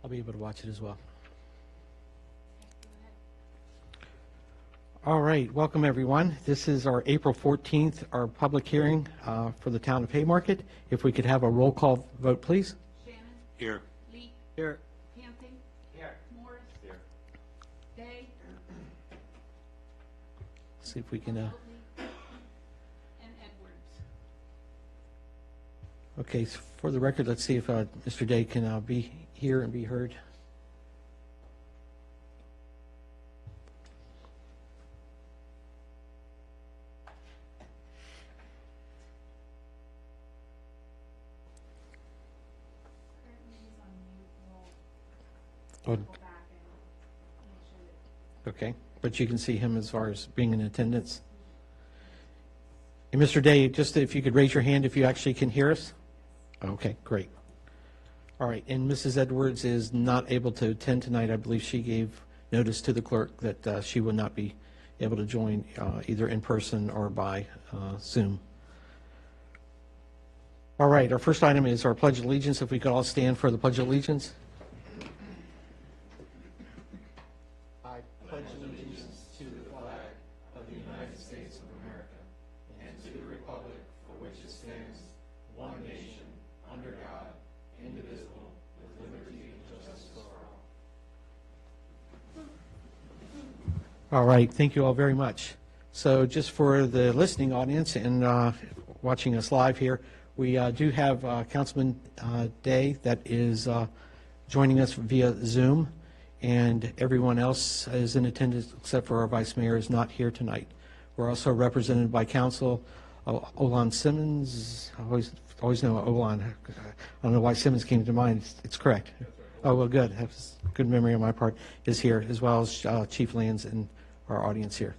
I'll be able to watch it as well. All right, welcome everyone. This is our April 14th, our public hearing for the town of Haymarket. If we could have a roll call vote, please. Shannon? Here. Lee? Here. Camping? Here. Morris? Here. Day? See if we can, Oatley? And Edwards? okay, so for the record, let's see if Mr. Day can be here and be heard. Currently he's on mute. Oh, We'll go back and make sure that okay, but you can see him as far as being in attendance. And Mr. Day, just if you could raise your hand if you actually can hear us? Okay, great. All right, and Mrs. Edwards is not able to attend tonight. I believe she gave notice to the clerk that she would not be able to join either in person or by Zoom. All right, our first item is our Pledge of Allegiance. If we could all stand for the Pledge of Allegiance. I pledge allegiance to the flag of the United States of America and to the republic for which it stands, one nation, under God, indivisible, with liberty and justice for all. All right, thank you all very much. So just for the listening audience and watching us live here, we do have Councilman Day that is joining us via Zoom, and everyone else is in attendance except for our Vice Mayor is not here tonight. We're also represented by Council Olan Simmons. I always know Olan. I don't know why Simmons came to mind. It's correct. Oh, well, good. That's good memory on my part. Is here, as well as Chief Lands and our audience here.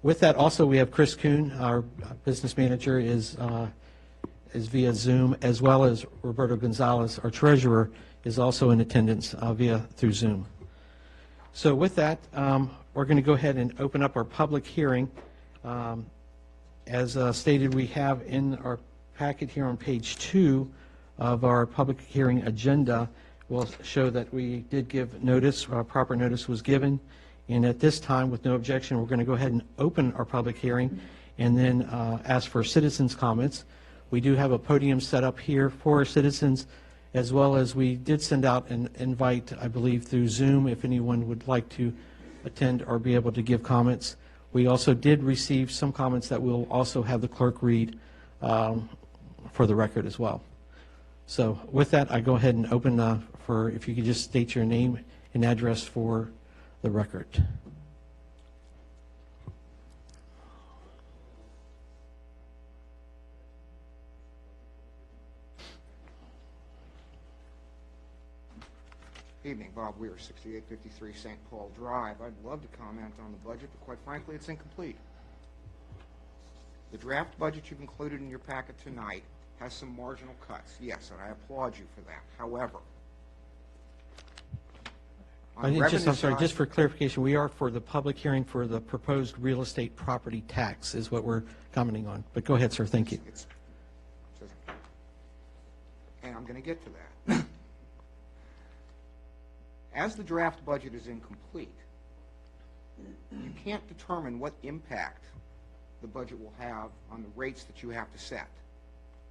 With that, also, we have Chris Kuhn, our business manager, is via Zoom, as well as Roberto Gonzalez, our treasurer, is also in attendance through Zoom. So with that, we're going to go ahead and open up our public hearing. As stated, we have in our packet here on page 2 of our public hearing agenda will show that we did give notice, proper notice was given. And at this time, with no objection, we're going to go ahead and open our public hearing and then ask for citizens' comments. We do have a podium set up here for our citizens, as well as we did send out an invite, I believe, through Zoom, if anyone would like to attend or be able to give comments. We also did receive some comments that we'll also have the clerk read for the record as well. So with that, I go ahead and open if you could just state your name and address for the record. Evening, Bob Weir, 6853 St. Paul Drive. I'd love to comment on the budget, but quite frankly, it's incomplete. The draft budget you've included in your packet tonight has some marginal cuts, yes, and I applaud you for that. However, I'm sorry, just for clarification, we are for the public hearing for the proposed real estate property tax is what we're commenting on. But go ahead, sir. Thank you. And I'm going to get to that. As the draft budget is incomplete, you can't determine what impact the budget will have on the rates that you have to set,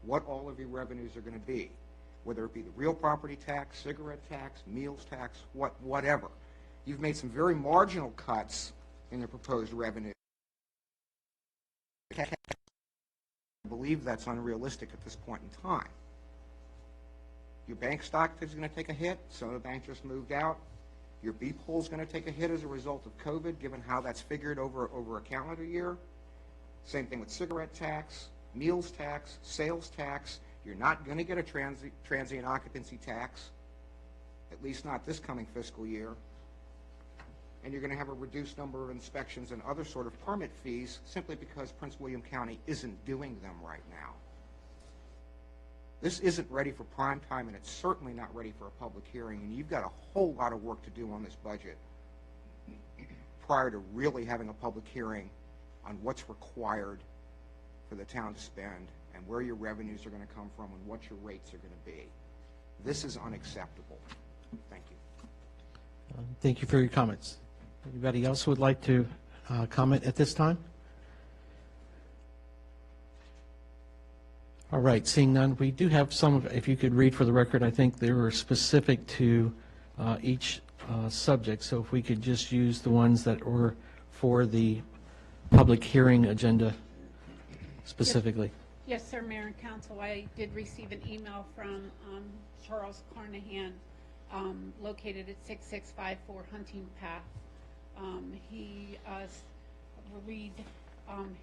what all of your revenues are going to be, whether it be the real property tax, cigarette tax, meals tax, whatever. You've made some very marginal cuts in the proposed revenue. I believe that's unrealistic at this point in time. Your bank stock is going to take a hit. Some of the banks just moved out. Your B pool is going to take a hit as a result of COVID, given how that's figured over a calendar year. Same thing with cigarette tax, meals tax, sales tax. You're not going to get a transient occupancy tax, at least not this coming fiscal year. And you're going to have a reduced number of inspections and other sort of permit fees simply because Prince William County isn't doing them right now. This isn't ready for prime time, and it's certainly not ready for a public hearing, and you've got a whole lot of work to do on this budget prior to really having a public hearing on what's required for the town to spend and where your revenues are going to come from and what your rates are going to be. This is unacceptable. Thank you. Thank you for your comments. Anybody else would like to comment at this time? All right, seeing none, we do have some, if you could read for the record, I think they were specific to each subject, so if we could just use the ones that were for the public hearing agenda specifically. Yes, sir, Mayor and Council, I did receive an email from Charles Carnahan, located at 6654 Hunting Path. He will read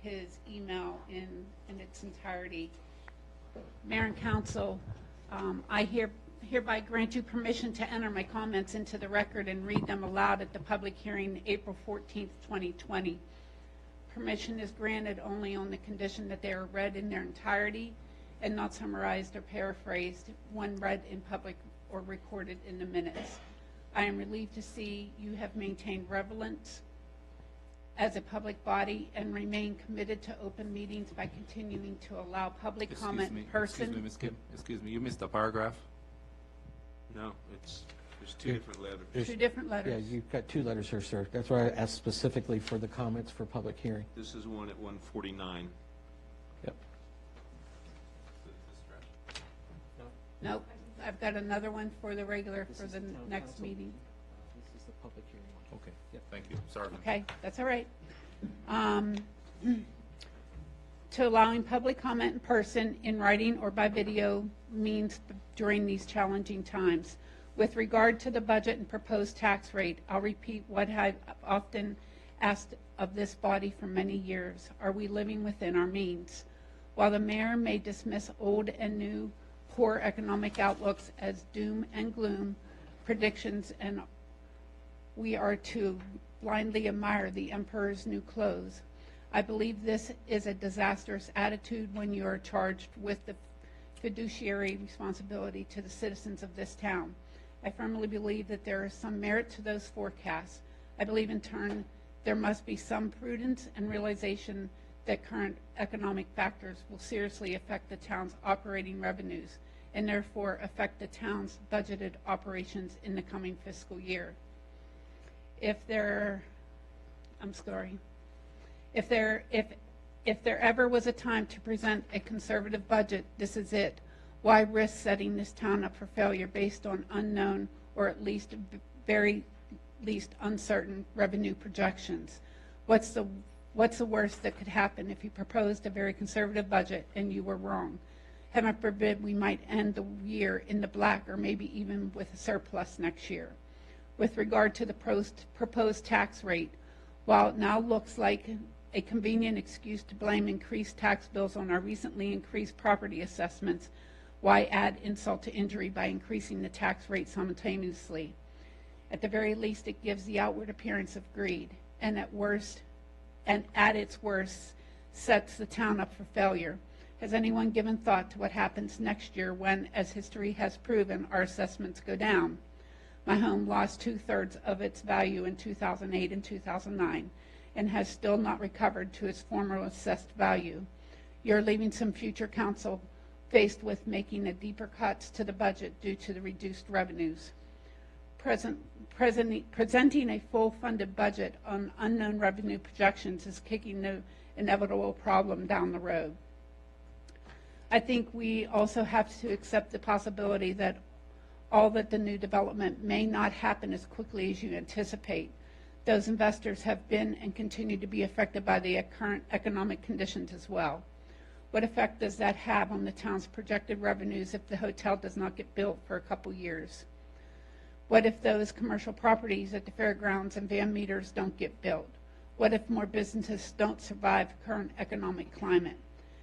his email in its entirety. Mayor and Council, I hereby grant you permission to enter my comments into the record and read them aloud at the public hearing April 14th, 2020. Permission is granted only on the condition that they are read in their entirety and not summarized or paraphrased when read in public or recorded in the minutes. I am relieved to see you have maintained relevance as a public body and remain committed to open meetings by continuing to allow public comment in person. Excuse me, Ms. Kim, excuse me, you missed a paragraph? No, there's two different letters. Two different letters. Yeah, you've got two letters here, sir. That's why I asked specifically for the comments for public hearing. This is one at 149. Yep. Nope, I've got another one for the regular, for the next meeting. This is the public hearing one. Okay, Yep. thank you, sorry. Okay, that's all right. To allowing public comment in person, in writing, or by video means during these challenging times. With regard to the budget and proposed tax rate, I'll repeat what I've often asked of this body for many years. Are we living within our means? While the mayor may dismiss old and new poor economic outlooks as doom and gloom predictions, and we are to blindly admire the emperor's new clothes, I believe this is a disastrous attitude when you are charged with the fiduciary responsibility to the citizens of this town. I firmly believe that there is some merit to those forecasts. I believe in turn there must be some prudence and realization that current economic factors will seriously affect the town's operating revenues and therefore affect the town's budgeted operations in the coming fiscal year. If there ever was a time to present a conservative budget, this is it. Why risk setting this town up for failure based on unknown or at least very least uncertain revenue projections? What's the worst that could happen if you proposed a very conservative budget and you were wrong? Heaven forbid we might end the year in the black or maybe even with a surplus next year. With regard to the proposed tax rate, while it now looks like a convenient excuse to blame increased tax bills on our recently increased property assessments, why add insult to injury by increasing the tax rate simultaneously? At the very least, it gives the outward appearance of greed, and at its worst, sets the town up for failure. Has anyone given thought to what happens next year when, as history has proven, our assessments go down? My home lost 2/3 of its value in 2008 and 2009 and has still not recovered to its former assessed value. You're leaving some future council faced with making a deeper cuts to the budget due to the reduced revenues. Presenting a full funded budget on unknown revenue projections is kicking the inevitable problem down the road. I think we also have to accept the possibility that all that the new development may not happen as quickly as you anticipate. Those investors have been and continue to be affected by the current economic conditions as well. What effect does that have on the town's projected revenues if the hotel does not get built for a couple years? What if those commercial properties at the fairgrounds and Van Meters don't get built? What if more businesses don't survive current economic climate?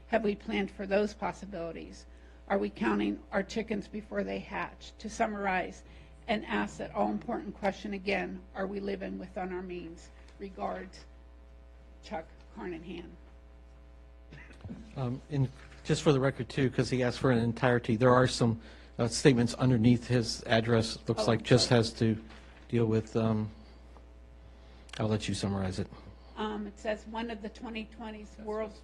Have we planned for those possibilities? Are we counting our chickens before they hatch? To summarize and ask that all-important question again, are we living within our means? Regards, Chuck Carnahan. And just for the record too, because he asked for an entirety, there are some statements underneath his address. Looks Oh, like just has to deal with, I'll let you summarize it. It says one of the 2020's world's,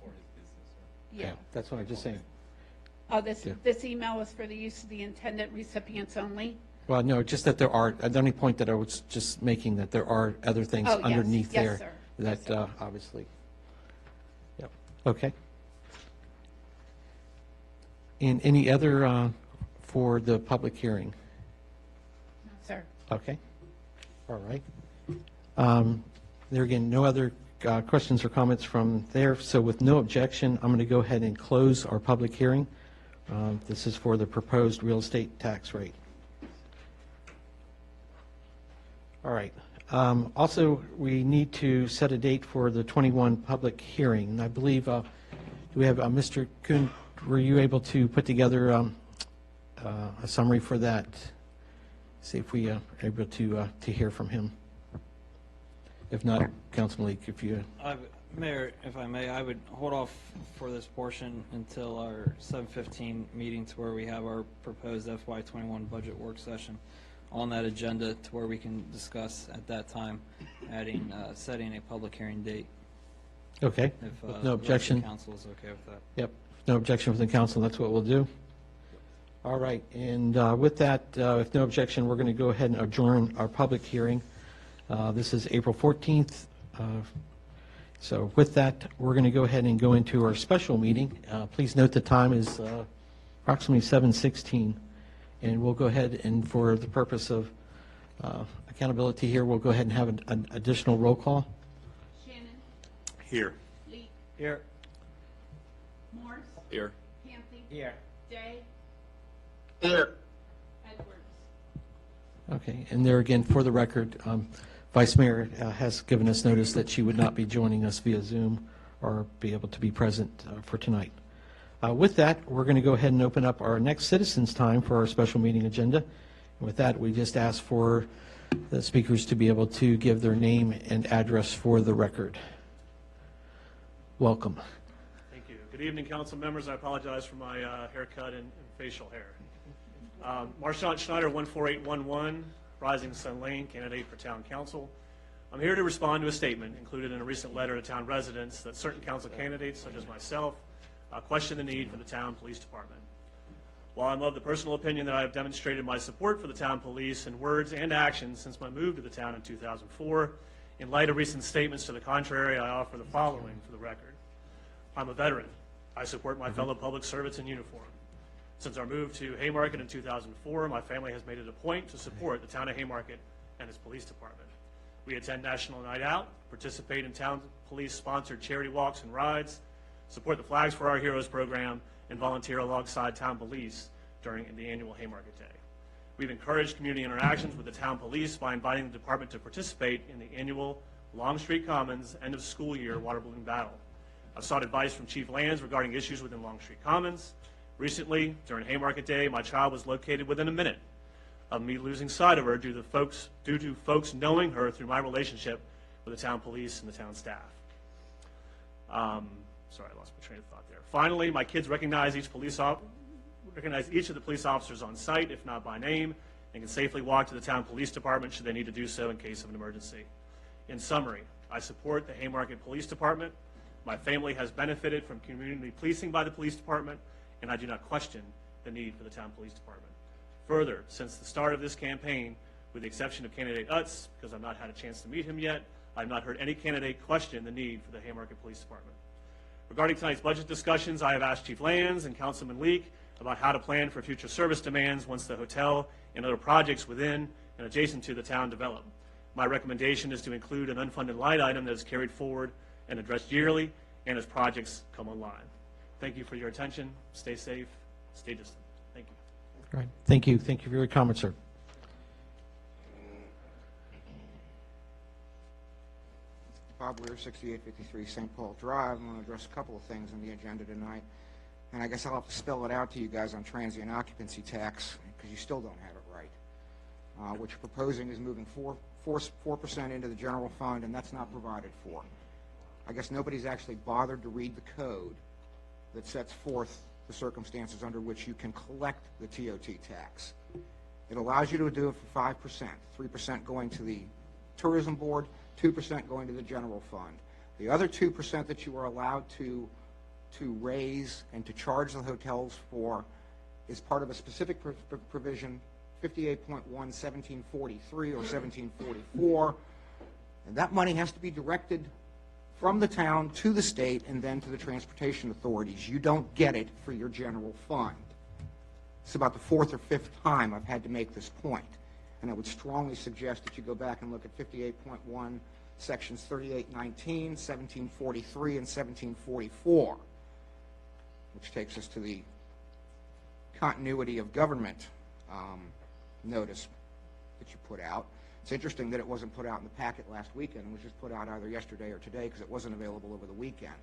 yeah. That's what I'm just saying. Oh, this, Yeah. this email was for the use of the intended recipients only? Well, no, just that there are, the only point that I was just making, that there are other things Oh, yes. underneath Yes, there. sir. That Yes, sir. obviously, yep, okay. And any other for the public hearing? No, sir. Okay, all right. There again, no other questions or comments from there, so with no objection, I'm going to go ahead and close our public hearing. This is for the proposed real estate tax rate. All right. Also, we need to set a date for the 21 public hearing, and I believe, do we have, Mr. Kuhn, were you able to put together a summary for that? See if we are able to hear from him. If not, Councilman Leak, if you, Mayor, if I may, I would hold off for this portion until our 7:15 meeting, to where we have our proposed FY21 budget work session on that agenda, to where we can discuss at that time setting a public hearing date. okay, If with no the rest of objection. the council is okay with that. Yep, no objection from the council, that's what we'll do. All right, and with that, if no objection, we're going to go ahead and adjourn our public hearing. This is April 14th. So with that, we're going to go ahead and go into our special meeting. Please note the time is approximately 7:16, and we'll go ahead and, for the purpose of accountability here, we'll go ahead and have an additional roll call. Shannon? Here. Leak? Here. Morse? Here. Camping? Here. Day? Here. Edwards? Okay, and there again, for the record, Vice Mayor has given us notice that she would not be joining us via Zoom or be able to be present for tonight. With that, we're going to go ahead and open up our next citizens' time for our special meeting agenda. And with that, we just ask for the speakers to be able to give their name and address for the record. Welcome. Thank you. Good evening, council members. I apologize for my haircut and facial hair. Marchant Schneider, 14811, Rising Sun Lane, candidate for town council. I'm here to respond to a statement included in a recent letter to town residents that certain council candidates, such as myself, question the need for the town police department. While I'm of the personal opinion that I have demonstrated my support for the town police in words and actions since my move to the town in 2004, in light of recent statements to the contrary, I offer the following for the record. I'm a veteran. I support my fellow public servants in uniform. Since our move to Haymarket in 2004, my family has made it a point to support the town of Haymarket and its police department. We attend National Night Out, participate in town police-sponsored charity walks and rides, support the Flags for Our Heroes program, and volunteer alongside town police during the annual Haymarket Day. We've encouraged community interactions with the town police by inviting the department to participate in the annual Long Street Commons end of school year water balloon battle. I've sought advice from Chief Lands regarding issues within Long Street Commons. Recently, during Haymarket Day, my child was located within a minute of me losing sight of her due to folks knowing her through my relationship with the town police and the town staff. Sorry, I lost my train of thought there. Finally, my kids recognize each of the police officers on site, if not by name, and can safely walk to the town police department should they need to do so in case of an emergency. In summary, I support the Haymarket Police Department. My family has benefited from community policing by the police department, and I do not question the need for the town police department. Further, since the start of this campaign, with the exception of candidate Utz, because I've not had a chance to meet him yet, I've not heard any candidate question the need for the Haymarket Police Department. Regarding tonight's budget discussions, I have asked Chief Lands and Councilman Leak about how to plan for future service demands once the hotel and other projects within and adjacent to the town develop. My recommendation is to include an unfunded line item that is carried forward and addressed yearly and as projects come online. Thank you for your attention. Stay safe, stay distant. Thank you. All right, thank you. Thank you for your comment, sir. Bob Weir, 6853 St. Paul Drive. I'm going to address a couple of things on the agenda tonight. And I guess I'll have to spell it out to you guys on transient occupancy tax, because you still don't have it right. What you're proposing is moving 4% into the general fund, and that's not provided for. I guess nobody's actually bothered to read the code that sets forth the circumstances under which you can collect the TOT tax. It allows you to do it for 5%, 3% going to the tourism board, 2% going to the general fund. The other 2% that you are allowed to to raise and to charge the hotels for is part of a specific provision, 58.1, 1743 or 1744, and that money has to be directed from the town to the state and then to the transportation authorities. You don't get it for your general fund. It's about the fourth or fifth time I've had to make this point, and I would strongly suggest that you go back and look at 58.1, sections 3819, 1743, and 1744, which takes us to the continuity of government notice that you put out. It's interesting that it wasn't put out in the packet last weekend. It was just put out either yesterday or today because it wasn't available over the weekend.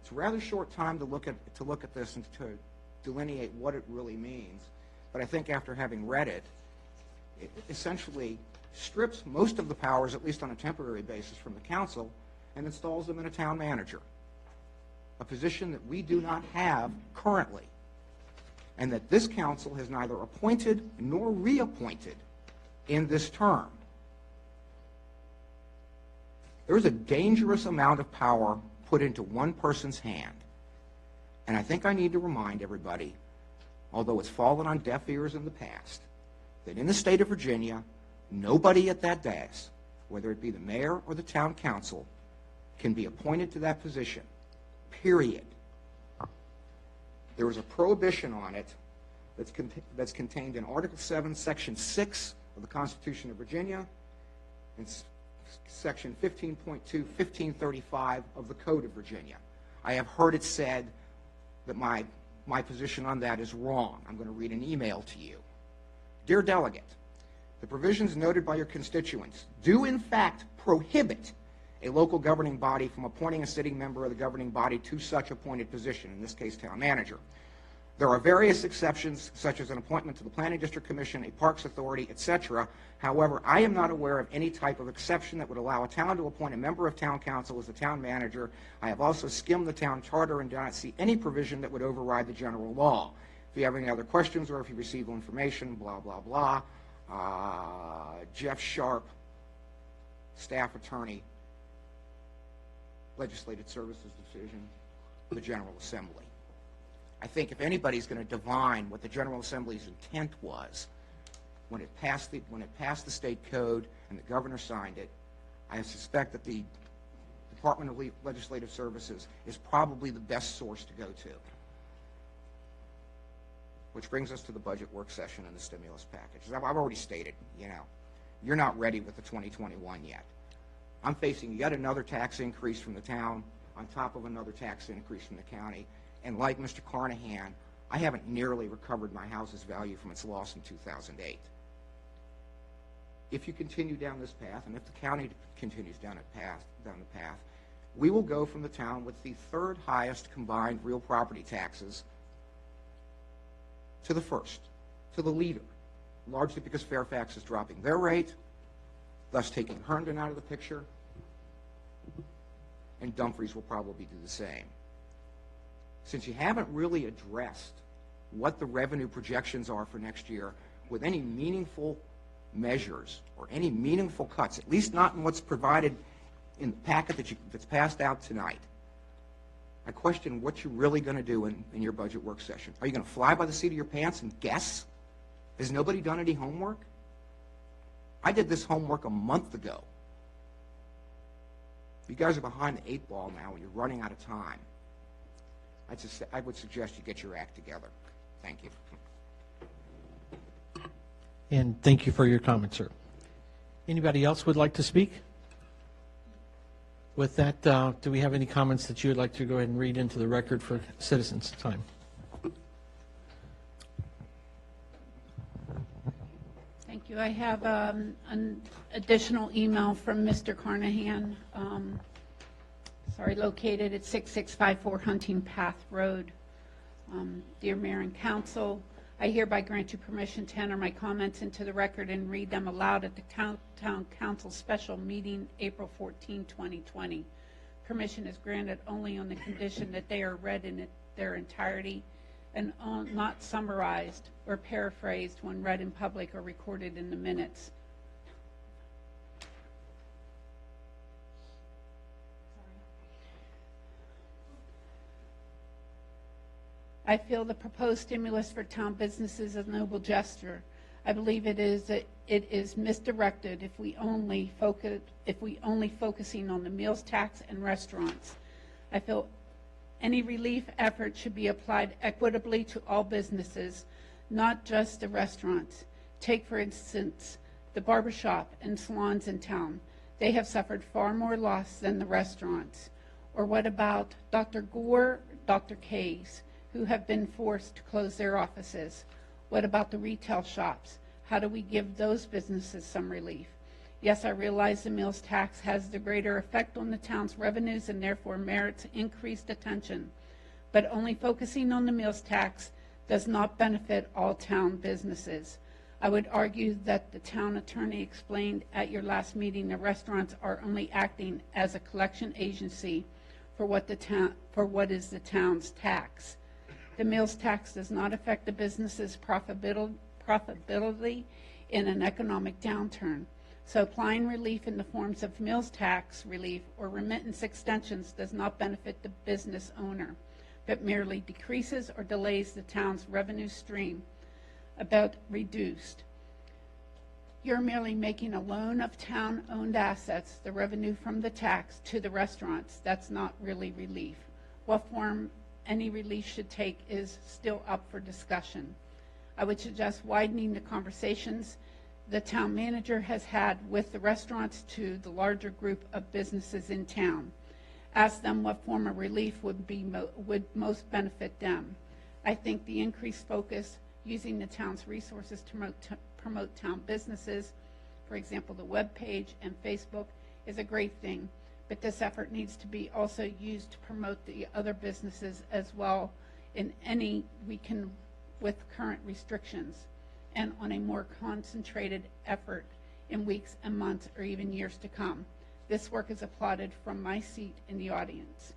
It's a rather short time to look at this and to delineate what it really means. But I think after having read it, it essentially strips most of the powers, at least on a temporary basis, from the council and installs them in a town manager, a position that we do not have currently, and that this council has neither appointed nor reappointed in this term. There is a dangerous amount of power put into one person's hand, and I think I need to remind everybody, although it's fallen on deaf ears in the past, that in the state of Virginia, nobody at that dais, whether it be the mayor or the town council, can be appointed to that position, period. There is a prohibition on it that's contained in Article 7, Section 6 of the Constitution of Virginia, and Section 15.2, 1535 of the Code of Virginia. I have heard it said that my position on that is wrong. I'm going to read an email to you. Dear Delegate, the provisions noted by your constituents do in fact prohibit a local governing body from appointing a sitting member of the governing body to such appointed position, in this case town manager. There are various exceptions, such as an appointment to the Planning District Commission, a Parks Authority, etc. However, I am not aware of any type of exception that would allow a town to appoint a member of town council as the town manager. I have also skimmed the town charter and do not see any provision that would override the general law. If you have any other questions or if you receive information, blah, blah, blah. Jeff Sharp, staff attorney, Legislative Services decision, the General Assembly. I think if anybody's going to divine what the General Assembly's intent was when it passed the state code and the governor signed it, I suspect that the Department of Legislative Services is probably the best source to go to. Which brings us to the budget work session and the stimulus package. As I've already stated, you're not ready with the 2021 yet. I'm facing yet another tax increase from the town on top of another tax increase from the county. And like Mr. Carnahan, I haven't nearly recovered my house's value from its loss in 2008. If you continue down this path, and if the county continues down the path, we will go from the town with the third highest combined real property taxes to the first, to the leader, largely because Fairfax is dropping their rate, thus taking Herndon out of the picture, and Dumfries will probably do the same. Since you haven't really addressed what the revenue projections are for next year with any meaningful measures or any meaningful cuts, at least not in what's provided in the packet that's passed out tonight, I question what you're really going to do in your budget work session. Are you going to fly by the seat of your pants and guess? Has nobody done any homework? I did this homework a month ago. You guys are behind the 8 ball now and you're running out of time. I would suggest you get your act together. Thank you. And thank you for your comment, sir. Anybody else would like to speak? With that, do we have any comments that you would like to go ahead and read into the record for citizens' time? Thank you. I have an additional email from Mr. Carnahan, located at 6654 Hunting Path Road. Dear Mayor and Council, I hereby grant you permission to enter my comments into the record and read them aloud at the Town Council special meeting April 14, 2020. Permission is granted only on the condition that they are read in their entirety and not summarized or paraphrased when read in public or recorded in the minutes. I feel the proposed stimulus for town businesses is a noble gesture. I believe it is misdirected if we only focusing on the meals tax and restaurants. I feel any relief effort should be applied equitably to all businesses, not just the restaurants. Take, for instance, the barbershop and salons in town. They have suffered far more loss than the restaurants. Or what about Dr. Gore, Dr. K's, who have been forced to close their offices? What about the retail shops? How do we give those businesses some relief? Yes, I realize the meals tax has the greater effect on the town's revenues and therefore merits increased attention. But only focusing on the meals tax does not benefit all town businesses. I would argue that the town attorney explained at your last meeting the restaurants are only acting as a collection agency for what is the town's tax. The meals tax does not affect the business's profitability in an economic downturn. So applying relief in the forms of meals tax relief or remittance extensions does not benefit the business owner, but merely decreases or delays the town's revenue stream about reduced. You're merely making a loan of town-owned assets, the revenue from the tax, to the restaurants. That's not really relief. What form any relief should take is still up for discussion. I would suggest widening the conversations the town manager has had with the restaurants to the larger group of businesses in town. Ask them what form of relief would most benefit them. I think the increased focus using the town's resources to promote town businesses, for example, the web page and Facebook, is a great thing. But this effort needs to be also used to promote the other businesses as well in any we can with current restrictions, and on a more concentrated effort in weeks and months or even years to come. This work is applauded from my seat in the audience.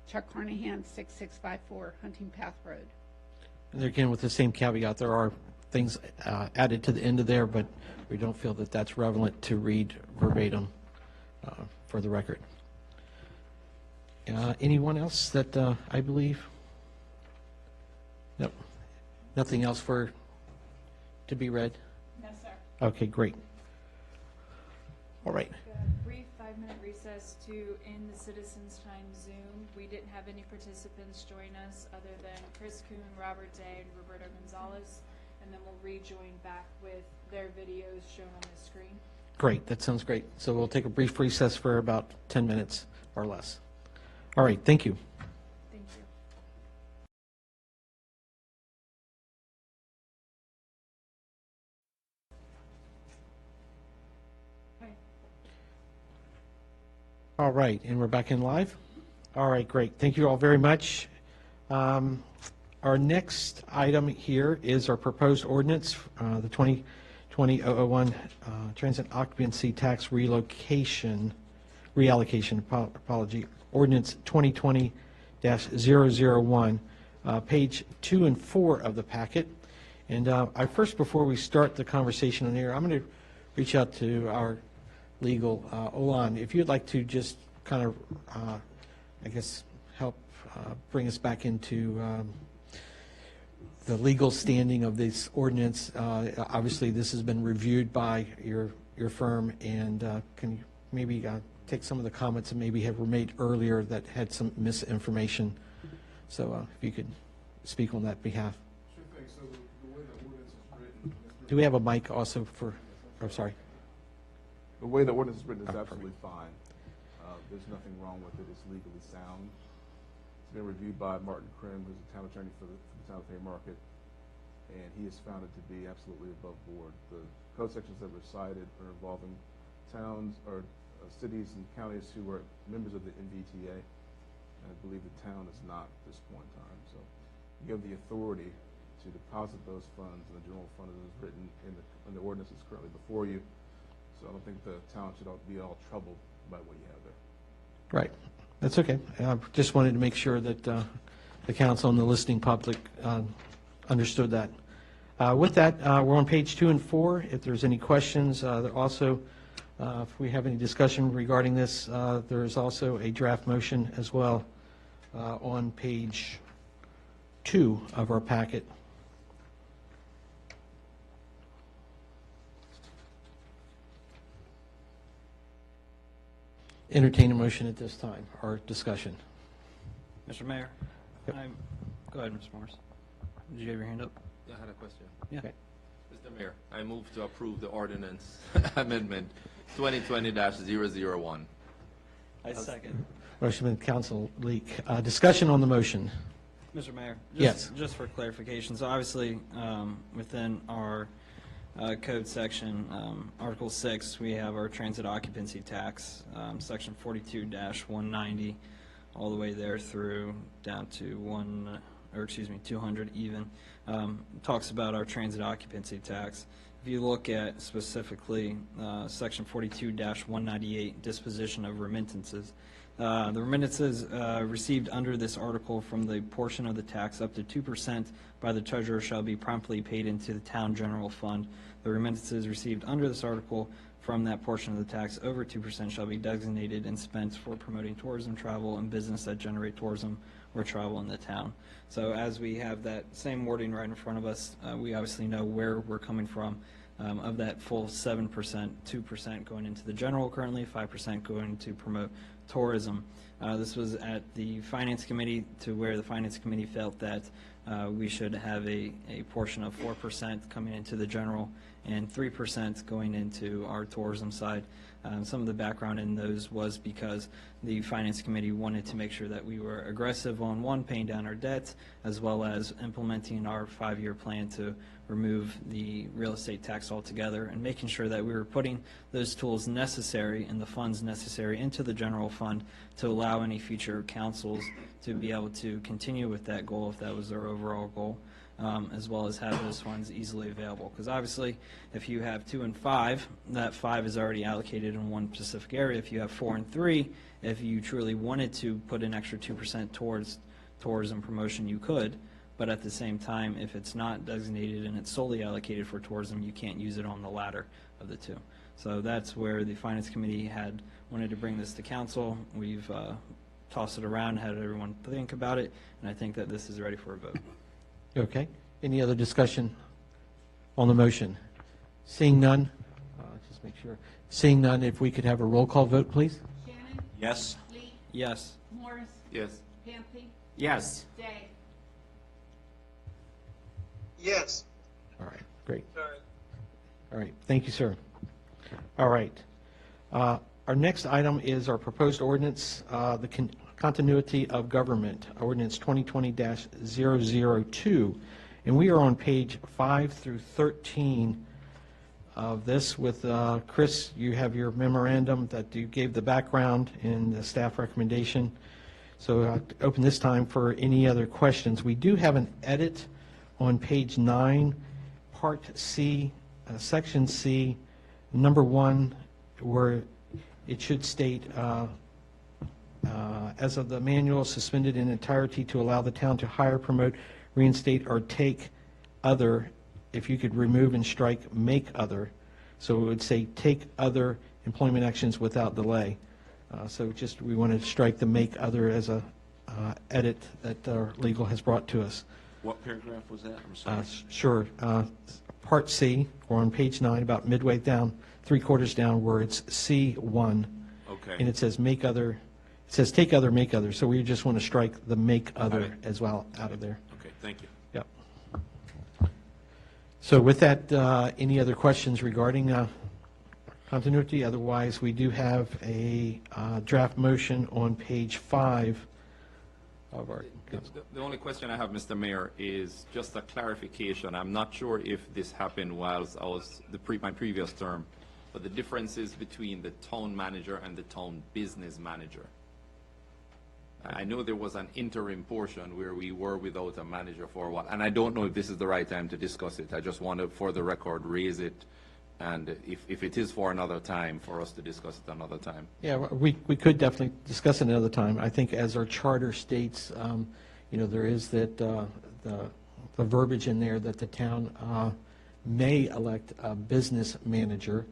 Chuck Carnahan, 6654 Hunting Path Road. And again, with the same caveat, there are things added to the end of there, but we don't feel that that's relevant to read verbatim for the record. Anyone else that I believe? Nope. Nothing else to be read? No, sir. Okay, great. All right. A brief 5-minute recess to end the Citizens Time Zoom. We didn't have any participants join us other than Chris Kuhn, Robert Day, and Roberto Gonzalez, and then we'll rejoin back with their videos shown on the screen. Great, that sounds great. So we'll take a brief recess for about 10 minutes or less. All right, thank you. Thank you. All right, and we're back in live? All right, great. Thank you all very much. Our next item here is our proposed ordinance, the 2020-001 Transit Occupancy Tax Reallocation, apology, Ordinance 2020-001, page 2 and 4 of the packet. And first, before we start the conversation on here, I'm going to reach out to our legal, Olan, if you'd like to just kind of, I guess, help bring us back into the legal standing of this ordinance. Obviously, this has been reviewed by your firm, and can you maybe take some of the comments that maybe were made earlier that had some misinformation? So if you could speak on that behalf. Sure thing. So the way the ordinance is written. Do we have a mic also for, I'm sorry. The way the ordinance is written is absolutely fine. There's nothing wrong with it. It's legally sound. It's been reviewed by Martin Krim, who's a town attorney for the town of Haymarket, and he has found it to be absolutely above board. The code sections that were cited are involving towns or cities and counties who are members of the MBTA, and I believe the town is not at this point in time. So you have the authority to deposit those funds in the general fund as is written in the ordinance that's currently before you. So I don't think the town should be all troubled by what you have there. Right. That's okay. I just wanted to make sure that the council and the listening public understood that. With that, we're on page 2 and 4. If there's any questions, also, if we have any discussion regarding this, there is also a draft motion as well on page 2 of our packet. Entertain a motion at this time, or discussion. Mr. Mayor, go ahead, Mr. Morris. Did you have your hand up? Yeah, I had a question. Yeah. Okay. Mr. Mayor, I move to approve the ordinance amendment 2020-001. I second. Motion by Council Leak. Discussion on the motion. Mr. Mayor? Yes. Just for clarification, so obviously, within our code section, Article 6, we have our transit occupancy tax, Section 42-190, all the way there through down to 200 even, talks about our transit occupancy tax. If you look at specifically Section 42-198, disposition of remittances, the remittances received under this article from the portion of the tax up to 2% by the treasurer shall be promptly paid into the town general fund. The remittances received under this article from that portion of the tax over 2% shall be designated and spent for promoting tourism, travel, and business that generate tourism or travel in the town. So as we have that same wording right in front of us, we obviously know where we're coming from. Of that full 7%, 2% going into the general currently, 5% going to promote tourism. This was at the Finance Committee, to where the Finance Committee felt that we should have a portion of 4% coming into the general and 3% going into our tourism side. Some of the background in those was because the Finance Committee wanted to make sure that we were aggressive on, one, paying down our debt, as well as implementing our 5-year plan to remove the real estate tax altogether, and making sure that we were putting those tools necessary and the funds necessary into the general fund to allow any future councils to be able to continue with that goal if that was their overall goal, as well as have those funds easily available. Because obviously, if you have 2 and 5, that 5 is already allocated in one specific area. If you have 4 and 3, if you truly wanted to put an extra 2% towards tourism promotion, you could. But at the same time, if it's not designated and it's solely allocated for tourism, you can't use it on the latter of the 2. So that's where the Finance Committee had wanted to bring this to council. We've tossed it around, had everyone think about it, and I think that this is ready for a vote. Okay. Any other discussion on the motion? Seeing none, just make sure. Seeing none, if we could have a roll call vote, please. Shannon? Yes. Lee? Yes. Morris? Yes. Hampi? Yes. Day? Yes. All right, great. Sorry. All right, thank you, sir. All right. Our next item is our proposed ordinance, the continuity of government, ordinance 2020-002. And we are on page 5 through 13 of this with, Chris, you have your memorandum that you gave the background and the staff recommendation. So I'll open this time for any other questions. We do have an edit on page 9, Part C, Section C, number 1, where it should state, as of the manual suspended in entirety to allow the town to hire, promote, reinstate, or take other, if you could remove and strike make other. So it would say take other employment actions without delay. So just, we wanted to strike the make other as a edit that our legal has brought to us. What paragraph was that? I'm sorry. Sure. Part C, or on page 9, about midway down, 3/4 down, where it's C1. Okay. And it says make other, it says take other, make other. So we just want to strike the make Got it. other as well out of there. Okay, thank you. Yep. So with that, any other questions regarding continuity? Otherwise, we do have a draft motion on page 5 of our. The only question I have, Mr. Mayor, is just a clarification. I'm not sure if this happened whilst I was my previous term, but the differences between the town manager and the town business manager. I know there was an interim portion where we were without a manager for a while, and I don't know if this is the right time to discuss it. I just want to, for the record, raise it, and if it is for another time, for us to discuss it another time. Yeah, we could definitely discuss it another time. I think as our charter states, there is that the verbiage in there that the town may elect a business manager.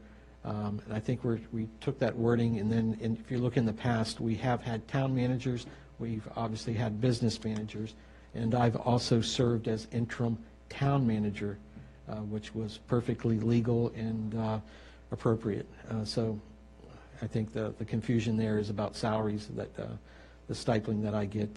And I think we took that wording, and then if you look in the past, we have had town managers, we've obviously had business managers, And I've also served as interim town manager, which was perfectly legal and appropriate. So I think the confusion there is about salaries, that the stipend that I get,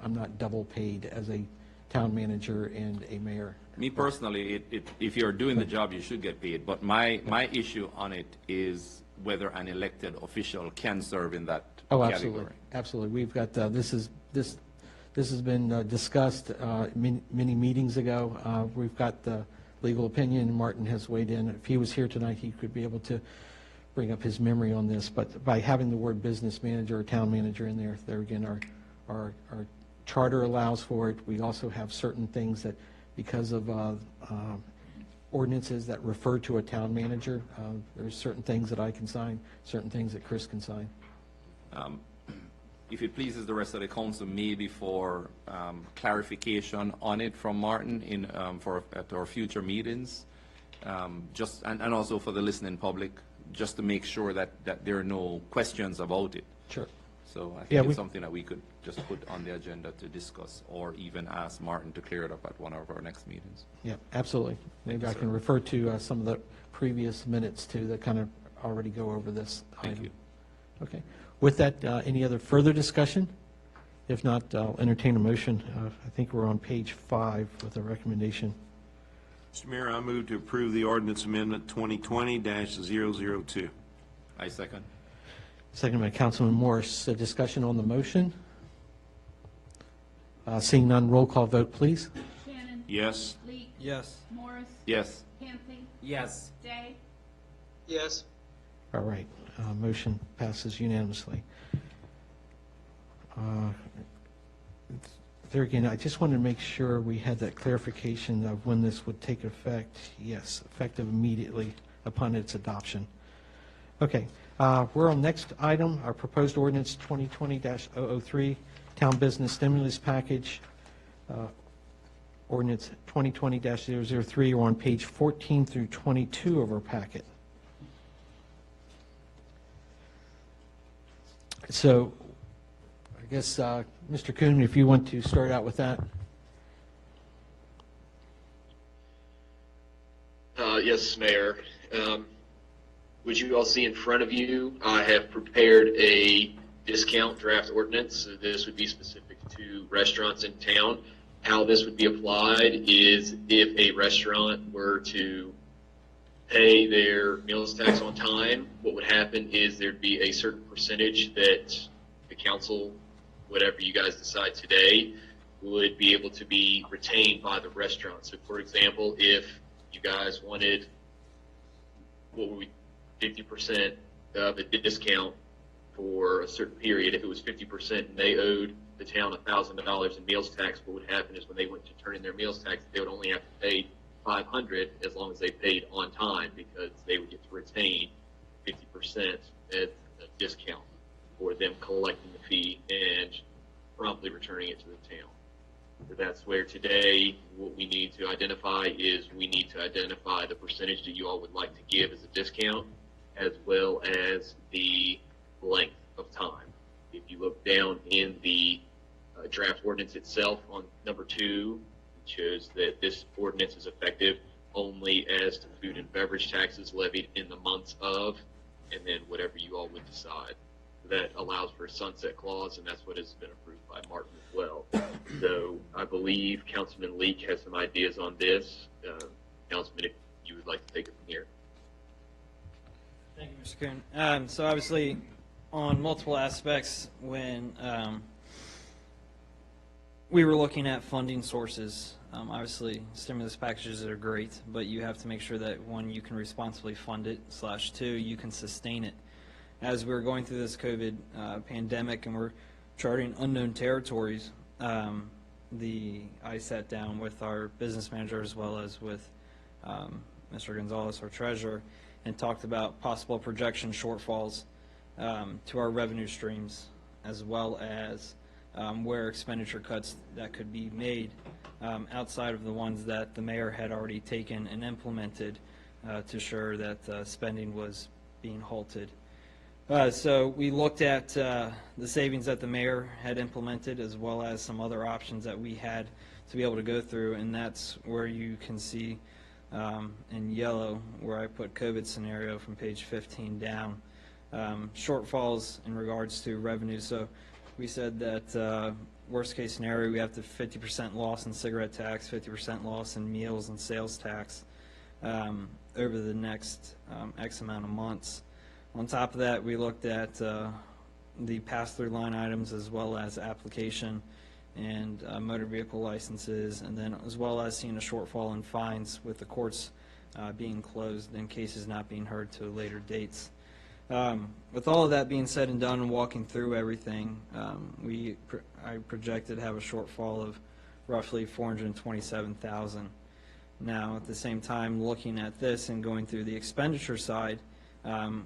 I'm not double paid as a town manager and a mayor. Me personally, if you're doing the job, you should get paid. But my issue on it is whether an elected official can serve in that Oh, category. absolutely, absolutely. We've got, this has been discussed many meetings ago. We've got the legal opinion, Martin has weighed in. If he was here tonight, he could be able to bring up his memory on this, but by having the word business manager or town manager in there again, our charter allows for it. We also have certain things that, because of ordinances that refer to a town manager, there's certain things that I can sign, certain things that Chris can sign. If it pleases the rest of the council, maybe for clarification on it from Martin at our future meetings, and also for the listening public, just to make sure that there are no questions about it. Sure. So I think Yeah, it's something that we could just put on the agenda to discuss, or even ask Martin to clear it up at one of our next meetings. Yeah, absolutely. Maybe you, I sir. can refer to some of the previous minutes too that kind of already go over this item. Thank you. Okay. With that, any other further discussion? If not, I'll entertain a motion. I think we're on page 5 with a recommendation. Mr. Mayor, I move to approve the ordinance amendment 2020-002. I second. Second by Councilman Morris. Discussion on the motion? Seeing none, roll call vote, please. Shannon. Yes. Leak. Yes. Morris. Yes. Camping. Yes. Day. Yes. All right. Motion passes unanimously. There again, I just wanted to make sure we had that clarification of when this would take effect. Yes, effective immediately upon its adoption. Okay, we're on next item, our proposed ordinance 2020-003, Town Business Stimulus Package. Ordinance 2020-003, we're on page 14 through 22 of our packet. So, I guess, Mr. Kuhn, if you want to start out with that. Yes, Mayor. Would you all see in front of you, I have prepared a discount draft ordinance. This would be specific to restaurants in town. How this would be applied is if a restaurant were to pay their meals tax on time, what would happen is there'd be a certain percentage that the council, whatever you guys decide today, would be able to be retained by the restaurant. So for example, if you guys wanted, 50% of a discount for a certain period, if it was 50% and they owed the town $1,000 in meals tax, what would happen is when they went to turn in their meals tax, they would only have to pay $500 as long as they paid on time, because they would get to retain 50% as a discount for them collecting the fee and promptly returning it to the town. So that's where today what we need to identify is we need to identify the percentage that you all would like to give as a discount, as well as the length of time. If you look down in the draft ordinance itself on number 2, it shows that this ordinance is effective only as to food and beverage taxes levied in the months of, and then whatever you all would decide. That allows for a sunset clause, and that's what has been approved by Martin as well. So I believe Councilman Leak has some ideas on this. Councilman, if you would like to take it from here. Thank you, Mr. Kuhn. So obviously, on multiple aspects, when we were looking at funding sources, obviously stimulus packages are great, but you have to make sure that, one, you can responsibly fund it, /2, you can sustain it. As we're going through this COVID pandemic and we're charting unknown territories, I sat down with our business manager as well as with Mr. Gonzalez, our treasurer, and talked about possible projection shortfalls to our revenue streams, as well as where expenditure cuts that could be made outside of the ones that the mayor had already taken and implemented to ensure that spending was being halted. So we looked at the savings that the mayor had implemented, as well as some other options that we had to be able to go through, and that's where you can see in yellow where I put COVID scenario from page 15 down. Shortfalls in regards to revenue. So we said that worst case scenario, we have the 50% loss in cigarette tax, 50% loss in meals and sales tax over the next X amount of months. On top of that, we looked at the pass-through line items, as well as application and motor vehicle licenses, and then as well as seeing a shortfall in fines with the courts being closed and cases not being heard to later dates. With all of that being said and done and walking through everything, I projected to have a shortfall of roughly $427,000. Now, at the same time, looking at this and going through the expenditure side,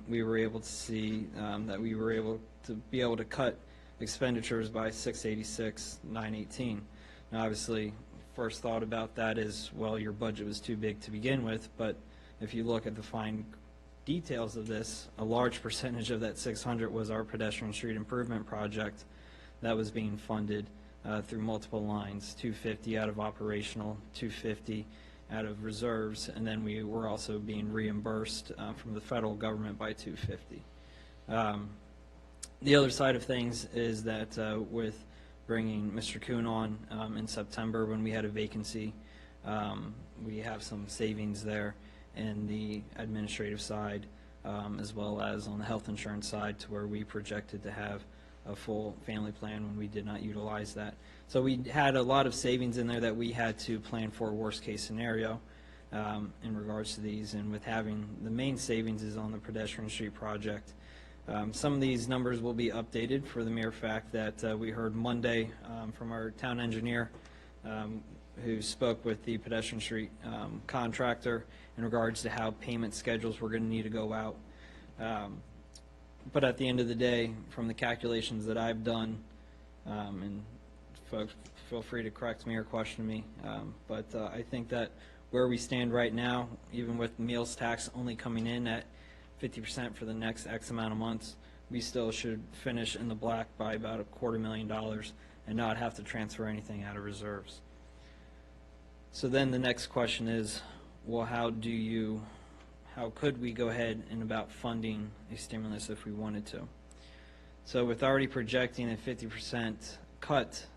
we were able to see that we were able to cut expenditures by $686,918. Now, obviously, first thought about that is, well, your budget was too big to begin with, but if you look at the fine details of this, a large percentage of that 600 was our pedestrian street improvement project that was being funded through multiple lines, 250 out of operational, 250 out of reserves, and then we were also being reimbursed from the federal government by 250. The other side of things is that with bringing Mr. Kuhn on in September when we had a vacancy, we have some savings there in the administrative side, as well as on the health insurance side, to where we projected to have a full family plan when we did not utilize that. So we had a lot of savings in there that we had to plan for a worst case scenario in regards to these, and with having the main savings is on the pedestrian street project. Some of these numbers will be updated for the mere fact that we heard Monday from our town engineer who spoke with the pedestrian street contractor in regards to how payment schedules were going to need to go out. But at the end of the day, from the calculations that I've done, and folks feel free to correct me or question me, but I think that where we stand right now, even with meals tax only coming in at 50% for the next X amount of months, we still should finish in the black by about $250,000 and not have to transfer anything out of reserves. So then the next question is, well, how could we go ahead and about funding a stimulus if we wanted to? So with already projecting a 50% cut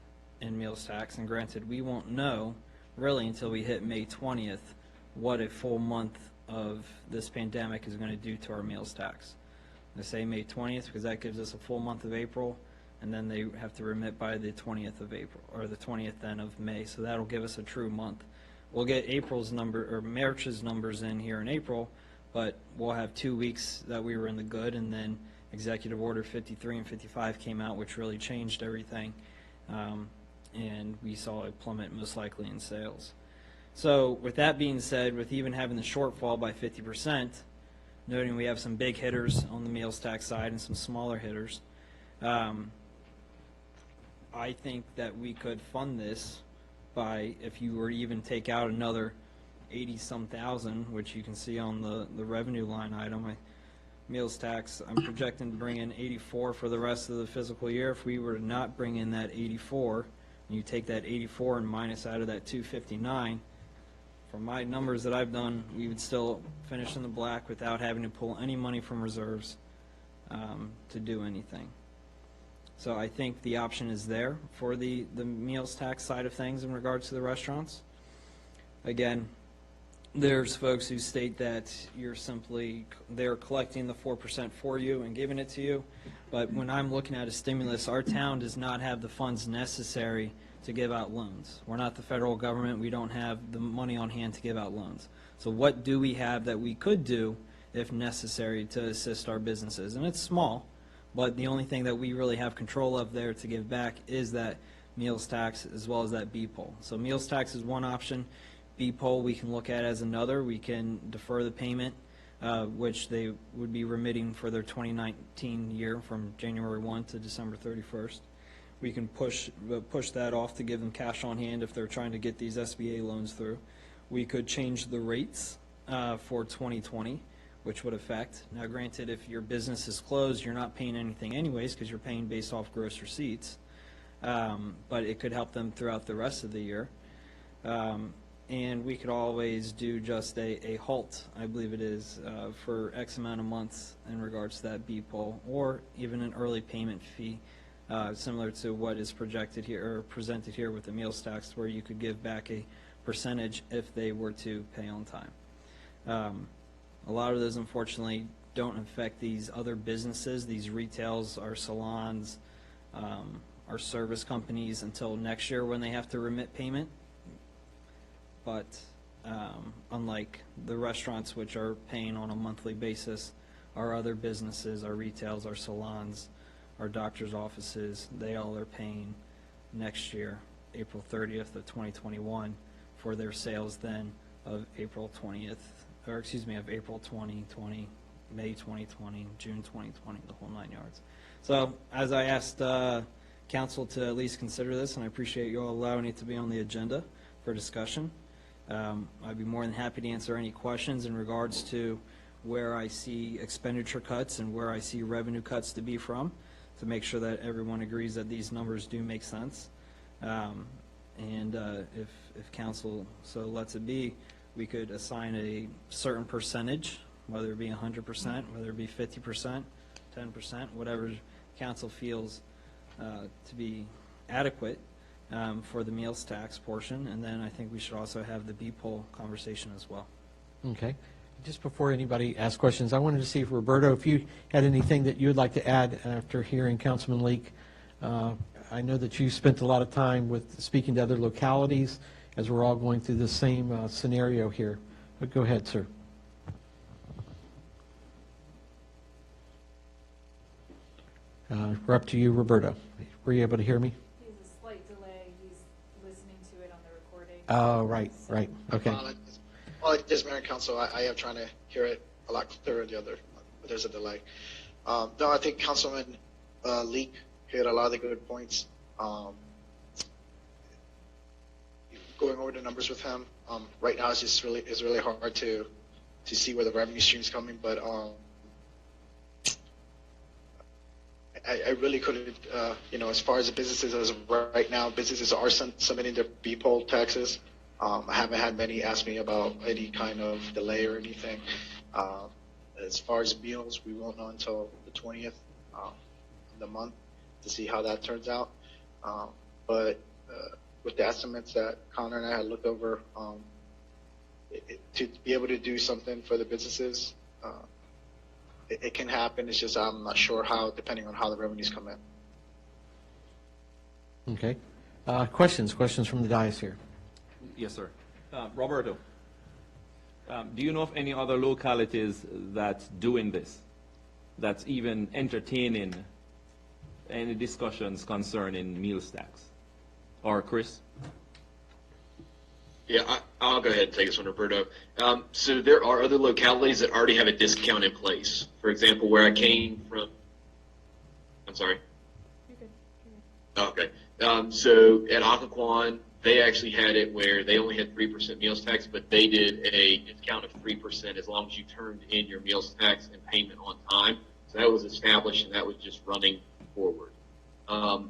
in meals tax, and granted we won't know really until we hit May 20th what a full month of this pandemic is going to do to our meals tax. I say May 20th because that gives us a full month of April, and then they have to remit by the 20th of April, or the 20th then of May, so that'll give us a true month. We'll get April's number, or March's numbers in here in April, but we'll have 2 weeks that we were in the good, and then Executive Order 53 and 55 came out, which really changed everything, and we saw a plummet most likely in sales. So with that being said, with even having the shortfall by 50%, noting we have some big hitters on the meals tax side and some smaller hitters, I think that we could fund this by, if you were to even take out another 80-some thousand, which you can see on the revenue line item. Meals tax, I'm projecting to bring in 84 for the rest of the fiscal year. If we were to not bring in that 84, and you take that 84 and minus out of that 259, from my numbers that I've done, we would still finish in the black without having to pull any money from reserves to do anything. So I think the option is there for the meals tax side of things in regards to the restaurants. Again, there's folks who state that they're collecting the 4% for you and giving it to you. But when I'm looking at a stimulus, our town does not have the funds necessary to give out loans. We're not the federal government. We don't have the money on hand to give out loans. So what do we have that we could do if necessary to assist our businesses? And it's small, but the only thing that we really have control of there to give back is that meals tax as well as that B-POL. So meals tax is one option. B-POL we can look at as another. We can defer the payment, which they would be remitting for their 2019 year from January 1 to December 31st. We can push that off to give them cash on hand if they're trying to get these SBA loans through. We could change the rates for 2020. which would affect. Now granted, if your business is closed, you're not paying anything anyways because you're paying based off gross receipts. But it could help them throughout the rest of the year. And we could always do just a halt, I believe it is, for X amount of months in regards to that B-poll, or even an early payment fee, similar to what is projected here, or presented here with the meals tax, where you could give back a percentage if they were to pay on time. A lot of those, unfortunately, don't affect these other businesses, these retails, our salons, our service companies, until next year when they have to remit payment. But unlike the restaurants, which are paying on a monthly basis, our other businesses, our retails, our salons, our doctor's offices, they all are paying next year, April 30th of 2021, for their sales then of April 20th, or excuse me, of April 2020, May 2020, June 2020, the whole 9 yards. So as I asked council to at least consider this, and I appreciate you all allowing it to be on the agenda for discussion. I'd be more than happy to answer any questions in regards to where I see expenditure cuts and where I see revenue cuts to be from, to make sure that everyone agrees that these numbers do make sense. If council so lets it be, we could assign a certain percentage, whether it be 100%, whether it be 50%, 10%, whatever council feels to be adequate for the meals tax portion. And then I think we should also have the B-poll conversation as well. Okay. Just before anybody asks questions, I wanted to see if, Roberto, if you had anything that you would like to add after hearing Councilman Leak. I know that you spent a lot of time with speaking to other localities as we're all going through the same scenario here. But go ahead, sir. We're up to you, Roberto. Were you able to hear me? There's a slight delay. He's listening to it on the recording. Oh, right, right. Okay. Apologies, Mayor and Council. I am trying to hear it a lot clearer than the other, but there's a delay. No, I think Councilman Leak hit a lot of the good points. Going over the numbers with him, right now it's really hard to see where the revenue stream's coming, but I really couldn't, as far as the businesses, as of right now, businesses are submitting their B-poll taxes. I haven't had many ask me about any kind of delay or anything. As far as meals, we won't know until the 20th of the month to see how that turns out. But with the estimates that Connor and I had looked over, to be able to do something for the businesses, it can happen. It's just I'm not sure how, depending on how the revenues come in. Okay. Questions from the dais here. Yes, sir. Roberto, do you know of any other localities that's doing this, that's even entertaining any discussions concerning meals tax? Or Chris? Yeah, I'll go ahead and take this one, Roberto. So there are other localities that already have a discount in place. For example, where I came from, I'm sorry. You're good. Okay. So at Occoquan, they actually had it where they only had 3% meals tax, but they did a discount of 3% as long as you turned in your meals tax and payment on time. So that was established, and that was just running forward.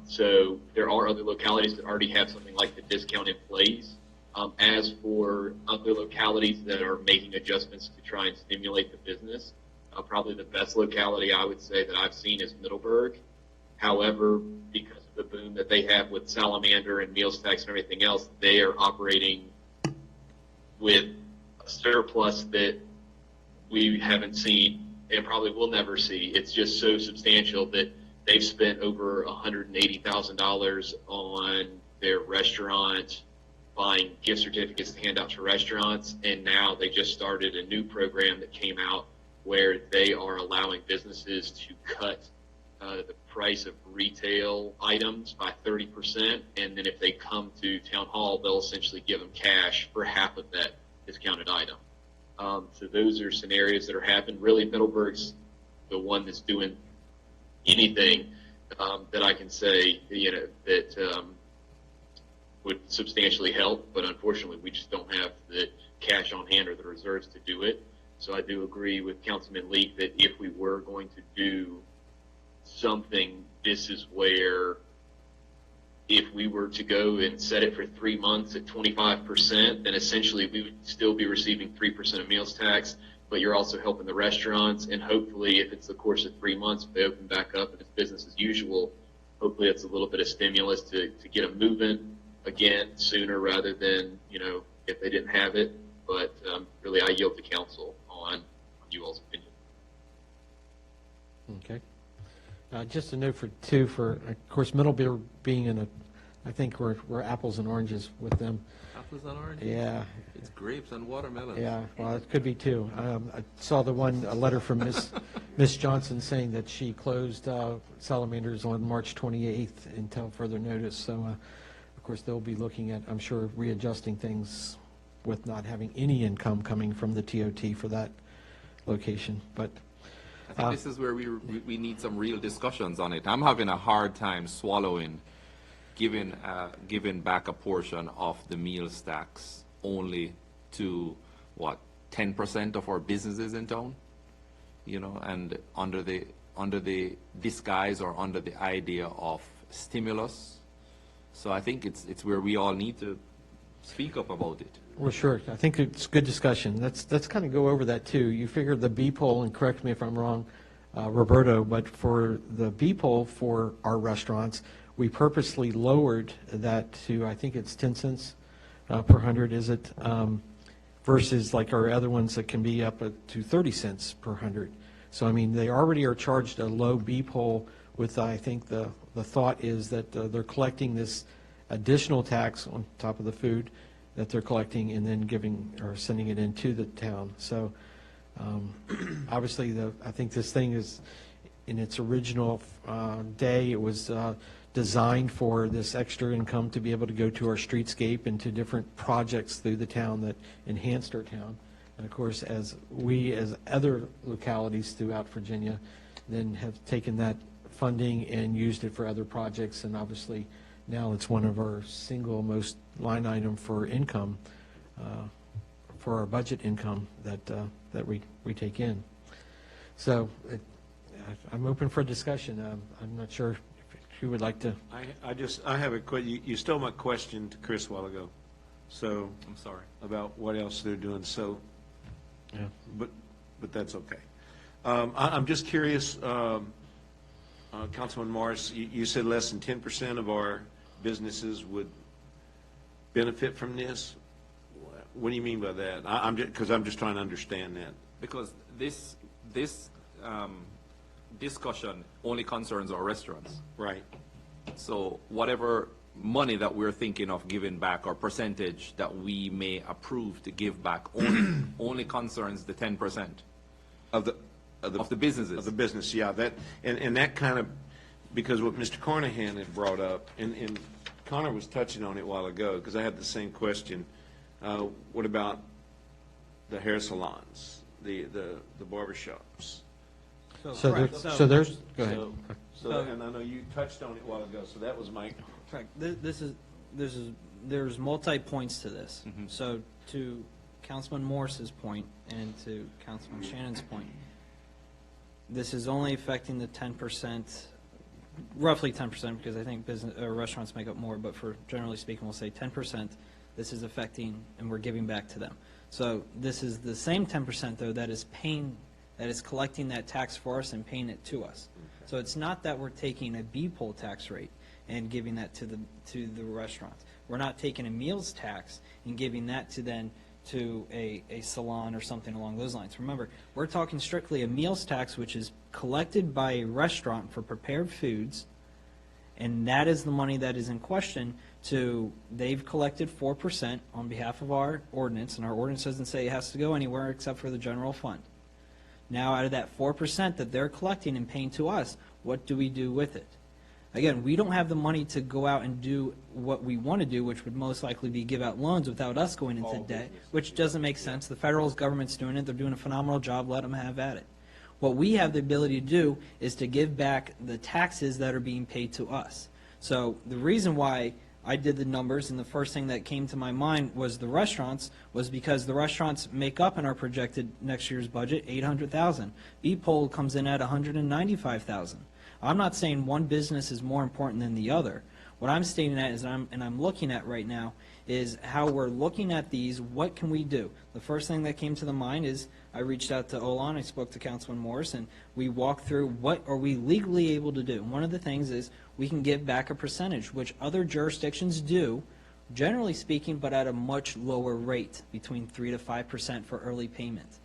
So there are other localities that already have something like the discount in place. As for other localities that are making adjustments to try and stimulate the business, probably the best locality I would say that I've seen is Middleburg. However, because of the boom that they have with Salamander and meals tax and everything else, they are operating with a surplus that we haven't seen and probably will never see. It's just so substantial that they've spent over $180,000 on their restaurant, buying gift certificates to hand out to restaurants, and now they just started a new program that came out where they are allowing businesses to cut the price of retail items by 30%, and then if they come to town hall, they'll essentially give them cash for half of that discounted item. So those are scenarios that are happening. Really, Middleburg's the one that's doing anything that I can say, that would substantially help, but unfortunately we just don't have the cash on hand or the reserves to do it. So I do agree with Councilman Leak that if we were going to do something, this is where, if we were to go and set it for 3 months at 25%, then essentially we would still be receiving 3% of meals tax, but you're also helping the restaurants. And hopefully, if it's the course of 3 months, if they open back up and it's business as usual, hopefully it's a little bit of stimulus to get them moving again sooner rather than, if they didn't have it. But really, I yield to council on you all's opinion. Okay. Just a note for, of course, Middleborough being in I think we're apples and oranges with them. Apples and oranges? Yeah. It's grapes and watermelons. Yeah, well, it could be too. I saw a letter from Miss Johnson saying that she closed Salamanders on March 28th until further notice. So, of course, they'll be looking at, I'm sure, readjusting things with not having any income coming from the TOT for that location. But I think this is where we need some real discussions on it. I'm having a hard time swallowing giving back a portion of the meals tax only to, 10% of our businesses in town? And under the disguise or under the idea of stimulus. So I think it's where we all need to speak up about it. Well, sure. I think it's good discussion. Let's kind of go over that too. You figure the B poll, and correct me if I'm wrong, Roberto, but for the B poll for our restaurants, we purposely lowered that to, I think it's 10 cents per 100, is it? Versus like our other ones that can be up to 30 cents per 100. So, I mean, they already are charged a low B poll with, I think the thought is that they're collecting this additional tax on top of the food that they're collecting and then giving or sending it into the town. So obviously I think this thing is in its original day, it was designed for this extra income to be able to go to our streetscape and to different projects through the town that enhanced our town. And of course, as other localities throughout Virginia then have taken that funding and used it for other projects, and obviously now it's one of our single most line item for income, for our budget income that we take in. So I'm open for discussion. I'm not sure if you would like to. I have a question. You stole my question to Chris a while ago. So I'm sorry. About what else they're doing. So, yeah. But that's okay. I'm just curious, Councilman Morris, you said less than 10% of our businesses would benefit from this. What do you mean by that? Because I'm just trying to understand that. Because this discussion only concerns our restaurants. Right. So whatever money that we're thinking of giving back or percentage that we may approve to give back only concerns the 10% of the businesses. Of the business, yeah. And that kind of, because what Mr. Carnahan had brought up, and Connor was touching on it a while ago, because I had the same question. What about the hair salons, the barbershops? So there's, go ahead. And I know you touched on it a while ago, so that was my. Correct. There's multi-points to this. Mm-hmm. So to Councilman Morris's point and to Councilman Shannon's point, this is only affecting the 10%, roughly 10%, because I think restaurants make up more, but for generally speaking, we'll say 10%. This is affecting, and we're giving back to them. So this is the same 10%, though, that is collecting that tax for us and paying it to us. Okay. So it's not that we're taking a B poll tax rate and giving that to the restaurants. We're not taking a meals tax and giving that to a salon or something along those lines. Remember, we're talking strictly a meals tax, which is collected by a restaurant for prepared foods, and that is the money that is in question. They've collected 4% on behalf of our ordinance, and our ordinance doesn't say it has to go anywhere except for the general fund. Now, out of that 4% that they're collecting and paying to us, what do we do with it? Again, we don't have the money to go out and do what we want to do, which would most likely be give out loans without us going into debt, which doesn't make sense. The federal government's doing it. They're doing a phenomenal job. Let them have at it. What we have the ability to do is to give back the taxes that are being paid to us. So the reason why I did the numbers, and the first thing that came to my mind was the restaurants, was because the restaurants make up in our projected next year's budget 800,000. B-Pole comes in at 195,000. I'm not saying one business is more important than the other. What I'm stating at is, I'm looking at right now, is how we're looking at these, what can we do? The first thing that came to the mind is I reached out to Olan, I spoke to Councilman Morris, and we walked through what are we legally able to do. One of the things is we can give back a percentage, which other jurisdictions do, generally speaking, but at a much lower rate, between 3 to 5% for early payment.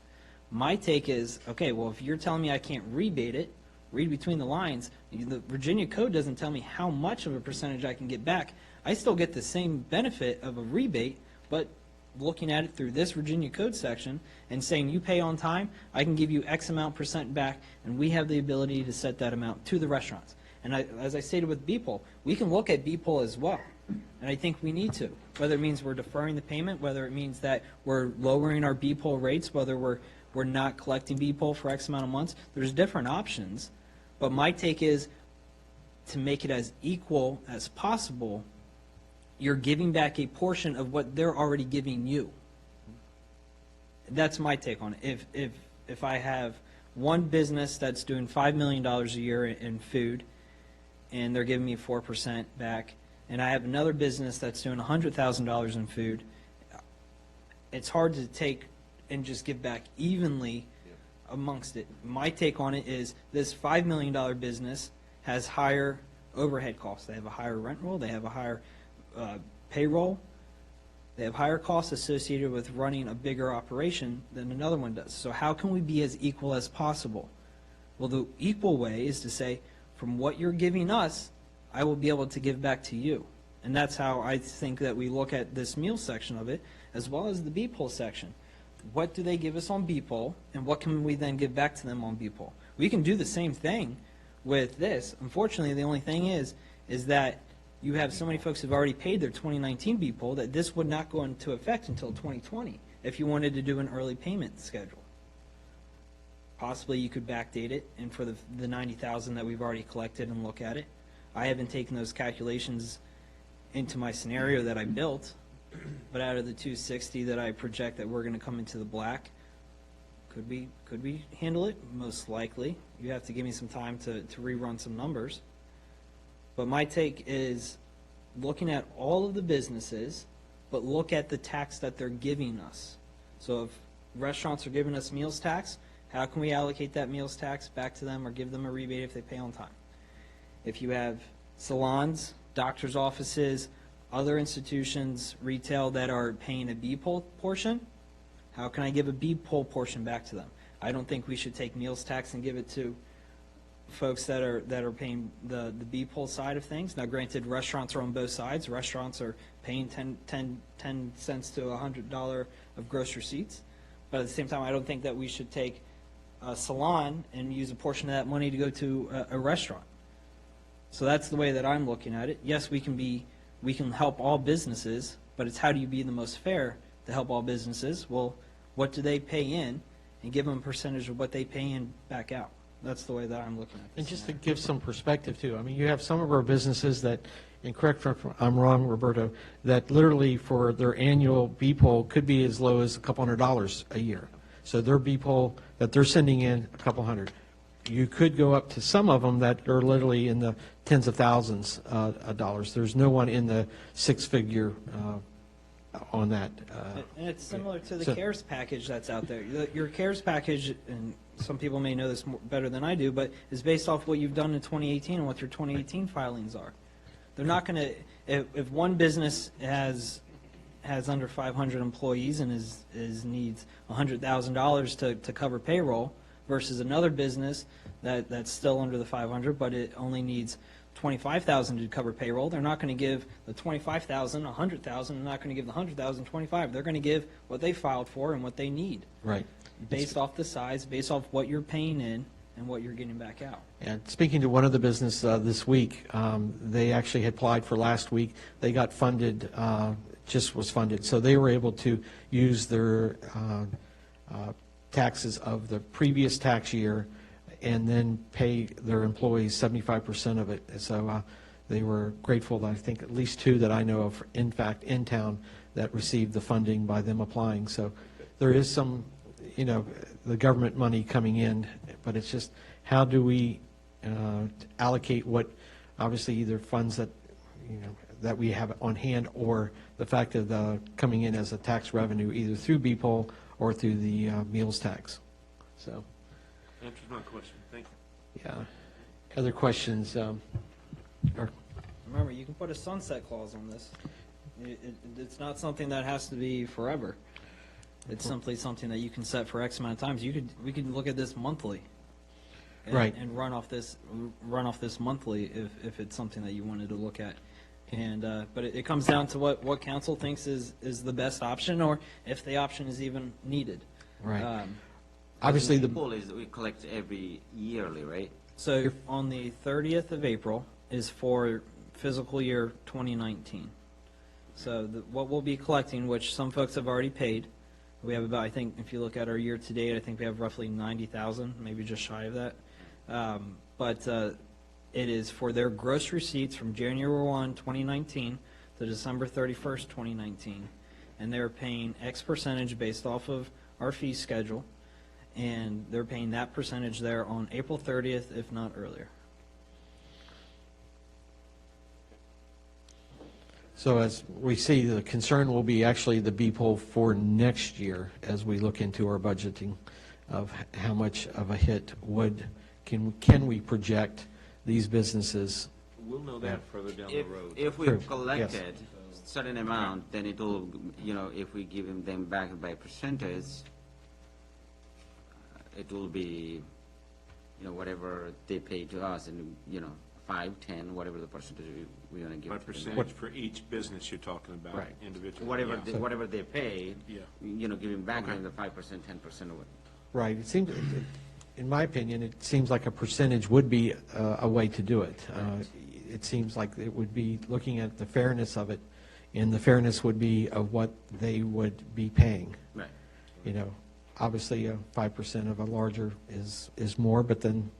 My take is, okay, well, if you're telling me I can't rebate it, read between the lines, the Virginia Code doesn't tell me how much of a percentage I can get back. I still get the same benefit of a rebate, but looking at it through this Virginia Code section and saying you pay on time, I can give you X amount % back, and we have the ability to set that amount to the restaurants. And as I stated with B-Pole, we can look at B-Pole as well, and I think we need to, whether it means we're deferring the payment, whether it means that we're lowering our B-Pole rates, whether we're not collecting B-Pole for X amount of months. There's different options, but my take is to make it as equal as possible. You're giving back a portion of what they're already giving you. That's my take on it. If I have one business that's doing $5 million a year in food, and they're giving me 4% back, and I have another business that's doing $100,000 in food, it's hard to take and just give back evenly amongst it. My take on it is this $5 million business has higher overhead costs. They have a higher rent roll, they have a higher payroll, they have higher costs associated with running a bigger operation than another one does. So how can we be as equal as possible? Well, the equal way is to say, from what you're giving us, I will be able to give back to you. And that's how I think that we look at this meal section of it, as well as the B-Pole section. What do they give us on B-Pole, and what can we then give back to them on B-Pole? We can do the same thing with this. Unfortunately, the only thing is that you have so many folks who've already paid their 2019 B-Pole that this would not go into effect until 2020 if you wanted to do an early payment schedule. Possibly you could backdate it, and for the 90,000 that we've already collected and look at it. I haven't taken those calculations into my scenario that I built, but out of the 260 that I project that we're going to come into the black, could we handle it? Most likely. You have to give me some time to rerun some numbers. But my take is looking at all of the businesses, but look at the tax that they're giving us. So if restaurants are giving us meals tax, how can we allocate that meals tax back to them or give them a rebate if they pay on time? If you have salons, doctor's offices, other institutions, retail that are paying a B-Pole portion, how can I give a B-Pole portion back to them? I don't think we should take meals tax and give it to folks that are paying the B-Pole side of things. Now, granted, restaurants are on both sides. Restaurants are paying 10 cents to $100 of gross receipts. But at the same time, I don't think that we should take a salon and use a portion of that money to go to a restaurant. So that's the way that I'm looking at it. Yes, we can help all businesses, but it's how do you be the most fair to help all businesses? Well, what do they pay in, and give them a percentage of what they pay in back out. That's the way that I'm looking at this. And just to give some perspective too, I mean, you have some of our businesses that, and correct me if I'm wrong, Roberto, that literally for their annual B-Pole could be as low as a couple $100s a year. So their B-Pole that they're sending in, a couple hundred. You could go up to some of them that are literally in the tens of thousands of dollars. There's no one in the six-figure on that. And it's similar to the CARES package that's out there. Your CARES package, and some people may know this better than I do, but is based off what you've done in 2018 and what your 2018 filings are. They're not going to, if one business has under 500 employees and needs $100,000 to cover payroll versus another business that's still under the 500, but it only needs $25,000 to cover payroll, they're not going to give the $25,000 $100,000. They're not going to give the $100,000 $25,000. They're going to give what they filed for and what they need. Right. Based off the size, based off what you're paying in and what you're getting back out. And speaking to one of the business this week, they actually had applied for last week. They got funded, just was funded. So they were able to use their taxes of the previous tax year and then pay their employees 75% of it. So they were grateful that I think at least 2 that I know of, in fact, in town, that received the funding by them applying. So there is some, the government money coming in, but it's just how do we allocate what, obviously, either funds that, that we have on hand, or the fact of the coming in as a tax revenue, either through BPOL or through the meals tax. So, Answers my question. Thank you. yeah. Other questions? Remember, you can put a sunset clause on this. It's not something that has to be forever. It's simply something that you can set for X amount of times. We could look at this monthly. Right. And run off this monthly if it's something that you wanted to look at. And, but it comes down to what council thinks is the best option, or if the option is even needed. Right. Obviously, the pool is we collect every yearly, right? So on the 30th of April is for fiscal year 2019. So what we'll be collecting, which some folks have already paid, we have about, I think, if you look at our year to date, I think we have roughly 90,000, maybe just shy of that. But it is for their gross receipts from January 1, 2019 to December 31st, 2019. And they're paying X percentage based off of our fee schedule. And they're paying that percentage there on April 30th, if not earlier. So as we see, the concern will be actually the BPOL for next year as we look into our budgeting of how much of a hit can we project these businesses. We'll know that further down the road. If we True. collected certain amount, then it will, if we give them back by percentage, it will be, whatever they pay to us, and 5, 10, whatever the percentage we're going to give. By to them. percentage for each business you're talking about, Right. individually. Whatever they pay, Yeah. giving back Okay. them the 5%, 10% of it. Right. It seems, in my opinion, it seems like a percentage would be a way to do it. It seems like it would be looking at the fairness of it, and the fairness would be of what they would be paying. Right. Obviously, 5% of a larger is more, but then,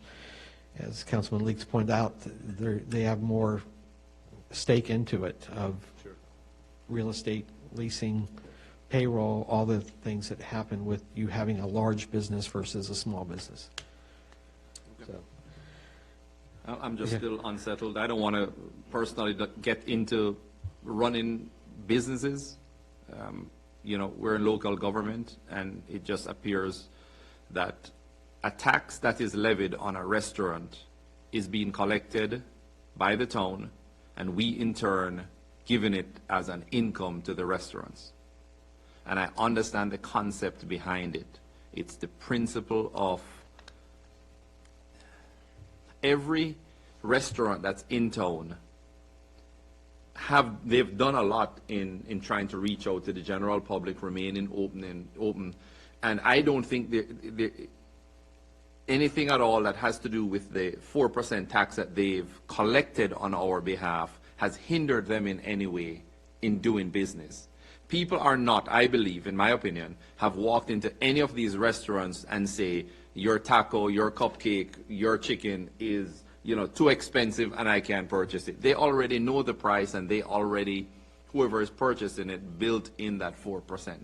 as Councilman Leeks pointed out, they have more stake into it of real estate, leasing, payroll, all the things that happen with you having a large business versus a small business. So, I'm just Yeah. still unsettled. I don't want to personally get into running businesses. We're in local government, and it just appears that a tax that is levied on a restaurant is being collected by the town, and we in turn giving it as an income to the restaurants. And I understand the concept behind it. It's the principle of every restaurant that's in town they've done a lot in trying to reach out to the general public, remaining open, and I don't think anything at all that has to do with the 4% tax that they've collected on our behalf has hindered them in any way in doing business. People are not, I believe, in my opinion, have walked into any of these restaurants and say, your taco, your cupcake, your chicken is too expensive and I can't purchase it. They already know the price, and they already, whoever is purchasing it, built in that 4%.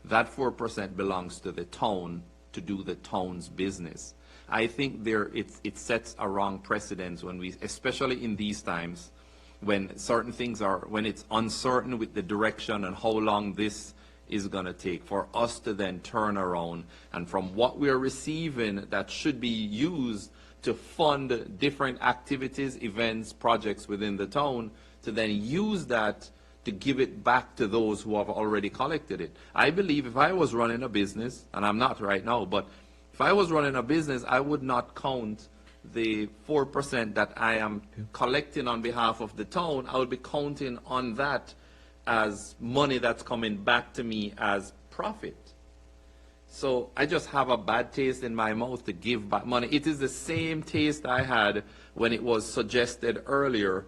That 4% belongs to the town to do the town's business. I think it sets a wrong precedence when especially in these times, when certain things when it's uncertain with the direction and how long this is going to take, for us to then turn around and from what we're receiving that should be used to fund different activities, events, projects within the town, to then use that to give it back to those who have already collected it. I believe if I was running a business, and I'm not right now, but if I was running a business, I would not count the 4% that I am collecting on behalf of the town. I would be counting on that as money that's coming back to me as profit. So I just have a bad taste in my mouth to give back money. It is the same taste I had when it was suggested earlier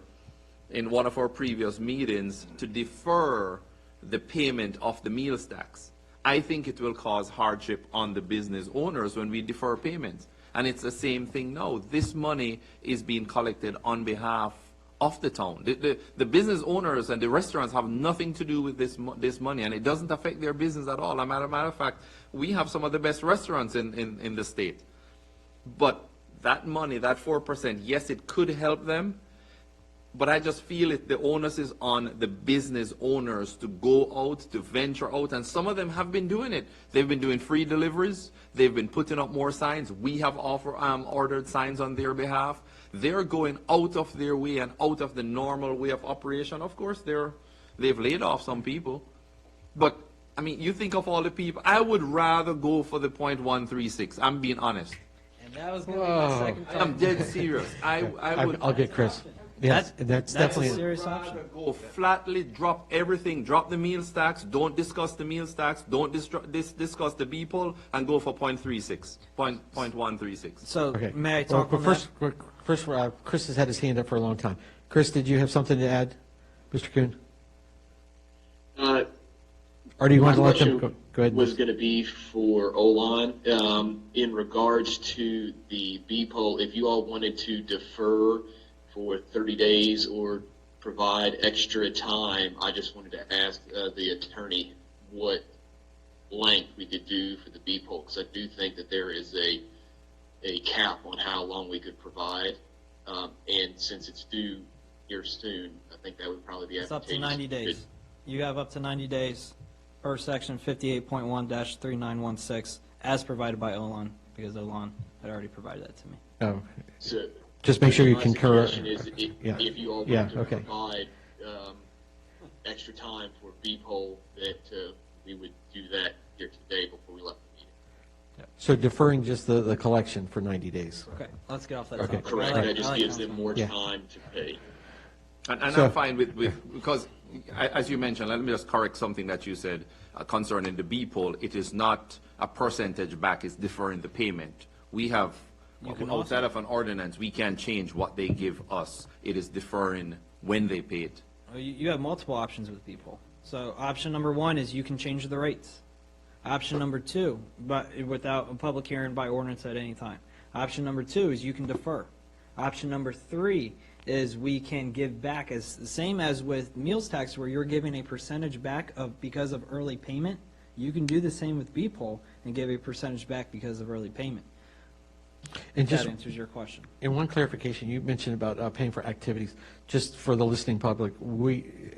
in one of our previous meetings to defer the payment of the meals tax. I think it will cause hardship on the business owners when we defer payments. And it's the same thing now. This money is being collected on behalf of the town. The business owners and the restaurants have nothing to do with this money, and it doesn't affect their business at all. As a matter of fact, we have some of the best restaurants in the state. But that money, that 4%, yes, it could help them, but I just feel the onus is on the business owners to go out, to venture out, and some of them have been doing it. They've been doing free deliveries. They've been putting up more signs. We have ordered signs on their behalf. They're going out of their way and out of the normal way of operation. Of course, they've laid off some people, but I mean, you think of all the people. I would rather go for the 0.136. I'm being honest. And that was going to be my second thought. I'm dead serious. I would. I'll get Chris. Yes, that's definitely. a serious option. Go flatly, drop everything, drop the meals tax, don't discuss the meals tax, don't discuss the people, and go for 0.36, 0.136. So Okay. may I talk Well, on first, Chris has had his hand up for a long time. Chris, did you have something to add, Mr. Kuhn? Or do you want to let them go ahead? Was going to be for Olan in regards to the B poll. If you all wanted to defer for 30 days or provide extra time, I just wanted to ask the attorney what length we could do for the B poll, because I do think that there is a cap on how long we could provide, and since it's due here soon, I think that would probably be It's up to advantageous. 90 days. You have up to 90 days per section 58.1-3916 as provided by Olan, because Olan had already provided that to me. Oh, So, just make sure you my concur. suggestion is Yeah. if you all Yeah, want to okay. provide extra time for B poll, that we would do that here today before we left the meeting. So deferring just the collection for 90 days. Okay, let's get off that Okay. topic. Correct. I like- That just I like gives them more Yeah. time to pay. And So- I'm fine with because, as you mentioned, let me just correct something that you said concerning the B poll. It is not a percentage back, it's deferring the payment. We have, outside of an ordinance, we can change what they give us. It is deferring when they pay it. Well, you have multiple options with people. So option number one is you can change the rates. Option number two, but without a public hearing by ordinance at any time. Option number two is you can defer. Option number three is we can give back as the same as with meals tax, where you're giving a percentage back because of early payment. You can do the same with B-Poll and give a percentage back because of early payment. And If just that answers your question. in one clarification, you mentioned about paying for activities. Just for the listening public,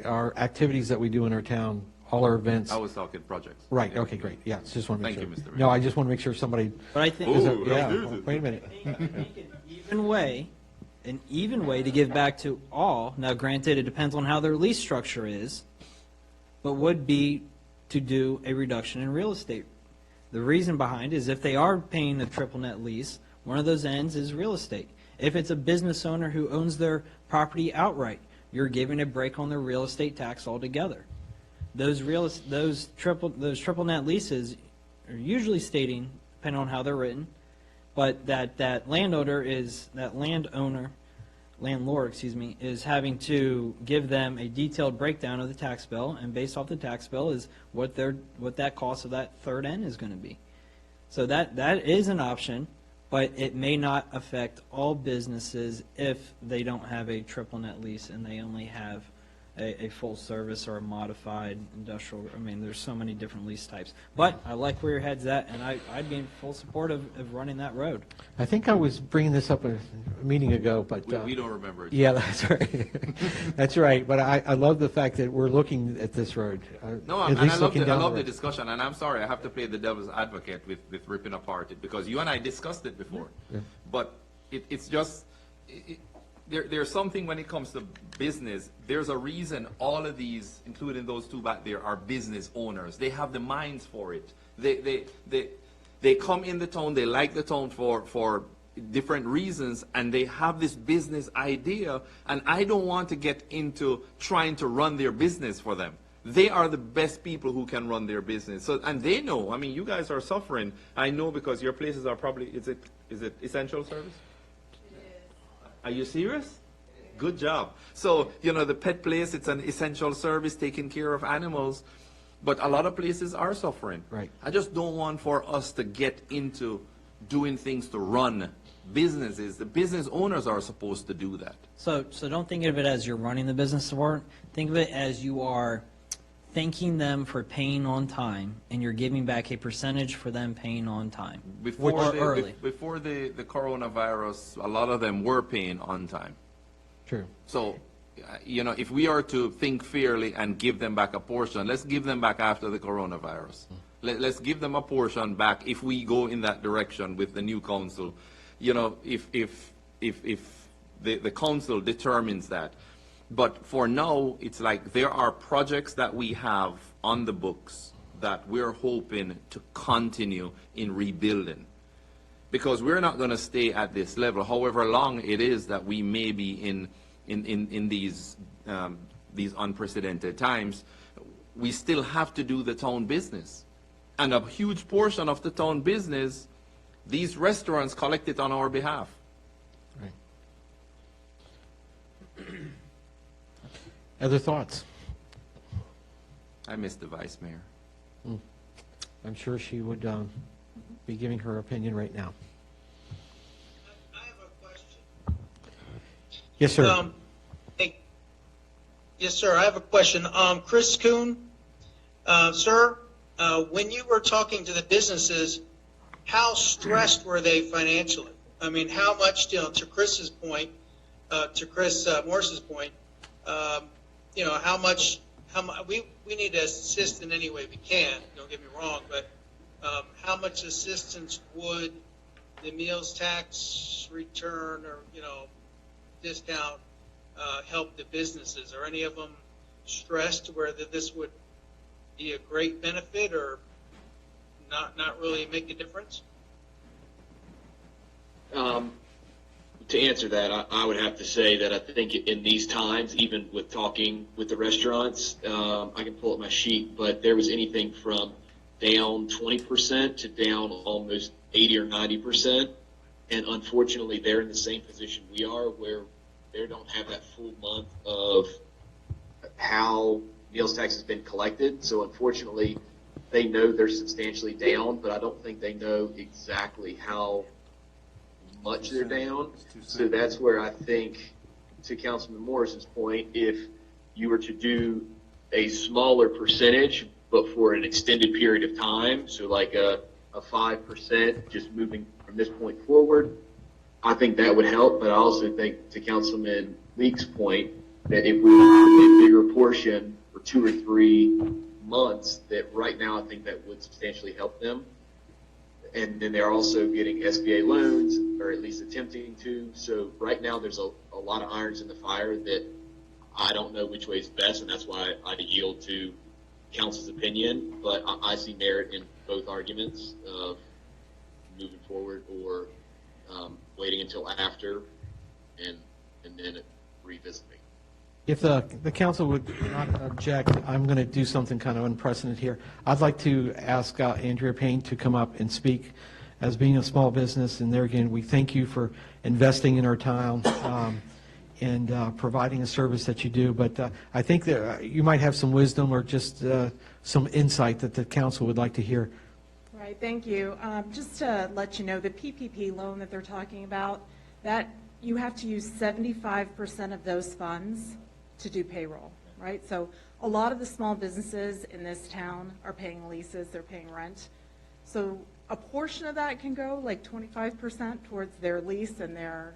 our activities that we do in our town, all our events. I was talking projects. Right, okay, great. Yeah, just want to make Thank sure. you, Mr. Mayor. No, I just want to make sure somebody. But I think is Ooh, yeah, don't do wait a minute. an even way to give back to all, now granted, it depends on how their lease structure is, but would be to do a reduction in real estate. The reason behind is if they are paying a triple net lease, one of those ends is real estate. If it's a business owner who owns their property outright, you're giving a break on their real estate tax altogether. Those triple net leases are usually stating, depending on how they're written, but that landlord, is having to give them a detailed breakdown of the tax bill, and based off the tax bill is what that cost of that third end is going to be. So that is an option, but it may not affect all businesses if they don't have a triple net lease and they only have a full service or a modified industrial. I mean, there's so many different lease types. But I like where your head's at, and I'd be in full support of running that road. I think I was bringing this up a meeting ago, but. We don't remember it. Yeah, that's right. That's right. But I love the fact that we're looking at this road. No, at and least I love, looking I down love the road. discussion, and I'm sorry, I have to play the devil's advocate with ripping apart it, because you and I discussed it before. Yeah. But it's just, there's something when it comes to business, there's a reason all of these, including those two back there, are business owners. They have the minds for it. They come in the town, they like the town for different reasons, and they have this business idea, and I don't want to get into trying to run their business for them. They are the best people who can run their business. So, and they know, I mean, you guys are suffering. I know, because your places are probably, is it essential service? Are you serious? Good job. So, the pet place, it's an essential service, taking care of animals, but a lot of places are suffering. Right. I just don't want for us to get into doing things to run businesses. The business owners are supposed to do that. So don't think of it as you're running the business support. Think of it as you are thanking them for paying on time, and you're giving back a percentage for them paying on time. Before early. Before the coronavirus, a lot of them were paying on time. True. So, if we are to think fairly and give them back a portion, let's give them back after the coronavirus. Let's give them a portion back if we go in that direction with the new council. If the council determines that. But for now, it's like there are projects that we have on the books that we're hoping to continue in rebuilding. Because we're not going to stay at this level, however long it is that we may be in these unprecedented times. We still have to do the town business. And a huge portion of the town business, these restaurants collect it on our behalf. Right. Other thoughts? I miss the vice mayor. I'm sure she would be giving her opinion right now. I have a question. Yes, sir. Yes, sir. I have a question. Chris Kuhn, sir, when you were talking to the businesses, how stressed were they financially? I mean, how much, to Chris's point, to Chris Morris's point, how much we need to assist in any way we can, don't get me wrong, but how much assistance would the meals tax return or, discount help the businesses? Are any of them stressed whether this would be a great benefit or not really make a difference? To answer that, I would have to say that I think in these times, even with talking with the restaurants, I can pull up my sheet, but there was anything from down 20% to down almost 80 or 90%. And unfortunately, they're in the same position we are, where they don't have that full month of how meals tax has been collected. So unfortunately, they know they're substantially down, but I don't think they know exactly how much they're down. So that's where I think, to Councilman Morris's point, if you were to do a smaller percentage, but for an extended period of time, so like a 5% just moving from this point forward, I think that would help. But I also think, to Councilman Leake's point, that if we did a bigger portion for 2 or 3 months, that right now I think that would substantially help them. And then they're also getting SBA loans, or at least attempting to. So right now there's a lot of irons in the fire that I don't know which way is best, and that's why I yield to council's opinion. But I see merit in both arguments of moving forward or waiting until after and then revisiting. If the council would not object, I'm going to do something kind of unprecedented here. I'd like to ask Andrea Payne to come up and speak. As being a small business, and there again, we thank you for investing in our town and providing a service that you do. But I think that you might have some wisdom or just some insight that the council would like to hear. Right, thank you. Just to let you know, the PPP loan that they're talking about, that you have to use 75% of those funds to do payroll, right? So a lot of the small businesses in this town are paying leases, they're paying rent. So a portion of that can go, like 25% towards their lease and their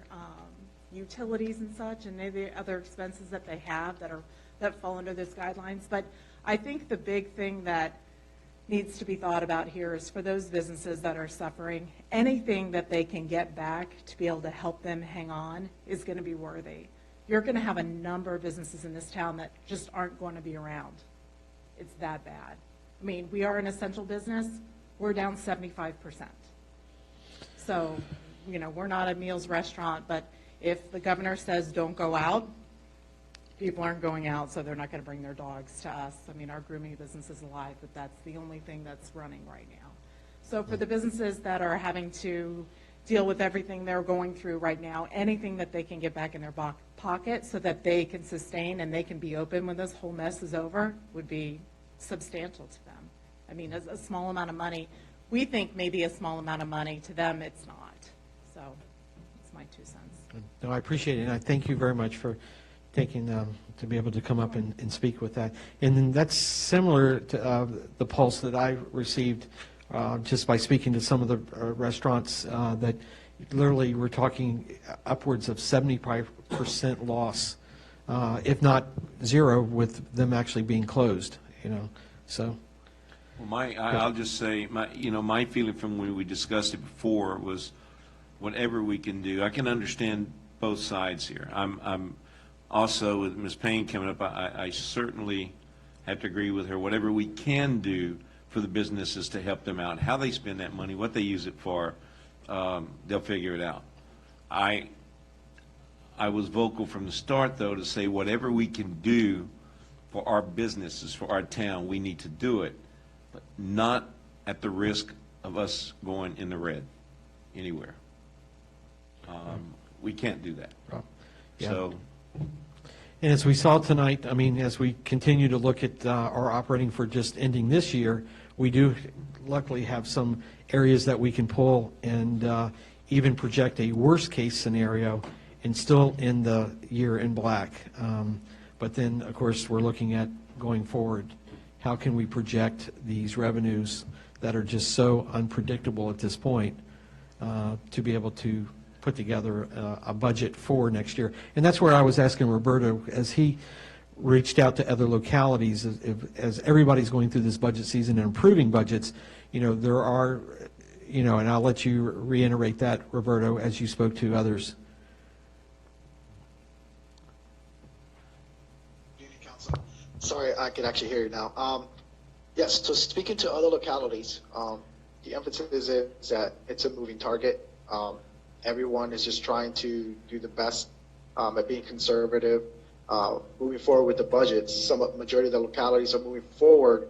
utilities and such, and maybe other expenses that they have that fall under those guidelines. But I think the big thing that needs to be thought about here is for those businesses that are suffering, anything that they can get back to be able to help them hang on is going to be worthy. You're going to have a number of businesses in this town that just aren't going to be around. It's that bad. I mean, we are an essential business. We're down 75%. So, we're not a meals restaurant, but if the governor says don't go out, people aren't going out, so they're not going to bring their dogs to us. I mean, our grooming business is alive, but that's the only thing that's running right now. So for the businesses that are having to deal with everything they're going through right now, anything that they can get back in their pocket so that they can sustain and they can be open when this whole mess is over would be substantial to them. I mean, a small amount of money, we think maybe a small amount of money, to them it's not. So my 2 cents. No, I appreciate it, and I thank you very much for taking, to be able to come up and speak with that. And then that's similar to the pulse that I received just by speaking to some of the restaurants that literally we're talking upwards of 75% loss, if not zero, with them actually being closed, so. Well, I'll just say, my feeling from when we discussed it before was whatever we can do. I can understand both sides here. I'm also, with Ms. Payne coming up, I certainly have to agree with her. Whatever we can do for the businesses to help them out, how they spend that money, what they use it for, they'll figure it out. I was vocal from the start, though, to say whatever we can do for our businesses, for our town, we need to do it, but not at the risk of us going in the red anywhere. We can't do that. Yeah. So, and as we saw tonight, I mean, as we continue to look at our operating for just ending this year, we do luckily have some areas that we can pull and even project a worst-case scenario and still end the year in black. But then, of course, we're looking at going forward. How can we project these revenues that are just so unpredictable at this point to be able to put together a budget for next year? And that's where I was asking Roberto, as he reached out to other localities, as everybody's going through this budget season and improving budgets, there are, and I'll let you reiterate that, Roberto, as you spoke to others. Sorry, I can actually hear you now. Yes, so speaking to other localities, the emphasis is that it's a moving target. Everyone is just trying to do the best at being conservative. Moving forward with the budgets, majority of the localities are moving forward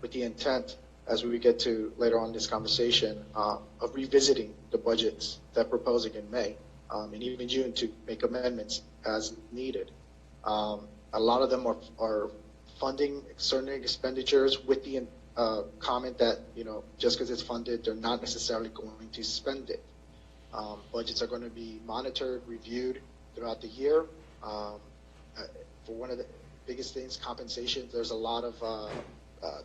with the intent, as we get to later on in this conversation, of revisiting the budgets they're proposing in May and even June to make amendments as needed. A lot of them are funding certain expenditures with the comment that, just because it's funded, they're not necessarily going to spend it. Budgets are going to be monitored, reviewed throughout the year. For one of the biggest things, compensation, there's a lot of,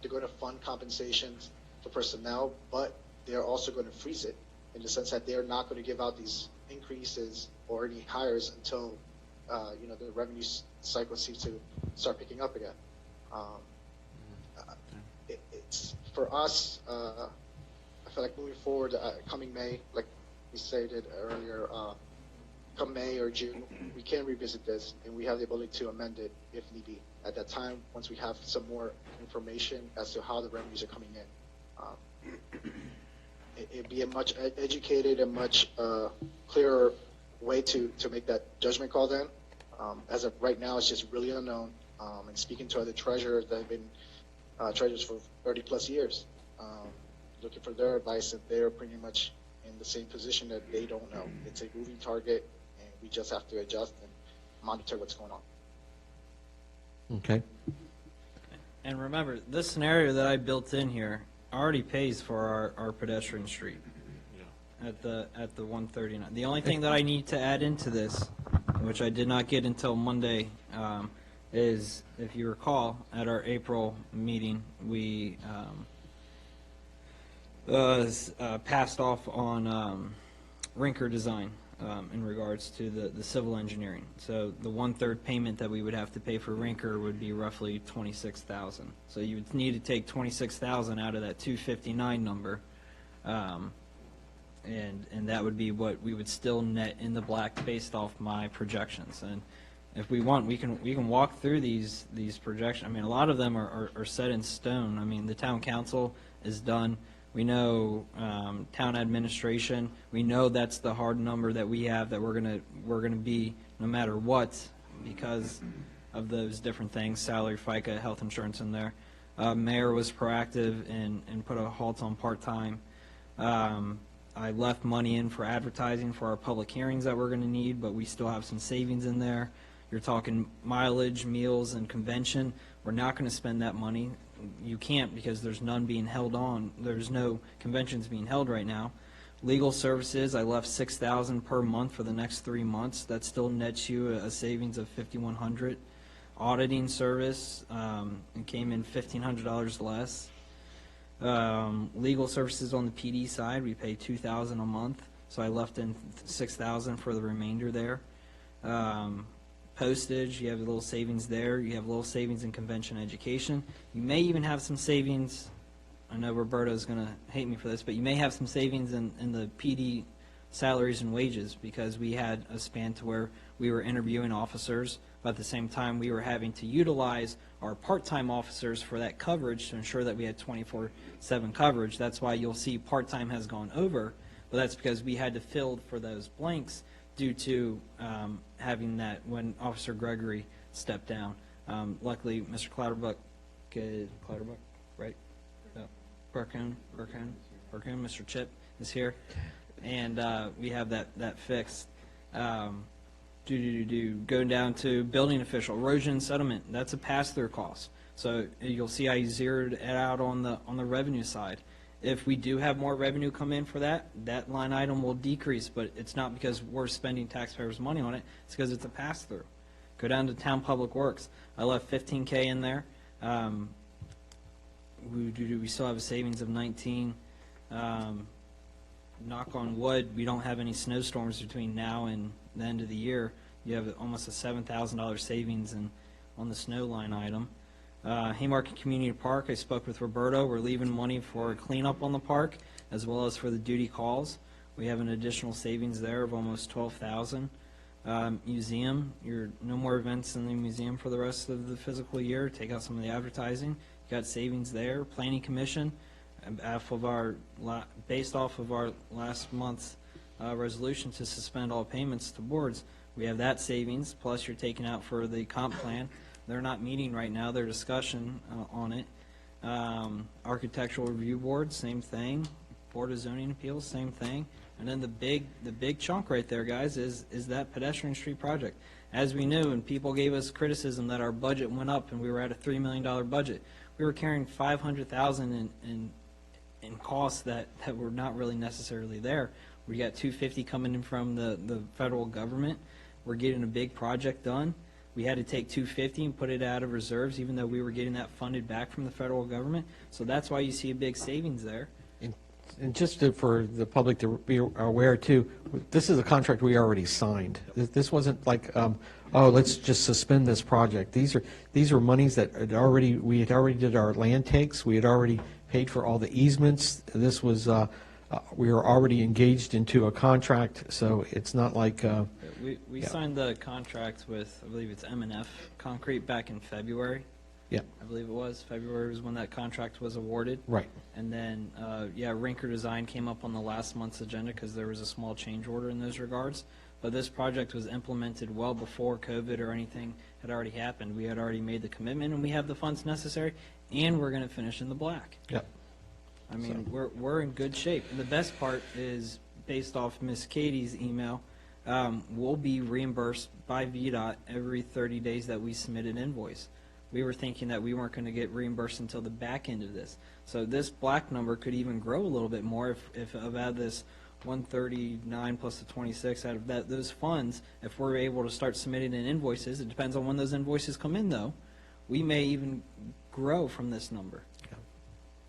they're going to fund compensations for personnel, but they're also going to freeze it in the sense that they're not going to give out these increases or any hires until, the revenue cycle seems to start picking up again. It's for us, I feel like moving forward, coming May, like we stated earlier, come May or June, we can revisit this and we have the ability to amend it if need be. At that time, once we have some more information as to how the revenues are coming in, it'd be a much educated and much clearer way to make that judgment call then. As of right now, it's just really unknown. And speaking to other treasurers that have been treasurers for 30 plus years, looking for their advice, and they're pretty much in the same position that they don't know. It's a moving target, and we just have to adjust and monitor what's going on. Okay. And remember, this scenario that I built in here already pays for our pedestrian street at the 139. The only thing that I need to add into this, which I did not get until Monday, is, if you recall, at our April meeting, we passed off on Rinker Design in regards to the civil engineering. So the 1/3 payment that we would have to pay for Rinker would be roughly $26,000. So you would need to take $26,000 out of that $259 number, and that would be what we would still net in the black based off my projections. And if we want, we can walk through these projections. I mean, a lot of them are set in stone. I mean, the town council is done. We know town administration. We know that's the hard number that we have, that we're gonna be no matter what, because of those different things, salary, FICA, health insurance in there. Mayor was proactive and put a halt on part-time. I left money in for advertising for our public hearings that we're going to need, but we still have some savings in there. You're talking mileage, meals, and convention. We're not going to spend that money. You can't, because there's none being held on. There's no conventions being held right now. Legal services, I left $6,000 per month for the next 3 months. That still nets you a savings of $5,100. Auditing service, it came in $1,500 less. Legal services on the PD side, we pay $2,000 a month, so I left in $6,000 for the remainder there. Postage, you have a little savings there. You have a little savings in convention education. You may even have some savings. I know Roberto's going to hate me for this, but you may have some savings in the PD salaries and wages, because we had a span to where we were interviewing officers, but at the same time we were having to utilize our part-time officers for that coverage to ensure that we had 24/7 coverage. That's why you'll see part-time has gone over, but that's because we had to fill for those blanks due to having that when Officer Gregory stepped down. Luckily, Mr. Clatterbuck, right? Burkhan, Mr. Chip is here, and we have that fixed. Going down to building official, erosion and settlement, that's a pass-through cost. So you'll see I zeroed it out on the revenue side. If we do have more revenue come in for that line item will decrease, but it's not because we're spending taxpayers' money on it, it's because it's a pass-through. Go down to town public works. I left $15K in there. We still have a savings of 19. Knock on wood, we don't have any snowstorms between now and the end of the year. You have almost a $7,000 savings on the snow line item. Haymarket Community Park, I spoke with Roberto. We're leaving money for cleanup on the park as well as for the duty calls. We have an additional savings there of almost $12,000. Museum, no more events in the museum for the rest of the fiscal year. Take out some of the advertising. Got savings there. Planning Commission, based off of our last month's resolution to suspend all payments to boards, we have that savings, plus you're taking out for the comp plan. They're not meeting right now, their discussion on it. Architectural Review Board, same thing. Board of Zoning Appeals, same thing. And then the big chunk right there, guys, is that pedestrian street project. As we knew, and people gave us criticism that our budget went up and we were at a $3 million budget, we were carrying $500,000 in costs that were not really necessarily there. We got $250 coming in from the federal government. We're getting a big project done. We had to take $250 and put it out of reserves, even though we were getting that funded back from the federal government. So that's why you see a big savings there. And just for the public to be aware too, this is a contract we already signed. This wasn't like, oh, let's just suspend this project. These are monies that we had already did our land takes. We had already paid for all the easements. This was we were already engaged into a contract, so it's not like. We signed the contract with, I believe it's M&F Concrete back in February. Yeah. I believe it was. February was when that contract was awarded. Right. And then, Rinker Design came up on the last month's agenda because there was a small change order in those regards. But this project was implemented well before COVID or anything had already happened. We had already made the commitment, and we have the funds necessary, and we're going to finish in the black. Yep. I mean, we're in good shape. And the best part is, based off Miss Katie's email, we'll be reimbursed by VDOT every 30 days that we submit an invoice. We were thinking that we weren't going to get reimbursed until the back end of this. So this black number could even grow a little bit more if I've had this 139 plus the 26 out of those funds. If we're able to start submitting in invoices, it depends on when those invoices come in though, we may even grow from this number. Yeah.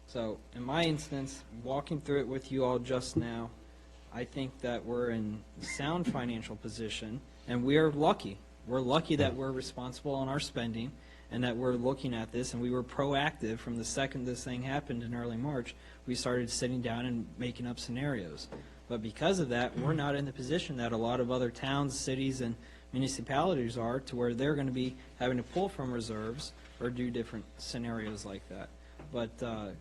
So in my instance, walking through it with you all just now, I think that we're in sound financial position, and we are lucky. We're lucky that we're responsible on our spending and that we're looking at this, and we were proactive from the second this thing happened in early March. We started sitting down and making up scenarios. But because of that, we're not in the position that a lot of other towns, cities, and municipalities are, to where they're going to be having to pull from reserves or do different scenarios like that. But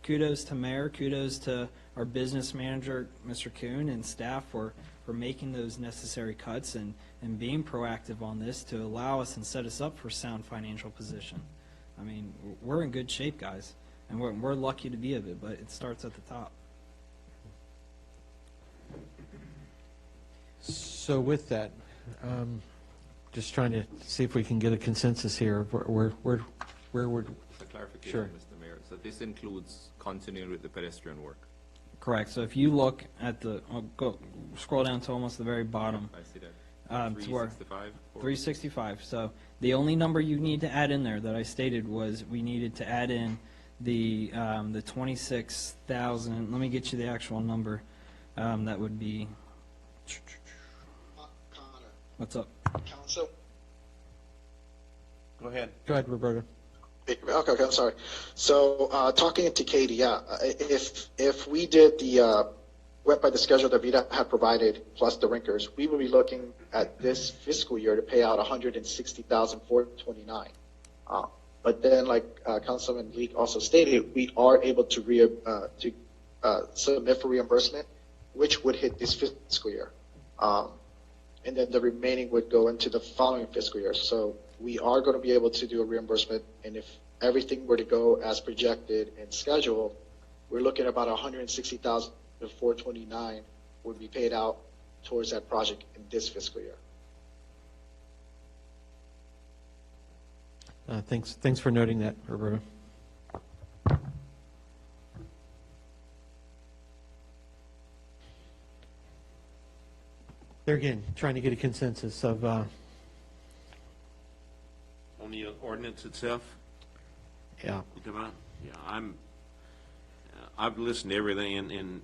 kudos to Mayor, kudos to our business manager, Mr. Kuhn, and staff for making those necessary cuts and being proactive on this to allow us and set us up for sound financial position. I mean, we're in good shape, guys, and we're lucky to be of it, but it starts at the top. So with that, just trying to see if we can get a consensus here. Where would? A clarification, Sure. Mr. Mayor. So this includes continuing with the pedestrian work. Correct. So if you look at scroll down to almost the very bottom. I see that. To where 365? 365. So the only number you need to add in there that I stated was we needed to add in the 26,000. Let me get you the actual number. That would be. Connor, What's up? council. Go ahead. Go ahead, Roberto. Okay, I'm sorry. So, talking to Katie, yeah, if we did the, went by the schedule that VDOT had provided, plus the rinkers, we would be looking at this fiscal year to pay out $160,429. But then, like Councilman Leak also stated, we are able to submit for reimbursement, which would hit this fiscal year. And then the remaining would go into the following fiscal year. So we are going to be able to do a reimbursement, and if everything were to go as projected and scheduled, we're looking at about $160,429 would be paid out towards that project in this fiscal year. Thanks for noting that, Roberto. There again, trying to get a consensus of, On the ordinance itself? yeah, You talking about? Yeah, I've listened to everything and,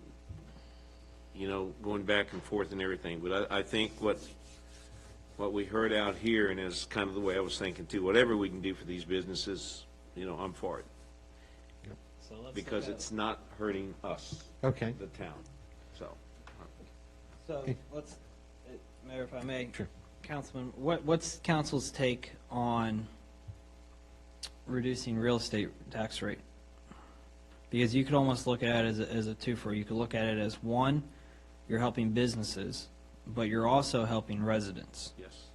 you know, going back and forth and everything, but I think what we heard out here, and is kind of the way I was thinking too, whatever we can do for these businesses, you know, I'm for it. So let's Because look at- it's not hurting us, okay. the town, so. So let's, Mayor, if I may. Sure. Councilman, what's council's take on reducing real estate tax rate? Because you could almost look at it as a two-for. You could look at it as one, you're helping businesses, but you're also helping residents. Yes.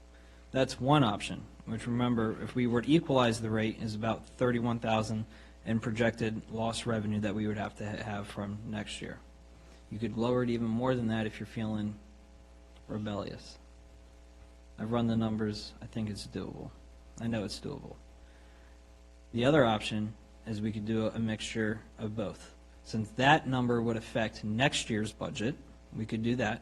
That's one option, which remember, if we were to equalize the rate, is about 31,000 in projected lost revenue that we would have to have from next year. You could lower it even more than that if you're feeling rebellious. I've run the numbers. I think it's doable. I know it's doable. The other option is we could do a mixture of both. Since that number would affect next year's budget, we could do that.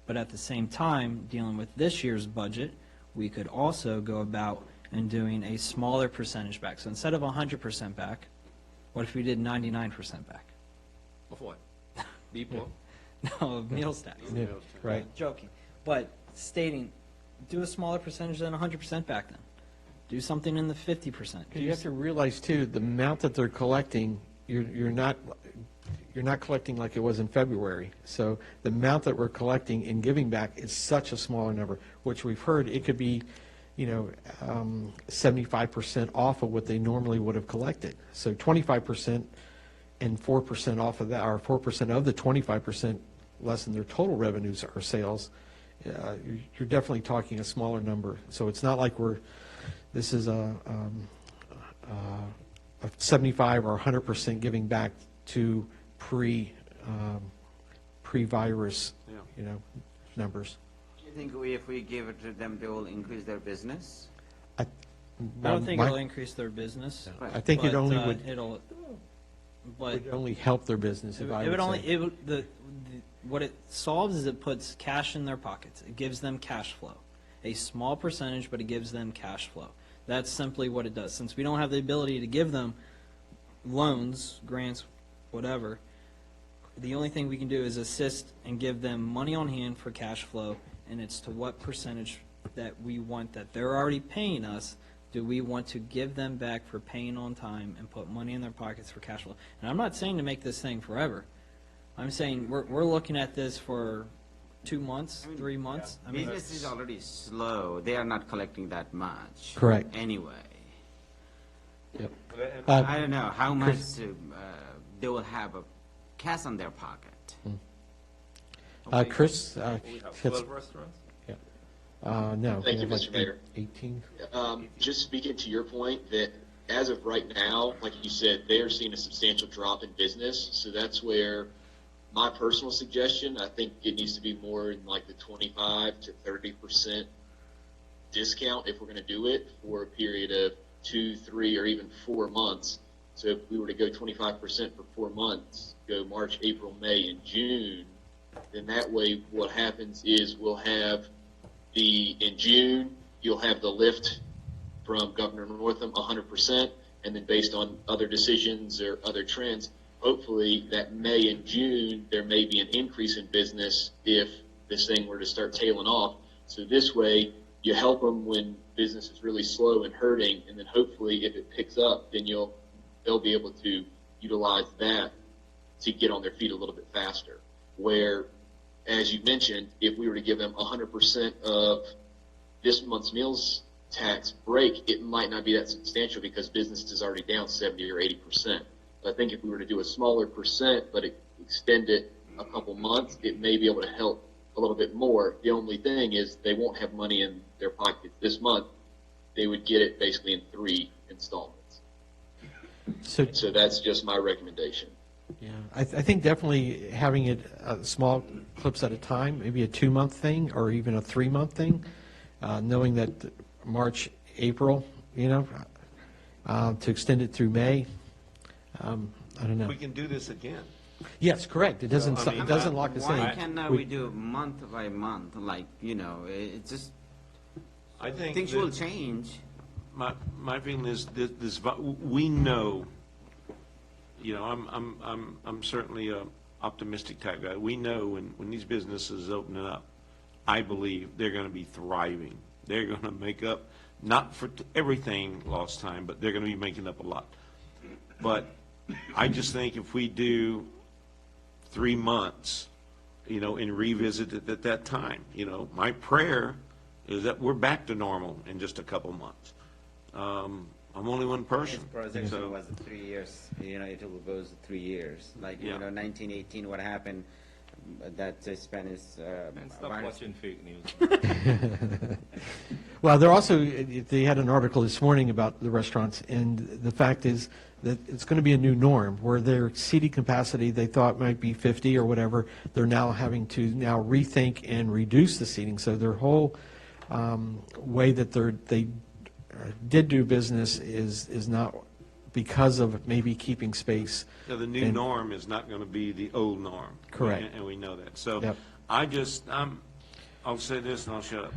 But at the same time, dealing with this year's budget, we could also go about and doing a smaller percentage back. So instead of 100% back, what if we did 99% back? Of what? People? No, of meals tax. Yeah, right. Joking. But stating, do a smaller percentage than 100% back then. Do something in the 50%. You have to realize too, the amount that they're collecting, you're not collecting like it was in February. So the amount that we're collecting and giving back is such a smaller number, which we've heard it could be, 75% off of what they normally would have collected. So 25% and 4% off of that, or 4% of the 25% less than their total revenues or sales, you're definitely talking a smaller number. So it's not like this is a 75 or 100% giving back to pre-virus, numbers. Do you think if we give it to them, they will increase their business? I don't think it'll increase their business. I think it but, only would only help their business, if I would say. What it solves is it puts cash in their pockets. It gives them cash flow. A small percentage, but it gives them cash flow. That's simply what it does. Since we don't have the ability to give them loans, grants, whatever, the only thing we can do is assist and give them money on hand for cash flow, and it's to what percentage that we want that they're already paying us, do we want to give them back for paying on time and put money in their pockets for cash flow. And I'm not saying to make this thing forever. I'm saying we're looking at this for 2 months, 3 months. I mean, Business is already slow. They are not collecting that much. Correct. Anyway. Yep. I don't know how much they will have a cash on their pocket. Chris? We have 12 restaurants? No. Thank we you, have Mr. Mayor. 18. Just speaking to your point that as of right now, like you said, they are seeing a substantial drop in business. So that's where my personal suggestion, I think it needs to be more in like the 25 to 30% discount if we're going to do it for a period of 2, 3, or even 4 months, So if we were to go 25% for 4 months, go March, April, May, and June, then that way what happens is we'll have in June, you'll have the lift from Governor Northam 100%, and then based on other decisions or other trends, hopefully that May and June, there may be an increase in business if this thing were to start tailing off. So this way, you help them when business is really slow and hurting, and then hopefully if it picks up, then they'll be able to utilize that to get on their feet a little bit faster. Where, as you mentioned, if we were to give them 100% of this month's meals tax break, it might not be that substantial because business is already down 70 or 80%. But I think if we were to do a smaller percent, but extend it a couple months, it may be able to help a little bit more. The only thing is they won't have money in their pockets this month. They would get it basically in 3 installments. So that's just my recommendation. Yeah, I think definitely having it small clips at a time, maybe a 2-month thing or even a 3-month thing, knowing that March, April, to extend it through May. I don't know. We can do this again. Yes, correct. It doesn't So, I mean, it doesn't lock us in. Why cannot we do month by month? Like, it just, I think things that will change. My feeling is this we know. I'm certainly a optimistic type guy. We know when these businesses open up, I believe they're going to be thriving. They're going to make up, not for everything lost time, but they're going to be making up a lot. But I just think if we do 3 months, and revisit it at that time, my prayer is that we're back to normal in just a couple months. I'm only one person. This projection so, was 3 years, it will go 3 years. Like, 1918, what happened, that Spanish Stop virus. watching fake news. Well, they had an article this morning about the restaurants, and the fact is that it's going to be a new norm where their seating capacity they thought might be 50 or whatever, they're now having to rethink and reduce the seating. So their whole way that they did do business is not because of maybe keeping space. So the new norm is not going to be the old norm. Correct. And we know that. So Yep. I'll say this and I'll shut up.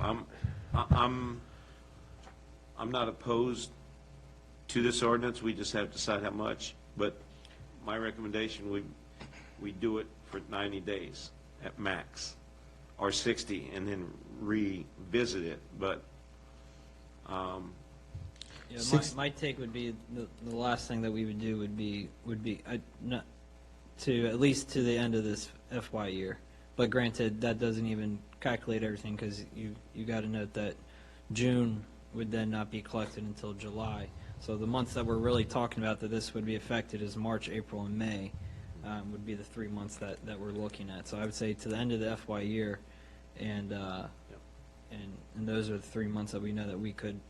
I'm not opposed to this ordinance. We just have to decide how much. But my recommendation, we do it for 90 days at max, or 60, and then revisit it. But my take would be the last thing that we would do would be not to at least to the end of this FY year. But granted, that doesn't even calculate everything because you got to note that June would then not be collected until July. So the months that we're really talking about that this would be affected is March, April, and May would be the 3 months that we're looking at. So I would say to the end of the FY year, and those are the 3 months that we know that we could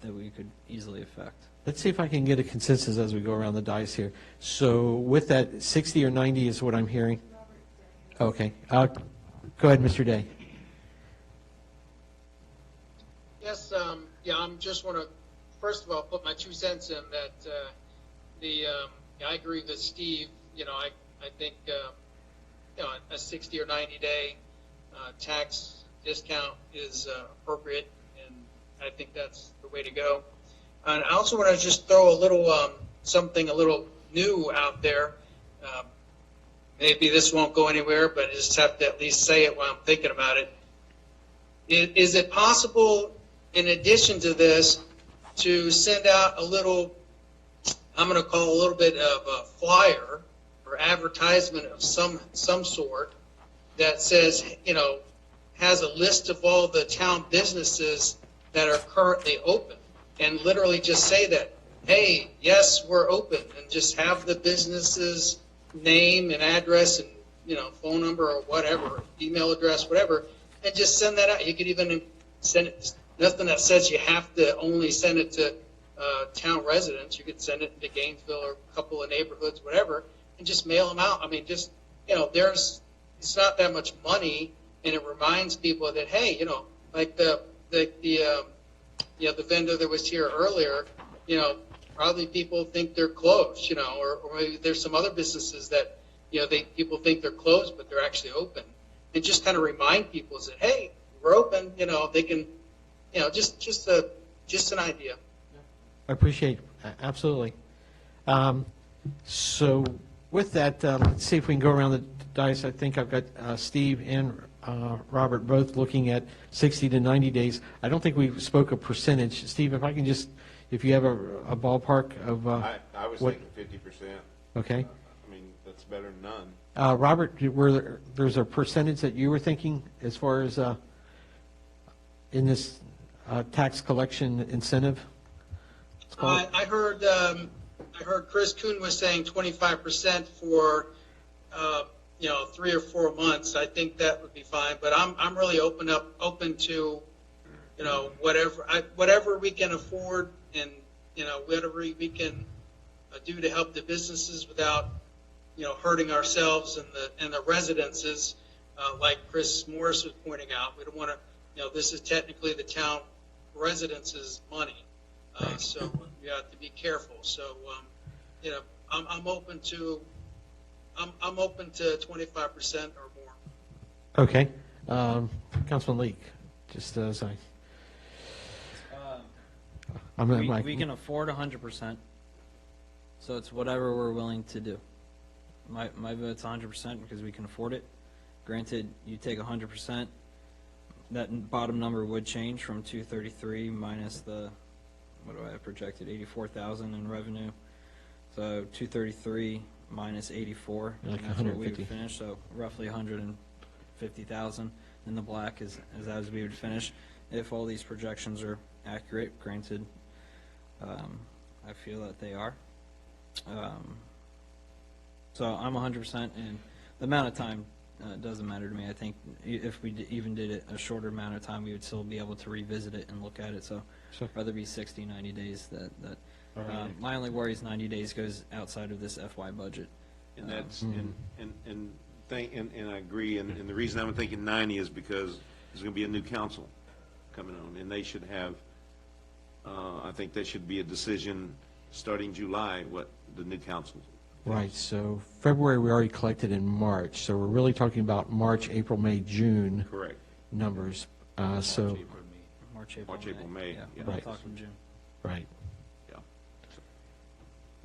easily affect. Let's see if I can get a consensus as we go around the dice here. So with that, 60 or 90 is what I'm hearing? Okay. Go ahead, Mr. Day. Yes, I'm just want to, first of all, put my 2 cents in that I agree with Steve. I think a 60 or 90 day tax discount is appropriate, and I think that's the way to go. And I also want to just throw a little something a little new out there. Maybe this won't go anywhere, but I just have to at least say it while I'm thinking about it. Is it possible, in addition to this, to send out a little, I'm going to call a little bit of a flyer or advertisement of some sort that says, has a list of all the town businesses that are currently open, and literally just say that, hey, yes, we're open, and just have the business's name and address and phone number or whatever, email address, whatever, and just send that out. You could even send it. Nothing that says you have to only send it to town residents. You could send it to Gainesville or a couple of neighborhoods, whatever, and just mail them out. I mean, just it's not that much money, and it reminds people that, hey, like the vendor that was here earlier, probably people think they're closed, or maybe there's some other businesses that, people think they're closed, but they're actually open. And just kind of remind people that, hey, we're open, they can, just an idea. I appreciate it. Absolutely. So with that, let's see if we can go around the dais. I think I've got Steve and Robert both looking at 60 to 90 days. I don't think we spoke a percentage. Steve, if I can just, if you have a ballpark of I was what? thinking 50%. Okay. I mean, that's better than none. Robert, there's a percentage that you were thinking as far as in this tax collection incentive? Let's call it. I heard Chris Kuhn was saying 25% for 3 or 4 months. I think that would be fine, but I'm really open to whatever we can afford, and whatever we can do to help the businesses without hurting ourselves and the residences, like Chris Morris was pointing out. We don't want to, this is technically the town residents' money, so you have to be careful. So I'm open to 25% or more. Okay. Councilman Leak, just as we can afford 100%, so it's whatever we're willing to do. My vote's 100% because we can afford it. Granted, you take 100%, that bottom number would change from 233 minus the, what do I have projected, 84,000 in revenue. So 233 minus 84, Like and that's what we would 150. finish, so roughly 150,000 in the black as we would finish if all these projections are accurate. Granted, I feel that they are. So I'm 100%, and the amount of time doesn't matter to me. I think if we even did it a shorter amount of time, we would still be able to revisit it and look at it. So Sure. rather be 60, 90 days. All right. My only worry is 90 days goes outside of this FY budget. And that's, and I agree, and the reason I'm thinking 90 is because there's going to be a new council coming on, and they should have, I think there should be a decision starting July, what the new council. Right, so February, we already collected in March, so we're really talking about March, April, May, June Correct. numbers. So, March, April, May. Yeah, Yeah. we'll Right. talk in June. right, Yeah.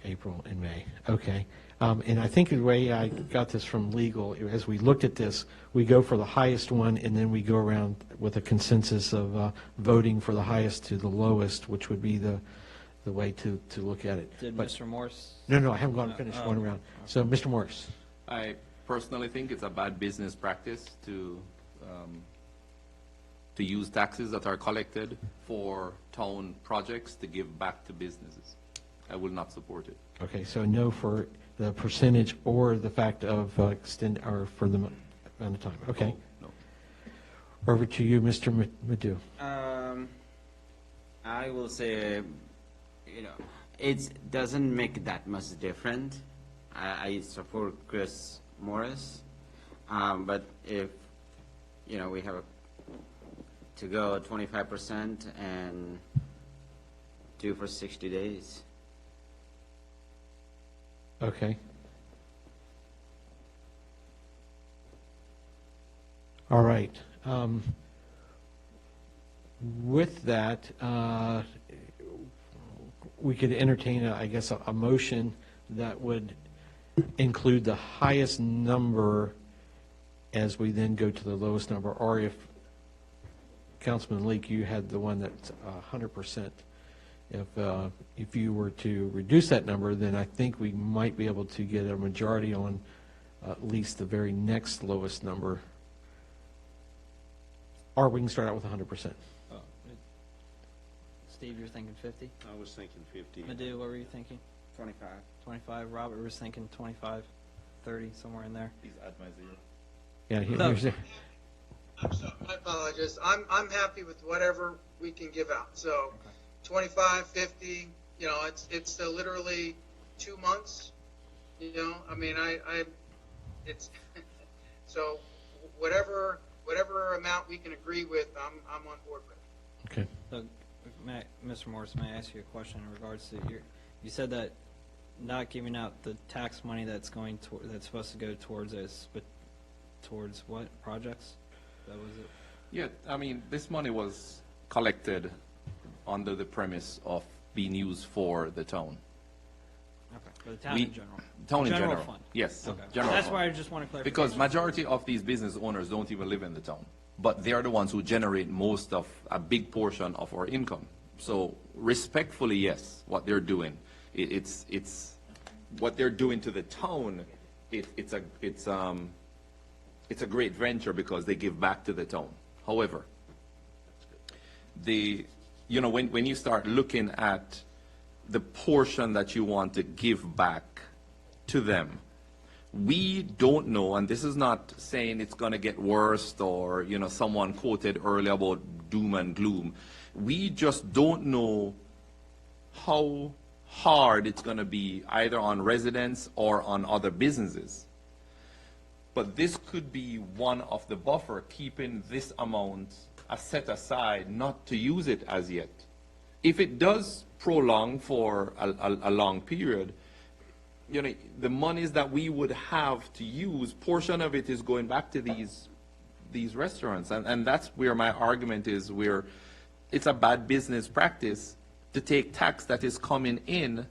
April and May, okay. And I think the way I got this from legal, as we looked at this, we go for the highest one, and then we go around with a consensus of voting for the highest to the lowest, which would be the way to look at it. Did But- Mr. Morse? No, I haven't gone and finished one round. So, Mr. Morris. I personally think it's a bad business practice to use taxes that are collected for town projects to give back to businesses. I will not support it. Okay, so no for the percentage or the fact of extend, or for the amount of time. Okay. No. Over to you, Mr. Madhu. I will say, it doesn't make that much difference. I support Chris Morris, but if, we have to go 25% and do for 60 days. Okay. All right. With that, we could entertain, I guess, a motion that would include the highest number as we then go to the lowest number, or if, Councilman Leak, you had the one that's 100%. If you were to reduce that number, then I think we might be able to get a majority on at least the very next lowest number. Or we can start out with 100%. Steve, you're thinking 50? I was thinking 50. Madhu, what were you thinking? 25. 25. Robert was thinking 25, 30, somewhere in there. Please add my zero. Yeah, No. here's, I'm sorry, I apologize. I'm happy with whatever we can give out. So 25, 50, it's literally 2 months. I mean, it's so whatever amount we can agree with, I'm on board with. okay. So, Mr. Morris, may I ask you a question in regards to You said that not giving out the tax money that's going to, that's supposed to go towards us, but towards what projects? That was it? Yeah, I mean, this money was collected under the premise of being used for the town. Okay, for the town We- in general? Town in general. fund? Yes, Okay. general That's fund. why I just want to clarify. Because majority of these business owners don't even live in the town, but they are the ones who generate most of, a big portion of our income. So respectfully, yes, what they're doing, it's what they're doing to the town, it's a great venture because they give back to the town. However, when you start looking at the portion that you want to give back to them, we don't know, and this is not saying it's going to get worse or, someone quoted earlier about doom and gloom. We just don't know how hard it's going to be either on residents or on other businesses. But this could be one of the buffer, keeping this amount set aside, not to use it as yet. If it does prolong for a long period, the monies that we would have to use, portion of it is going back to these restaurants. And that's where my argument is, where it's a bad business practice to take tax that is coming in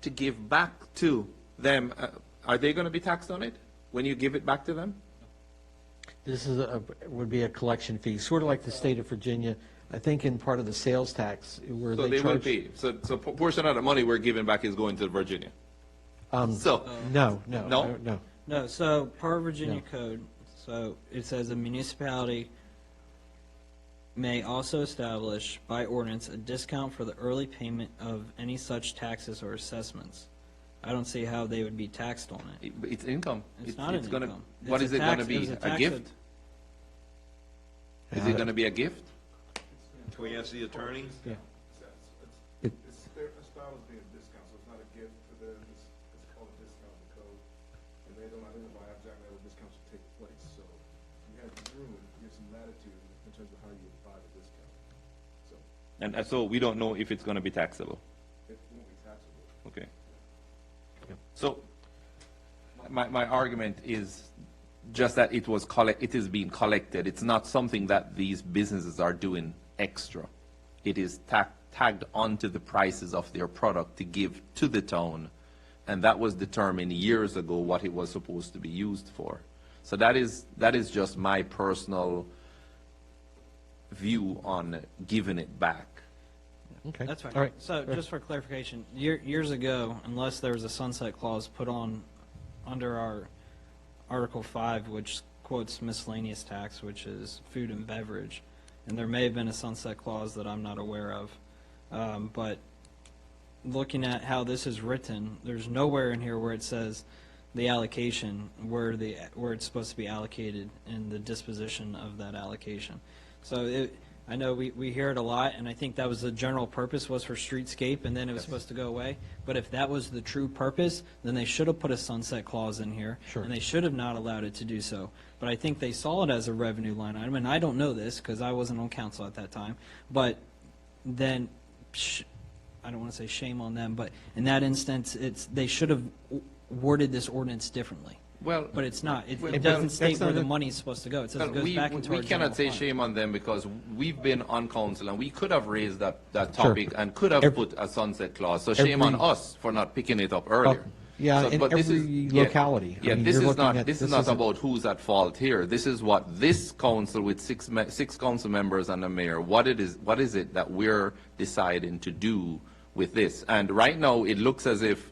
to give back to them. Are they going to be taxed on it when you give it back to them? This would be a collection fee, sort of like the state of Virginia, I think in part of the sales tax, where So they they will charge. pay. So a portion of the money we're giving back is going to Virginia. So No. No, so per Virginia code, so it says a municipality may also establish by ordinance a discount for the early payment of any such taxes or assessments. I don't see how they would be taxed on it. It's income. It's not an gonna, income. What It's is a it going to tax- be? it was a A tax gift? Is it going to be a gift? Can we ask the attorney? Yeah. It's their style as being a discount, so it's not a gift to them, it's called a discount in the code. And they don't identify exactly how the discount should take place, so you have room, you have some latitude in terms of how you apply the discount. So And so we don't know if it's going to be taxable. it won't be taxable. Okay. So my argument is just that it is being collected. It's not something that these businesses are doing extra. It is tagged onto the prices of their product to give to the town, and that was determined years ago what it was supposed to be used for. So that is just my personal view on giving it back. Okay. That's fine. All right. So just for clarification, years ago, unless there was a sunset clause put on under our Article 5, which quotes miscellaneous tax, which is food and beverage, and there may have been a sunset clause that I'm not aware of, but looking at how this is written, there's nowhere in here where it says the allocation, where it's supposed to be allocated and the disposition of that allocation. So I know we hear it a lot, and I think that was the general purpose, was for streetscape, and then it was supposed to go away. But if that was the true purpose, then they should have put a sunset clause in here. Sure. And they should have not allowed it to do so. But I think they saw it as a revenue line item, and I don't know this because I wasn't on council at that time. But then, I don't want to say shame on them, but in that instance, they should have worded this ordinance differently. Well, But it's not. It well, doesn't that's state where not the a- money is supposed to go. It says it goes we back into our general cannot say fund. shame on them because we've been on council and we could have raised that topic and could have put a sunset clause. So shame on every- us for not picking it up earlier. yeah, in but this every locality. I Yeah, mean, this you're is looking not at- this this is not isn't- about who's at fault here. This is what this council with six council members and the mayor. What is it that we're deciding to do with this? And right now, it looks as if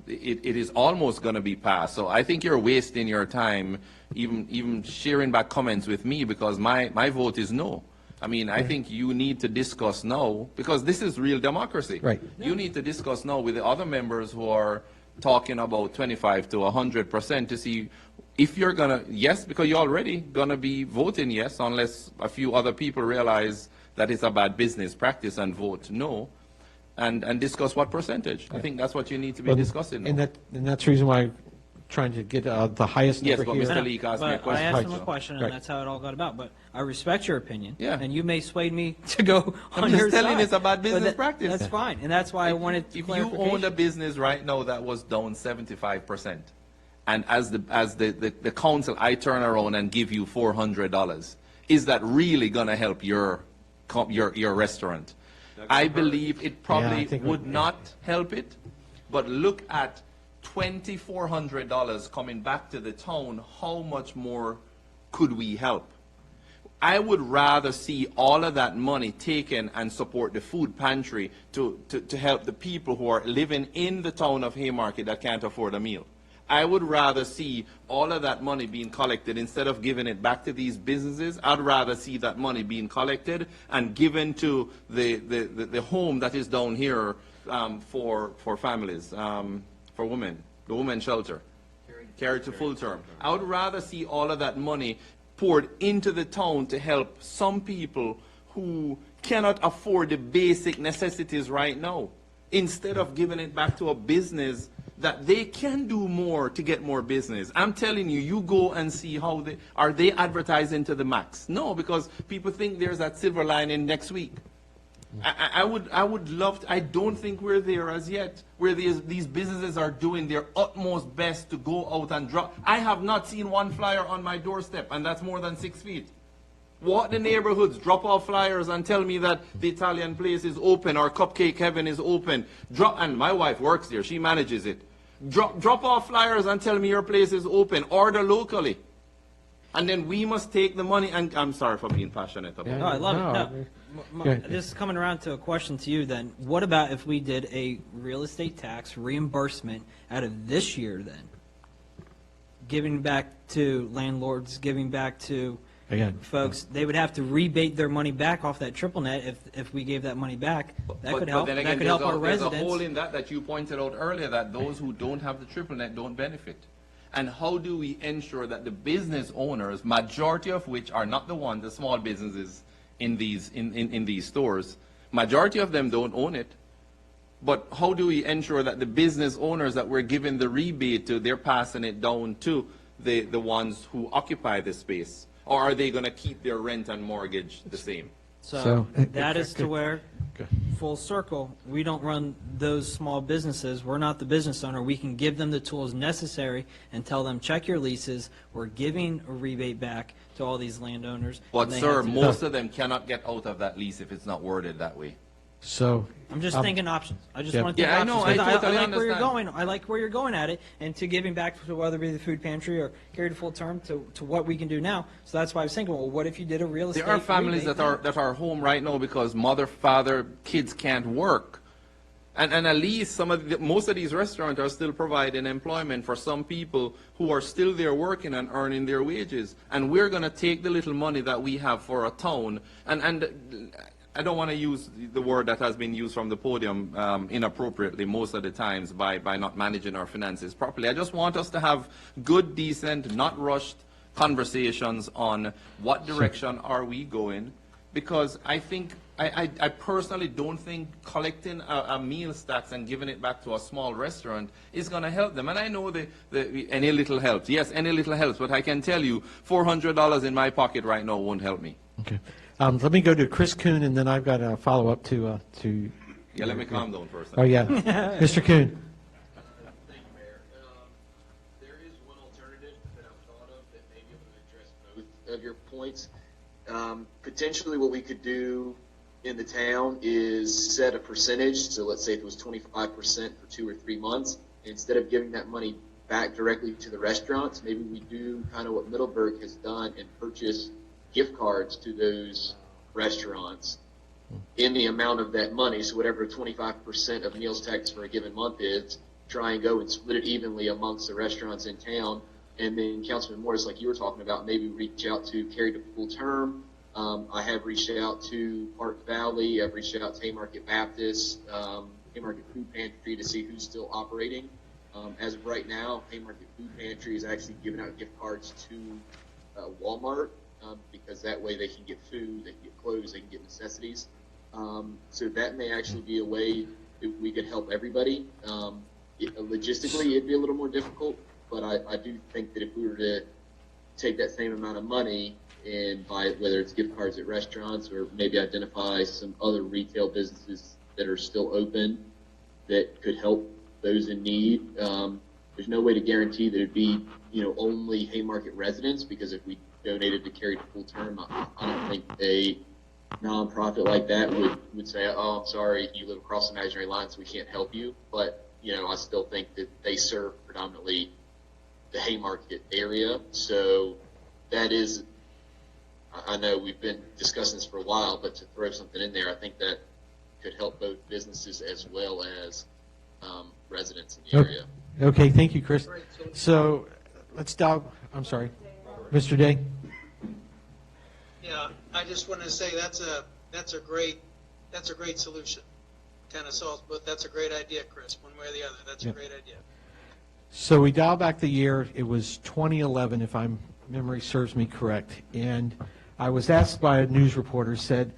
it is almost going to be passed. So I think you're wasting your time even sharing back comments with me because my vote is no. I mean, I think you need to discuss now because this is real democracy. Right. You need to discuss now with the other members who are talking about 25 to 100% to see if you're going to, yes, because you're already going to be voting yes unless a few other people realize that it's a bad business practice and vote no. And discuss what percentage. I think that's what you need to be discussing now. And that's the reason why trying to get the highest Yes, number but here. Mr. Leak asked me a But I question. asked him a Right. question, Right. and that's how it all got about. But I respect your opinion. Yeah. And you may sway me to go I'm on just your telling side. it's about But business practice. That's fine, and that's why I wanted If you clarification. owned a business right now that was down 75%, and as the council, I turn around and give you $400, is that really going to help your restaurant? I believe it probably think would not help it, but look at $2,400 coming back to the town. How much more could we help? I would rather see all of that money taken and support the food pantry to help the people who are living in the town of Haymarket that can't afford a meal. I would rather see all of that money being collected instead of giving it back to these businesses. I'd rather see that money being collected and given to the home that is down here for families, for women, the women's shelter, carried to full term. I would rather see all of that money poured into the town to help some people who cannot afford the basic necessities right now, instead of giving it back to a business that they can do more to get more business. I'm telling you, you go and see how are they advertising to the max? No, because people think there's that silver lining next week. I would love to, I don't think we're there as yet, where these businesses are doing their utmost best to go out and drop. I have not seen one flyer on my doorstep, and that's more than 6 feet. Walk the neighborhoods, drop off flyers and tell me that the Italian place is open or Cupcake Heaven is open. And my wife works there, she manages it. Drop off flyers and tell me your place is open. Order locally. And then we must take the money, and I'm sorry for being passionate about it. No, I love No. it. No. Good. This is coming around to a question to you then. What about if we did a real estate tax reimbursement out of this year then? Giving back to landlords, giving back to Again. folks, they would have to rebate their money back off that triple net if we gave that money back. That could help. But then That again, could help our there's residents. a hole in that you pointed out earlier, that those who don't have the triple net don't benefit. And how do we ensure that the business owners, majority of which are not the small businesses in these stores, majority of them don't own it. But how do we ensure that the business owners that we're giving the rebate to, they're passing it down to the ones who occupy the space? Or are they going to keep their rent and mortgage the same? So that is to where, full circle, we don't run those small businesses. We're not the business owner. We can give them the tools necessary and tell them, check your leases. We're giving a rebate back to all these landowners. But and they sir, have to- most of them cannot get out of that lease if it's not worded that way. So. I'm just thinking options. I just yeah. want to think Yeah, I know. options. 'Cause I totally like where you're understand. going. I like where you're going at it, and to giving back to whether it be the food pantry or carry to full term to what we can do now. So that's why I was thinking, well, what if you did a real estate? There are families rebate that are home right now because mother, father, kids can't work. And at least most of these restaurants are still providing employment for some people who are still there working and earning their wages. And we're going to take the little money that we have for a town, and I don't want to use the word that has been used from the podium inappropriately most of the times by not managing our finances properly. I just want us to have good, decent, not rushed conversations on what direction are we going, because I think, I personally don't think collecting a meals tax and giving it back to a small restaurant is going to help them. And I know any little helps. Yes, any little helps, but I can tell you $400 in my pocket right now won't help me. Okay. Let me go to Chris Kuhn, and then I've got a follow-up to. Yeah, let me calm down first. Oh, yeah. Mr. Kuhn. Thank you, Mayor. There is one alternative that I've thought of that may be able to address both of your points. Potentially what we could do in the town is set a percentage. So let's say if it was 25% for 2 or 3 months, instead of giving that money back directly to the restaurants, maybe we do kind of what Middleburg has done and purchase gift cards to those restaurants in the amount of that money. So whatever 25% of meals tax for a given month is, try and go and split it evenly amongst the restaurants in town. And then Councilman Morris, like you were talking about, maybe reach out to Carry to Full Term. I have reached out to Park Valley. I've reached out to Haymarket Baptist, Haymarket Food Pantry to see who's still operating. As of right now, Haymarket Food Pantry is actually giving out gift cards to Walmart. Because that way they can get food, they can get clothes, they can get necessities. So that may actually be a way that we could help everybody. Logistically, it'd be a little more difficult, but I do think that if we were to take that same amount of money and buy, whether it's gift cards at restaurants or maybe identify some other retail businesses that are still open that could help those in need. There's no way to guarantee that it'd be, only Haymarket residents, because if we donated to Carry to full term, I don't think a nonprofit like that would say, oh, I'm sorry, you live across the imaginary line, so we can't help you. But, I still think that they serve predominantly the Haymarket area. So that is, I know we've been discussing this for a while, but to throw something in there, I think that could help both businesses as well as residents in the area. Okay, thank you, Chris. So let's dive, I'm sorry, Mr. Day? Yeah, I just want to say that's a great solution. Kind of solves, but that's a great idea, Chris, one way or the other. That's a great idea. So we dial back the year, it was 2011, if memory serves me correct, and I was asked by a news reporter, said,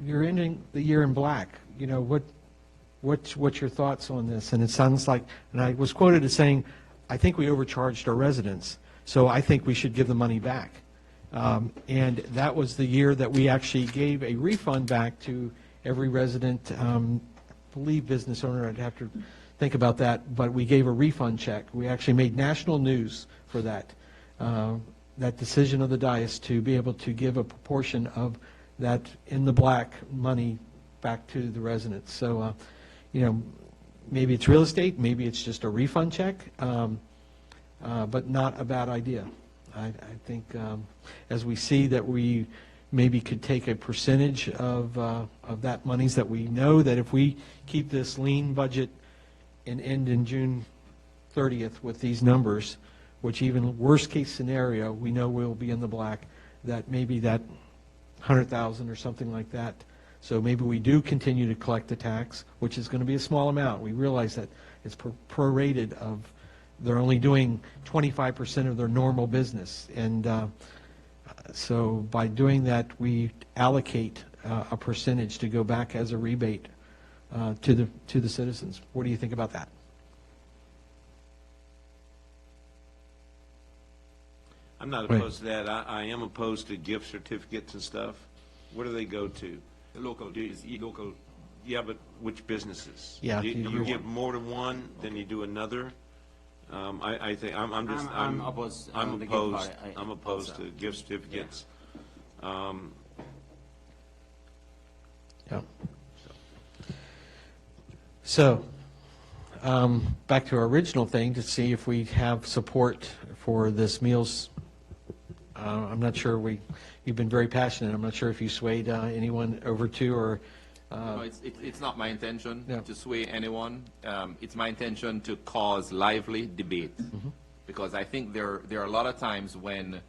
you're ending the year in black, what's your thoughts on this? And it sounds like, and I was quoted as saying, I think we overcharged our residents, so I think we should give the money back. And that was the year that we actually gave a refund back to every resident, believe business owner, I'd have to think about that, but we gave a refund check. We actually made national news for that decision of the dais to be able to give a proportion of that in the black money back to the residents. So, maybe it's real estate, maybe it's just a refund check, but not a bad idea. I think as we see that we maybe could take a percentage of that monies that we know that if we keep this lean budget and end in June 30th with these numbers, which even worst case scenario, we know we'll be in the black, that maybe that 100,000 or something like that. So maybe we do continue to collect the tax, which is going to be a small amount. We realize that it's prorated of, they're only doing 25% of their normal business. And so by doing that, we allocate a percentage to go back as a rebate to the citizens. What do you think about that? I'm not opposed to that. I am opposed to gift certificates and stuff. Where do they go to? Local. Local. Yeah, but which businesses? Yeah. Do you give more than one, then you do another? I think I'm opposed. I'm opposed. I'm opposed to gift certificates. Yeah. So, back to our original thing to see if we have support for this meals. I'm not sure you've been very passionate. I'm not sure if you swayed anyone over to or. No, it's not my intention Yeah. to sway anyone. It's my intention to cause lively debate, because I think there are a lot of times when,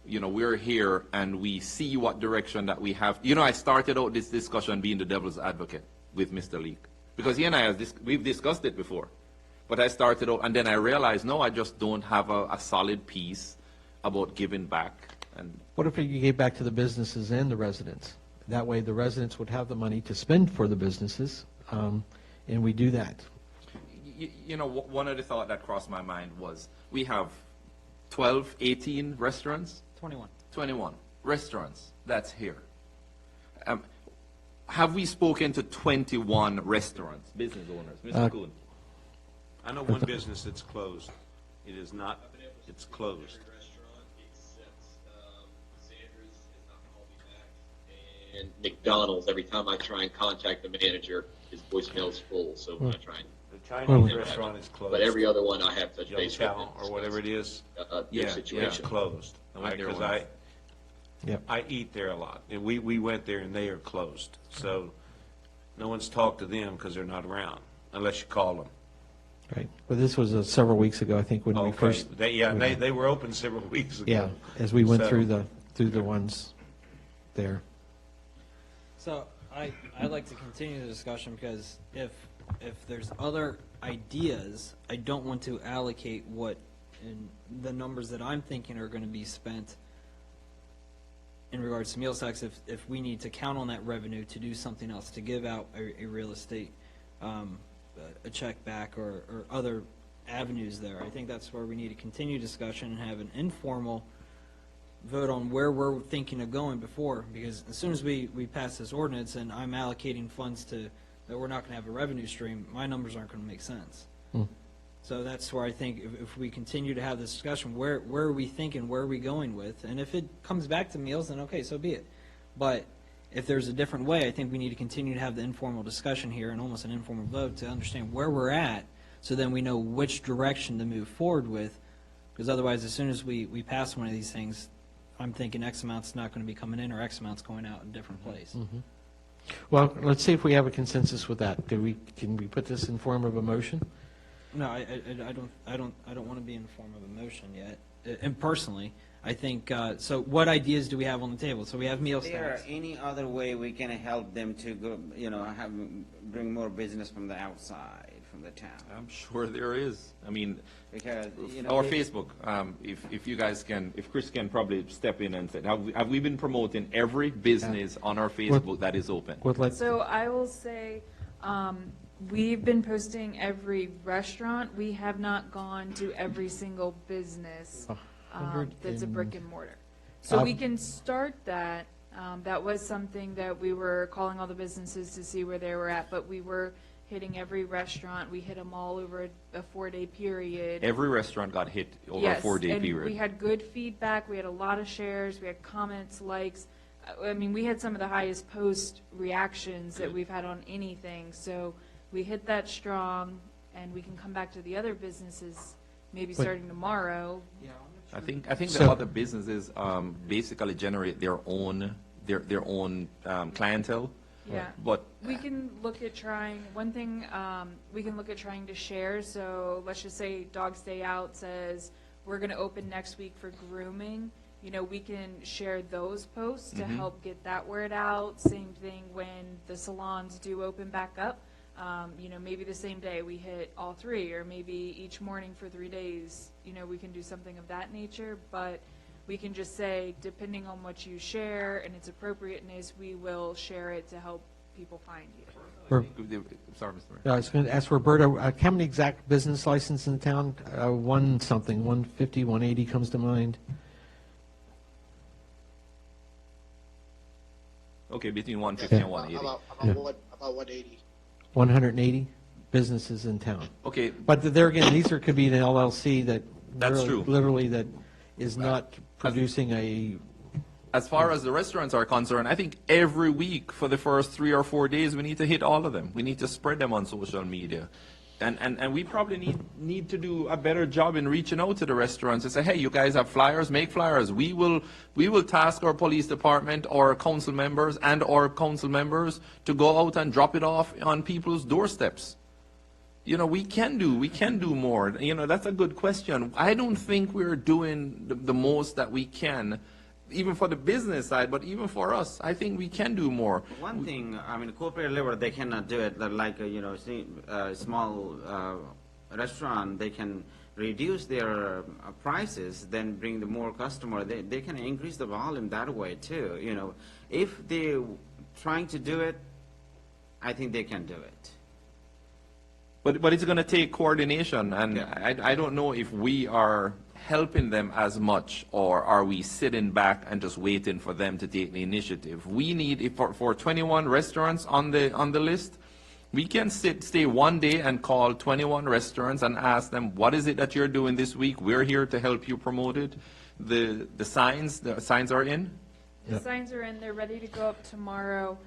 we're here and we see what direction that we have. I started out this discussion being the devil's advocate with Mr. Leak, because he and I we've discussed it before. But I started out, and then I realized, no, I just don't have a solid piece about giving back. And What if you gave back to the businesses and the residents? That way the residents would have the money to spend for the businesses, and we do that. One of the thoughts that crossed my mind was we have 12, 18 restaurants? 21 restaurants that's here. Have we spoken to 21 restaurants, business owners? Mr. Kuhn? I know one business that's closed. It is not, it's closed. And McDonald's, every time I try and contact the manager, his voicemail is full, so when I try and... The Chinese restaurant is closed. But every other one I have touched Yellow base with. Chow or whatever it is. Their It's situation. closed. I went there Because once. I eat there a lot. And we went there and they are closed. So no one's talked to them because they're not around, unless you call them. Right. But this was several weeks ago, I think, when we first. They were open several weeks ago. Yeah, as we went So- through the ones there. So I'd like to continue the discussion because if there's other ideas, I don't want to allocate what in the numbers that I'm thinking are going to be spent in regards to meals tax if we need to count on that revenue to do something else, to give out a real estate, a check back or other avenues there. I think that's where we need to continue discussion and have an informal vote on where we're thinking of going before, because as soon as we pass this ordinance and I'm allocating funds to, that we're not going to have a revenue stream, my numbers aren't going to make sense. So that's where I think if we continue to have this discussion, where are we thinking, where are we going with? And if it comes back to meals, then okay, so be it. But if there's a different way, I think we need to continue to have the informal discussion here and almost an informal vote to understand where we're at, so then we know which direction to move forward with. Because otherwise, as soon as we pass one of these things, I'm thinking X amount's not going to be coming in or X amount's going out in a different place. Well, let's see if we have a consensus with that. Can we put this in form of a motion? No, I don't want to be in the form of a motion yet. And personally, I think, so what ideas do we have on the table? So we have meal Is there stacks. any other way we can help them to go, bring more business from the outside, from the town? I'm sure there is. I mean, Because, our Facebook, if you guys can, if Chris can probably step in and say, have we been promoting every business on our Facebook that is open? So I will say, we've been posting every restaurant. We have not gone to every single business that's a brick and mortar. So we can start that. That was something that we were calling all the businesses to see where they were at, but we were hitting every restaurant. We hit them all over a 4-day period. Every restaurant got hit over a 4-day and period. we had good feedback. We had a lot of shares. We had comments, likes. I mean, we had some of the highest post reactions that we've had on anything. So we hit that strong, and we can come back to the other businesses maybe starting tomorrow. I think the other businesses basically generate their own clientele. Yeah. But we can look at trying, one thing, we can look at trying to share. So let's just say Dogs Day Out says, we're going to open next week for grooming. We can share those posts to help get that word out. Same thing when the salons do open back up. Maybe the same day we hit all 3, or maybe each morning for 3 days, we can do something of that nature. But we can just say, depending on what you share and its appropriateness, we will share it to help people find you. Sorry, Mr. Mayor. I was going to ask Roberta, how many exact business licenses in the town? 150, 180 comes to mind. Okay, between 150 and 180. About 180. 180 businesses in town. Okay. But there again, these could be an LLC that That's true. literally that is not producing a. As far as the restaurants are concerned, I think every week for the first 3 or 4 days, we need to hit all of them. We need to spread them on social media. And we probably need to do a better job in reaching out to the restaurants and say, hey, you guys have flyers, make flyers. We will task our police department or council members to go out and drop it off on people's doorsteps. We can do more. That's a good question. I don't think we're doing the most that we can, even for the business side, but even for us, I think we can do more. One thing, corporate level, they cannot do it. Like, small restaurant, they can reduce their prices, then bring the more customer. They can increase the volume that way too. If they're trying to do it, I think they can do it. But it's going to take coordination, and I don't know if we are helping them as much, or are we sitting back and just waiting for them to take the initiative? We need, for 21 restaurants on the list, we can stay one day and call 21 restaurants and ask them, what is it that you're doing this week? We're here to help you promote it. The signs are in? The signs are in. They're ready to go up tomorrow.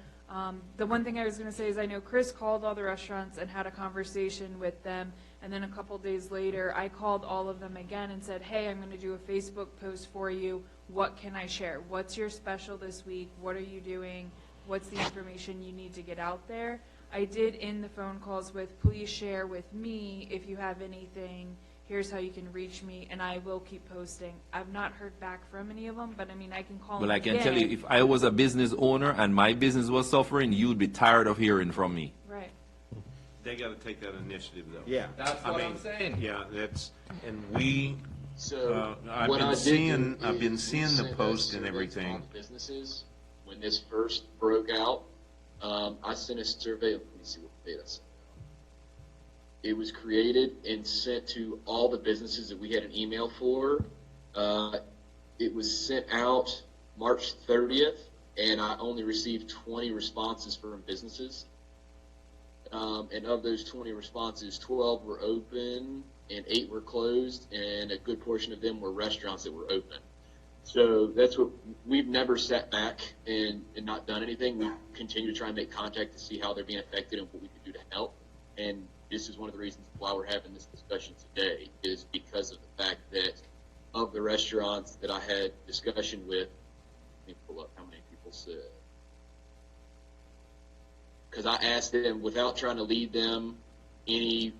The one thing I was going to say is I know Chris called all the restaurants and had a conversation with them, and then a couple days later I called all of them again and said, hey, I'm going to do a Facebook post for you. What can I share? What's your special this week? What are you doing? What's the information you need to get out there? I did end the phone calls with, please share with me if you have anything. Here's how you can reach me, and I will keep posting. I've not heard back from any of them, but I can call them Well, I can again. tell you, if I was a business owner and my business was suffering, you'd be tired of hearing from me. Right. They got to take that initiative, though. Yeah. That's what I'm saying. Yeah, and we. So I've what been I did seeing. do I've been is seeing the send post those and surveys to everything. all the businesses when this first broke out. I sent a survey. Let me see what date I sent It was created and sent to all the businesses that we had an email for. It was sent out March 30th, and I only received 20 responses from businesses. And of those 20 responses, 12 were open and 8 were closed, and a good portion of them were restaurants that were open. So that's what we've never sat back and not done anything. We continue to try and make contact to see how they're being affected and what we can do to help. And this is one of the reasons why we're having this discussion today, is because of the fact that of the restaurants that I had discussion with, let me pull up how many people said. Because I asked them, without trying to lead them any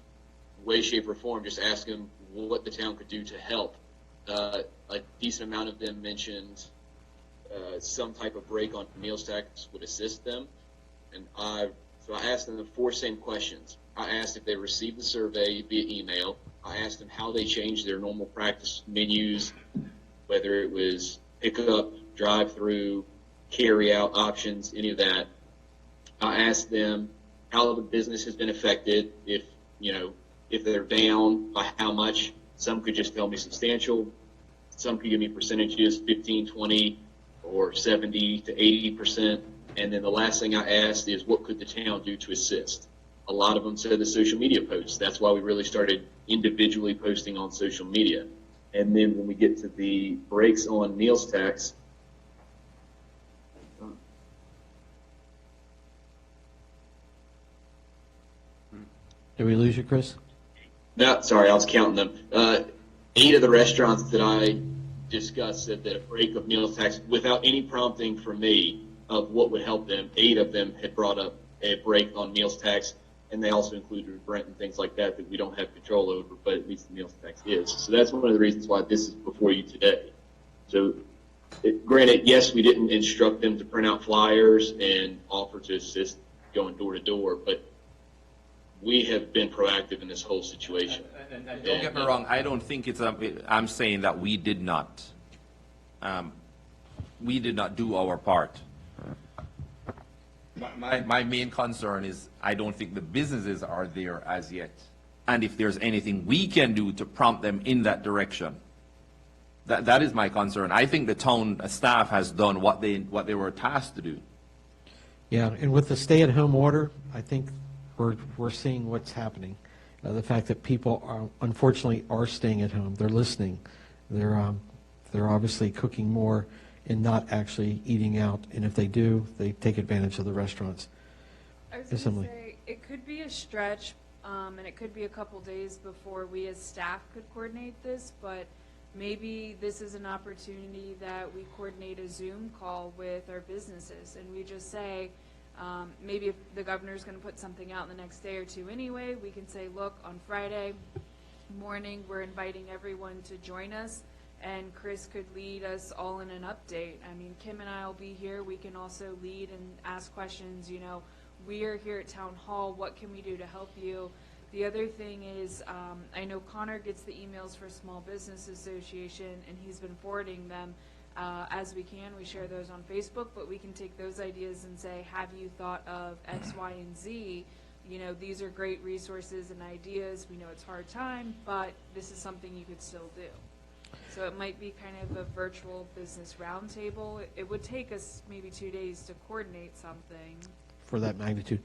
way, shape, or form, just ask them what the town could do to help. A decent amount of them mentioned some type of break on meals tax would assist them. And so I asked them the 4 same questions. I asked if they received the survey via email. I asked them how they changed their normal practice menus, whether it was pickup, drive-through, carry-out options, any of that. I asked them how the business has been affected, if they're down, by how much. Some could just tell me substantial. Some could give me percentages, 15, 20, or 70 to 80%. And then the last thing I asked is, what could the town do to assist? A lot of them said the social media posts. That's why we really started individually posting on social media. And then when we get to the breaks on meals tax, Did we lose you, Chris? no, sorry, I was counting them. 8 of the restaurants that I discussed said that a break of meals tax, without any prompting from me of what would help them, 8 of them had brought up a break on meals tax. And they also included rent and things like that we don't have control over, but at least the meals tax is. So that's one of the reasons why this is before you today. So granted, yes, we didn't instruct them to print out flyers and offer to assist going door to door, but we have been proactive in this whole situation. And don't get me wrong, I don't think I'm saying that we did not do our part. My main concern is I don't think the businesses are there as yet. And if there's anything we can do to prompt them in that direction, that is my concern. I think the town staff has done what they were tasked to do. Yeah, and with the stay-at-home order, I think we're seeing what's happening. The fact that people unfortunately are staying at home. They're listening. They're obviously cooking more and not actually eating out. And if they do, they take advantage of the restaurants. I was going to say, it could be a stretch, and it could be a couple days before we as staff could coordinate this, but maybe this is an opportunity that we coordinate a Zoom call with our businesses, and we just say, maybe if the governor's going to put something out in the next day or two anyway, we can say, look, on Friday morning, we're inviting everyone to join us. And Chris could lead us all in an update. I mean, Kim and I will be here. We can also lead and ask questions. We are here at Town Hall. What can we do to help you? The other thing is, I know Connor gets the emails for Small Business Association, and he's been forwarding them as we can. We share those on Facebook, but we can take those ideas and say, have you thought of X, Y, and Z? These are great resources and ideas. We know it's a hard time, but this is something you could still do. So it might be kind of a virtual business roundtable. It would take us maybe 2 days to coordinate something. For that magnitude.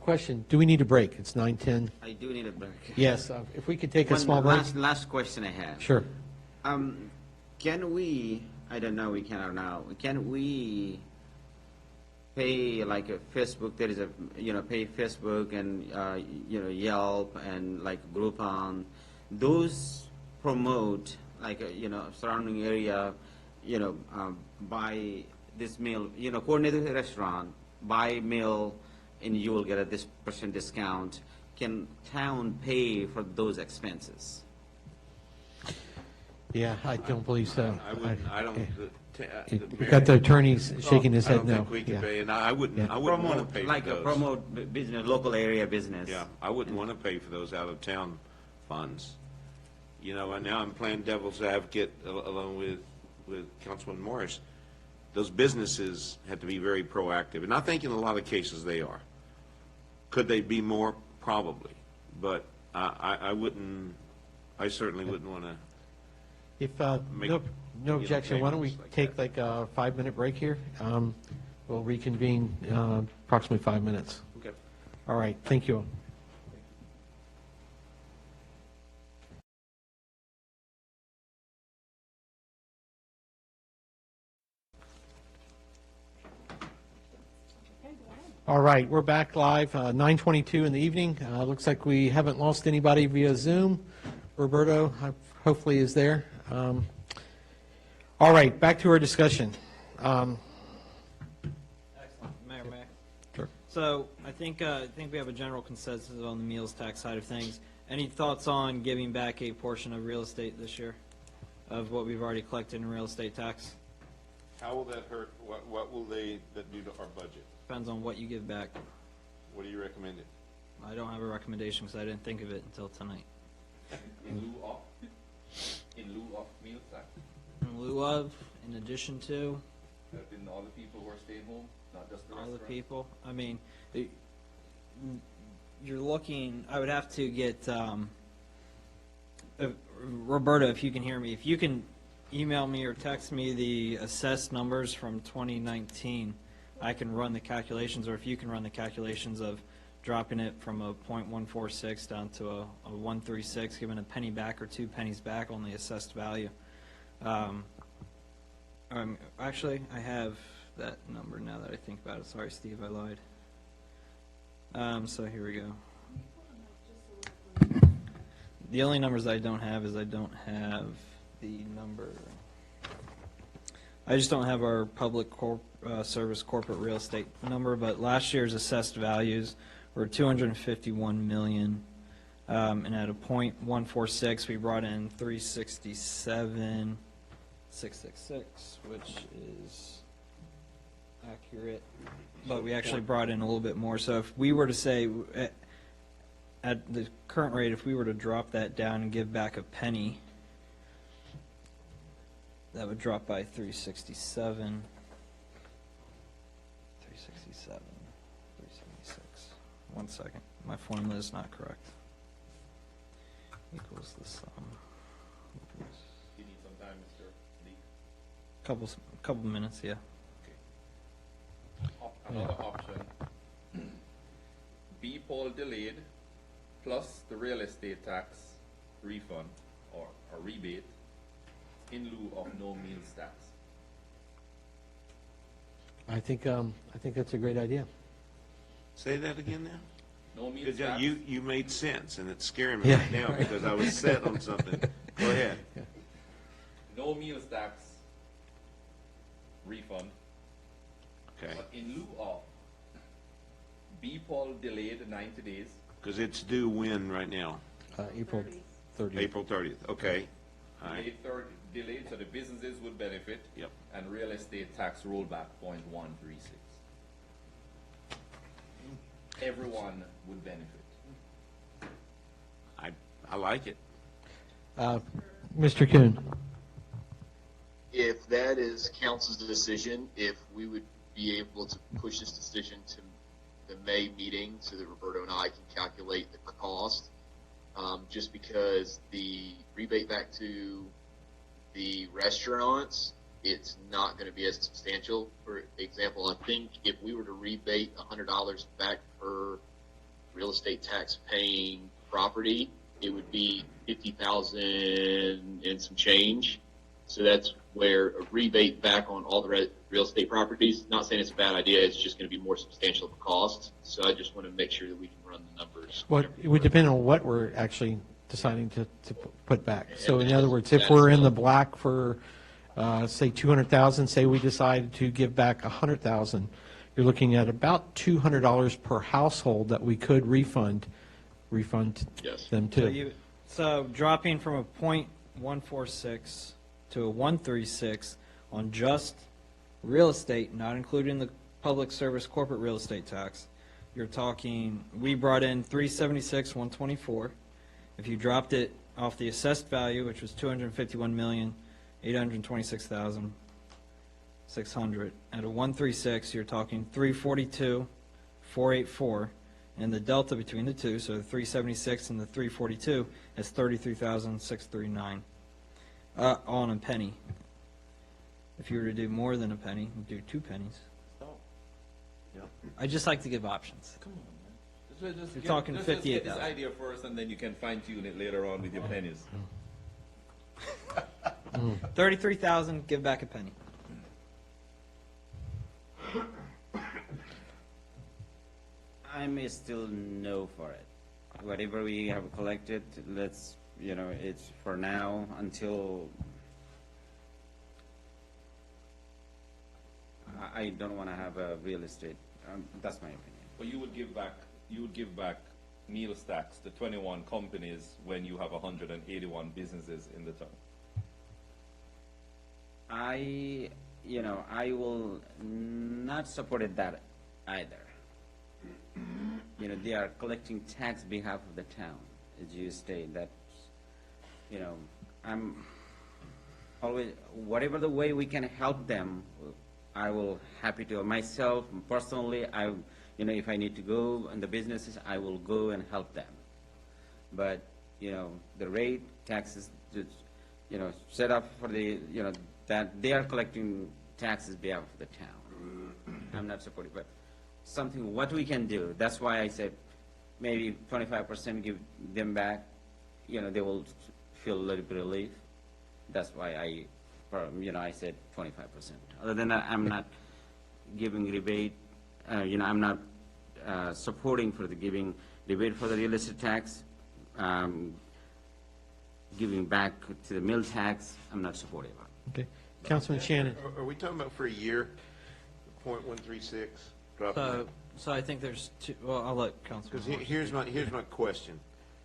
Question, do we need a break? It's 9:10. I do need a break. Yes, if we could take a small break. Last question I have. Sure. Can we, I don't know, we can or now, can we pay like a Facebook, there is a, pay Facebook and, Yelp and like Groupon, those promote like, surrounding area, buy this meal, coordinate with the restaurant, buy meal, and you will get a this % discount. Can town pay for those expenses? Yeah, I don't believe so. I don't. We've got the attorneys shaking his head no. I don't think we can pay, and I wouldn't want to pay for those. Promote business, local area business. Yeah, I wouldn't want to pay for those out-of-town funds. And now I'm playing devil's advocate along with Councilman Morris. Those businesses have to be very proactive, and I think in a lot of cases they are. Could they be more? Probably. But I wouldn't, I certainly wouldn't want to. If, Make- no objection, why don't we payments like take like a 5-minute break here? We'll reconvene approximately 5 minutes. Okay. All right, thank you. All right, we're back live, 9:22 in the evening. Looks like we haven't lost anybody via Zoom. Roberto hopefully is there. All right, back to our discussion. Excellent. Mayor, may I? Sure. So I think we have a general consensus on the meals tax side of things. Any thoughts on giving back a portion of real estate this year of what we've already collected in real estate tax? How will that hurt, what will that do to our budget? Depends on what you give back. What do you recommend it? I don't have a recommendation because I didn't think of it until tonight. In lieu of meal tax, In lieu of, in addition to, helping all the people who are staying home, not just the all the restaurant. people. I mean, you're looking, I would have to get, Roberta, if you can hear me, if you can email me or text me the assessed numbers from 2019, I can run the calculations, or if you can run the calculations of dropping it from a .146 down to a 136, giving a penny back or 2 pennies back on the assessed value. Actually, I have that number now that I think about it. Sorry, Steve, I lied. So here we go. The only numbers I don't have is I don't have the number. I just don't have our public service corporate real estate number, but last year's assessed values were $251 million, and at a .146, we brought in $367,666, which is accurate, but we actually brought in a little bit more. So if we were to say, at the current rate, if we were to drop that down and give back a penny, that would drop by 367, 376. 1 second. My formula is not correct. Equals the sum. You need some time, Mr. Lee. Couple minutes, yeah. Another option, B poll delayed plus the real estate tax refund or rebate in lieu of no meals tax. I think that's a great idea. Say that again now? No meals Good job. tax. You made sense, and it's scaring me Yeah. right now because I was set on something. Go ahead. No meals tax refund. Okay. But in lieu of B poll delayed 90 days. Because it's due when right now? April 30th. April 30th. Okay. All right. Delayed, so the businesses would benefit. Yep. And real estate tax rollback .136. Everyone would benefit. I like it. Mr. Kuhn. If that is council's decision, if we would be able to push this decision to the May meeting so that Roberto and I can calculate the cost, just because the rebate back to the restaurants, it's not going to be as substantial. For example, I think if we were to rebate $100 back per real estate tax paying property, it would be $50,000 and some change. So that's where a rebate back on all the real estate properties, not saying it's a bad idea, it's just going to be more substantial of a cost. So I just want to make sure that we can run the numbers. Well, it would depend on what we're actually deciding to put back. So in other words, if we're in the black for, say, 200,000, say we decide to give back 100,000, you're looking at about $200 per household that we could refund Yes. them to. So dropping from a .146 to a 136 on just real estate, not including the public service corporate real estate tax, you're talking, we brought in 376,124. If you dropped it off the assessed value, which was 251,826,600, at a 136, you're talking 342,484. And the delta between the two, so the 376 and the 342, is 33,639 on a penny. If you were to do more than a penny, you'd do 2 pennies. I just like to give options. Come on, man. You're talking Just get this 58,000. idea first, and then you can fine tune it later on with your pennies. 33,000, give back a penny. I may still no for it. Whatever we have collected, let's, it's for now until I don't want to have a real estate. That's my opinion. But you would give back meals tax to 21 companies when you have 181 businesses in the town. I will not support it that either. They are collecting tax behalf of the town, as you state. That, I'm always, whatever the way we can help them, I will happy to. Myself, personally, if I need to go in the businesses, I will go and help them. But, the rate, taxes, set up for the, that they are collecting taxes behalf of the town. I'm not supportive, but something, what we can do, that's why I said maybe 25% give them back, they will feel a little bit relief. That's why I said 25%. Other than that, I'm not giving rebate, I'm not supporting for the giving rebate for the real estate tax, giving back to the mill tax, I'm not supportive of. Okay. Councilman Shannon. Are we talking about for a year, 0.136? dropping that? So I think there's two, well, I'll let Councilman. Because here's my question,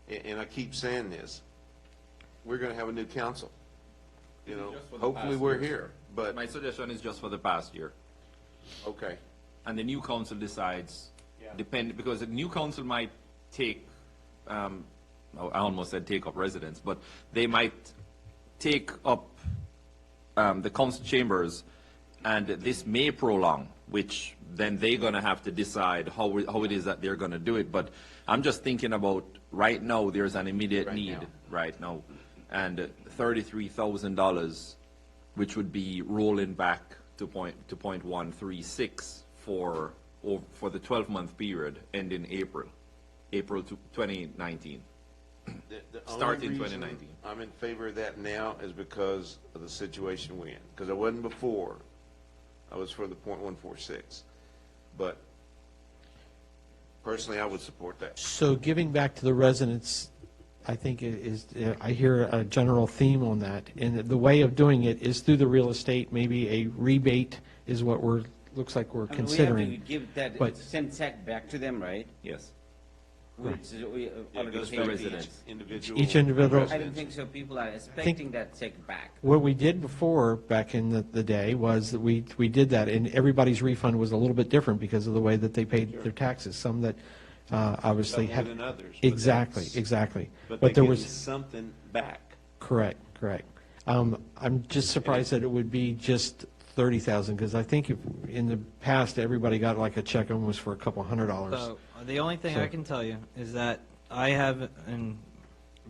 and I keep saying this. We're going to have a new council. Just for the Hopefully past we're year, here, sir. but, My suggestion is just for the past year. okay. And the new council decides, because the new council might take, I almost said take up residence, but they might take up the council chambers, and this may prolong, which then they're going to have to decide how it is that they're going to do it. But I'm just thinking about right now, there's an immediate need right now, and $33,000, which would be rolling back to 0.136 for the 12-month period ending April 2019. The Start only in reason 2019. I'm in favor of that now is because of the situation we're in. Because I wasn't before. I was for the 0.146. But personally, I would support that. So giving back to the residents, I think I hear a general theme on that. And the way of doing it is through the real estate, maybe a rebate is what looks like we're considering. We have to give that, But- send check back to them, right? Yes. Which we already goes paid to to residents. Each individual. I don't think so. People are expecting that check back. What we did before, back in the day, was that we did that, and everybody's refund was a little bit different because of the way that they paid their taxes. Some that obviously Some had. more than others, but Exactly, that's- exactly. But there they're was. getting something back. Correct. I'm just surprised that it would be just 30,000, because I think in the past, everybody got like a check almost for a couple $100. So the only thing I can tell you is that I have, and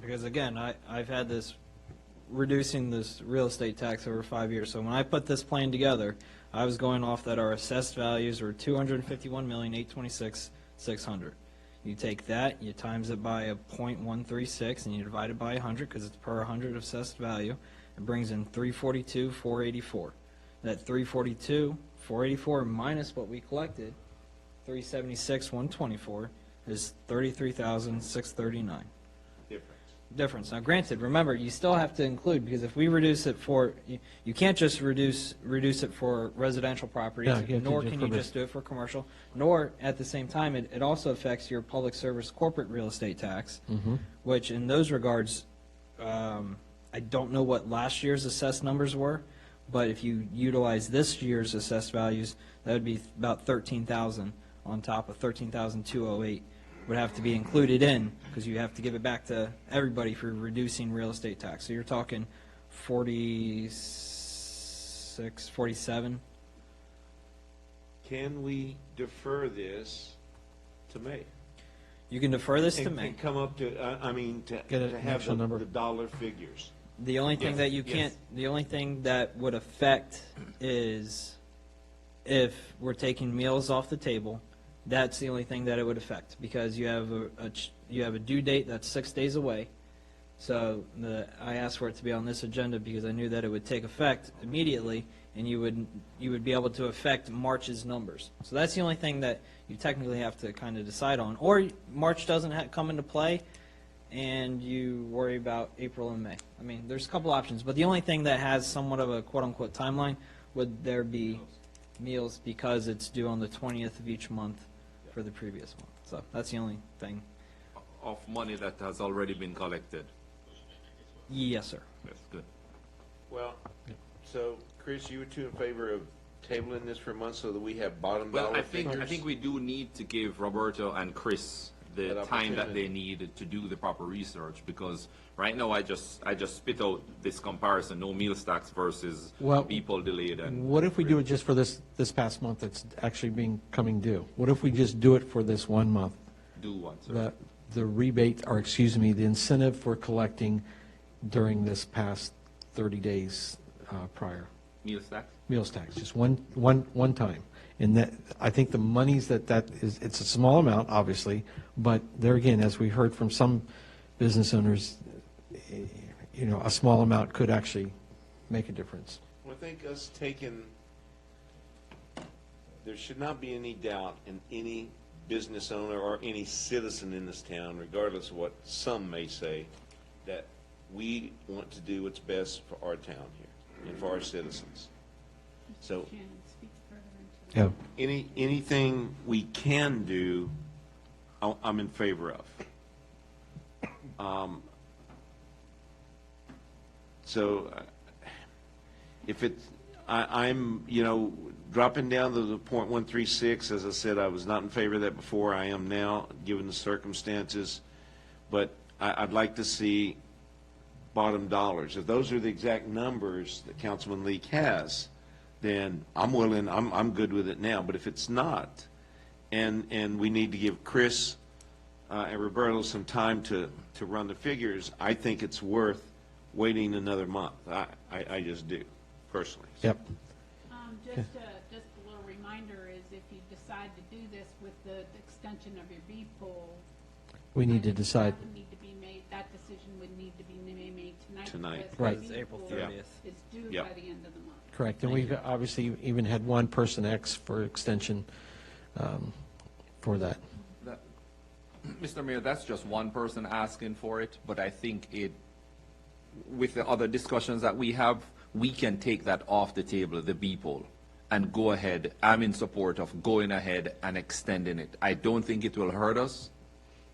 because again, I've had this reducing this real estate tax over 5 years. So when I put this plan together, I was going off that our assessed values were $251,826,600. You take that, you times it by a 0.136, and you divide it by 100 because it's per 100 of assessed value. It brings in 342,484. That 342,484 minus what we collected, 376,124, is 33,639. Difference. Now, granted, remember, you still have to include, because if we reduce it for, you can't just reduce it for residential properties, Yeah, you have to nor do it can for you just do it for commercial, nor at the same time, it also affects your public service corporate real estate tax, which in those regards, I don't know what last year's assessed numbers were, but if you utilize this year's assessed values, that would be about 13,000 on top of 13,208 would have to be included in, because you have to give it back to everybody for reducing real estate tax. So you're talking 46, 47. Can we defer this to May? You can defer this to And May. come up to, I mean, Get to an have actual number. the dollar figures. The only thing Yes, that you yes. can't, the only thing that would affect is if we're taking meals off the table, that's the only thing that it would affect, because you have you have a due date that's 6 days away. So I asked for it to be on this agenda because I knew that it would take effect immediately, and you would be able to affect March's numbers. So that's the only thing that you technically have to kind of decide on. Or March doesn't come into play, and you worry about April and May. I mean, there's a couple options, but the only thing that has somewhat of a quote-unquote timeline would there be meals, because it's due on the 20th of each month for the previous month. So that's the only thing. Of money that has already been collected. Yes, sir. That's good. Well, so, Chris, you were too in favor of tabling this for a month so that we have bottom Well, dollar I think figures? we do need to give Roberto and Chris the That time that opportunity. they need to do the proper research, because right now I just spit out this comparison, no meal stacks versus Well, people delayed and. What if we do it just for this past month that's actually coming due? What if we just do it for this 1 month? Do what, sir? The rebate, or excuse me, the incentive for collecting during this past 30 days prior. Meal stacks? Meals tax, just one time. And that, I think the monies that is, it's a small amount, obviously, but there again, as we heard from some business owners, you know, a small amount could actually make a difference. Well, I think us taking, there should not be any doubt in any business owner or any citizen in this town, regardless of what some may say, that we want to do what's best for our town here and for our citizens. So Shannon, speak further into Yeah. anything we can do, I'm in favor of. So if it's, I'm, you know, dropping down to the .136, as I said, I was not in favor of that before. I am now, given the circumstances. But I'd like to see bottom dollars. If those are the exact numbers that Councilman Leak has, then I'm willing, I'm good with it now. But if it's not, and we need to give Chris and Roberto some time to run the figures, I think it's worth waiting another month. I just do, personally. Yep. Just a little reminder is, if you decide to do this with the extension of your B poll. We need to decide. That would need to be made, that decision would need to be made tonight. Tonight. because Right. the It's B April poll 30th. Is due Yep. by the end of the month. Correct. And we've obviously even had one person X for extension for that. Mr. Mayor, that's just one person asking for it, but I think with the other discussions that we have, we can take that off the table, the B poll, and go ahead. I'm in support of going ahead and extending it. I don't think it will hurt us.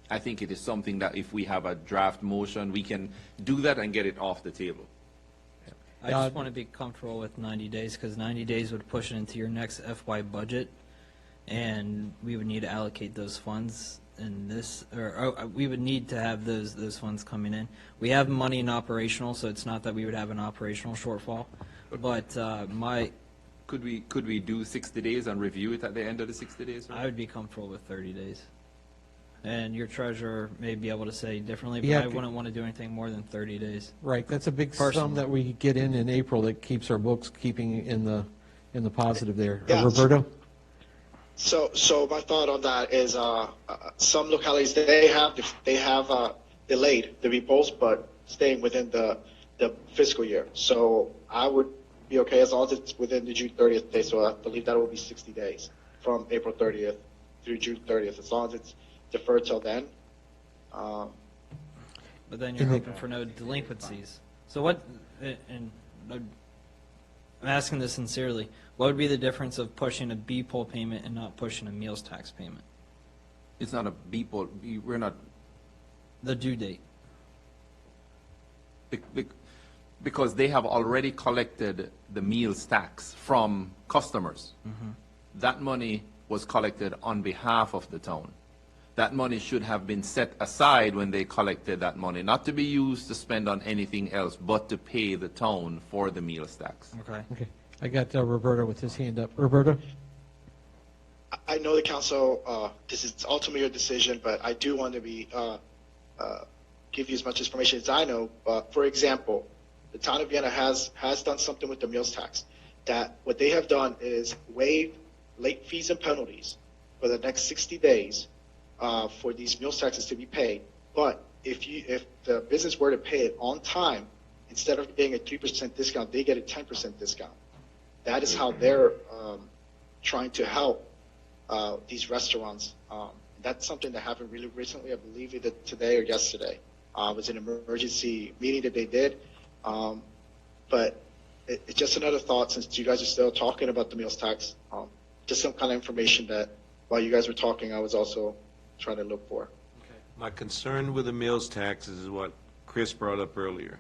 I think it is something that if we have a draft motion, we can do that and get it off the table. I just want to be comfortable with 90 days, because 90 days would push it into your next FY budget, and we would need to allocate those funds in this, or we would need to have those funds coming in. We have money in operational, so it's not that we would have an operational shortfall, but Could we do 60 days and review it at the end of the 60 days? I would be comfortable with 30 days. And your treasurer may be able to say differently, but Yeah, I wouldn't want to do anything more than 30 days. Right, that's a big sum Personally. that we get in April that keeps our books keeping in the positive there. Yeah. Roberto? So my thought on that is, some localities, they have delayed the repos, but staying within the fiscal year. So I would be okay as long as it's within the June 30th day. So I believe that will be 60 days from April 30th through June 30th, as long as it's deferred till then. But then you're hoping for no delinquencies. So what, and I'm asking this sincerely, what would be the difference of pushing a B poll payment and not pushing a meals tax payment? It's not a B poll, we're not, The due date. because they have already collected the meals tax from customers. That money was collected on behalf of the town. That money should have been set aside when they collected that money, not to be used to spend on anything else, but to pay the town for the meals tax. Okay. Okay, I got Roberto with his hand up. Roberto? I know the council, this is ultimately your decision, but I do want to give you as much information as I know. For example, the town of Vienna has done something with the meals tax. That what they have done is waive late fees and penalties for the next 60 days for these meals taxes to be paid. But if the business were to pay it on time, instead of getting a 3% discount, they get a 10% discount. That is how they're trying to help these restaurants. That's something that happened really recently. I believe either today or yesterday. It was an emergency meeting that they did. But it's just another thought, since you guys are still talking about the meals tax, just some kind of information that while you guys were talking, I was also trying to look for. My concern with the meals tax is what Chris brought up earlier.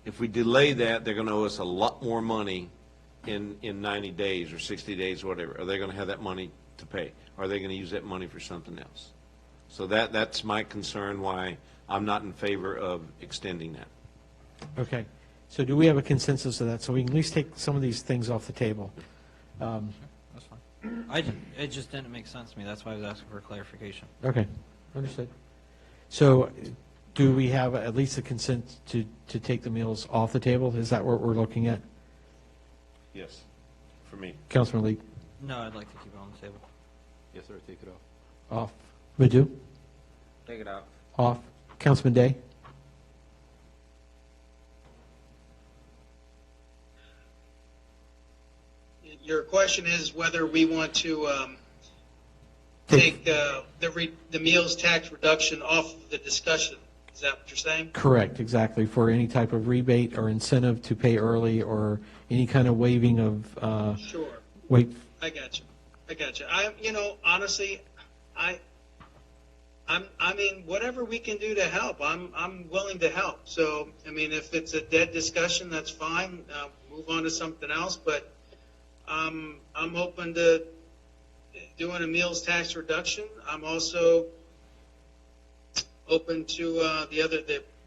If we delay that, they're going to owe us a lot more money in 90 days or 60 days, whatever. Are they going to have that money to pay? Are they going to use that money for something else? So that's my concern, why I'm not in favor of extending that. Okay. So do we have a consensus of that? So we can at least take some of these things off the table. That's fine. It just didn't make sense to me. That's why I was asking for clarification. Okay, understood. So do we have at least a consent to take the meals off the table? Is that what we're looking at? Yes, for me. Councilman Lee? No, I'd like to keep it on the table. Yes, sir, take it off. Off. Madhu? Take it out. Off. Councilman Day? Your question is whether we want to take the meals tax reduction off the discussion. Is that what you're saying? Correct, exactly, for any type of rebate or incentive to pay early or any kind of waiving of, Sure. wait, I got you. Honestly, I mean, whatever we can do to help, I'm willing to help. So, I mean, if it's a dead discussion, that's fine. Move on to something else. But I'm open to doing a meals tax reduction. I'm also open to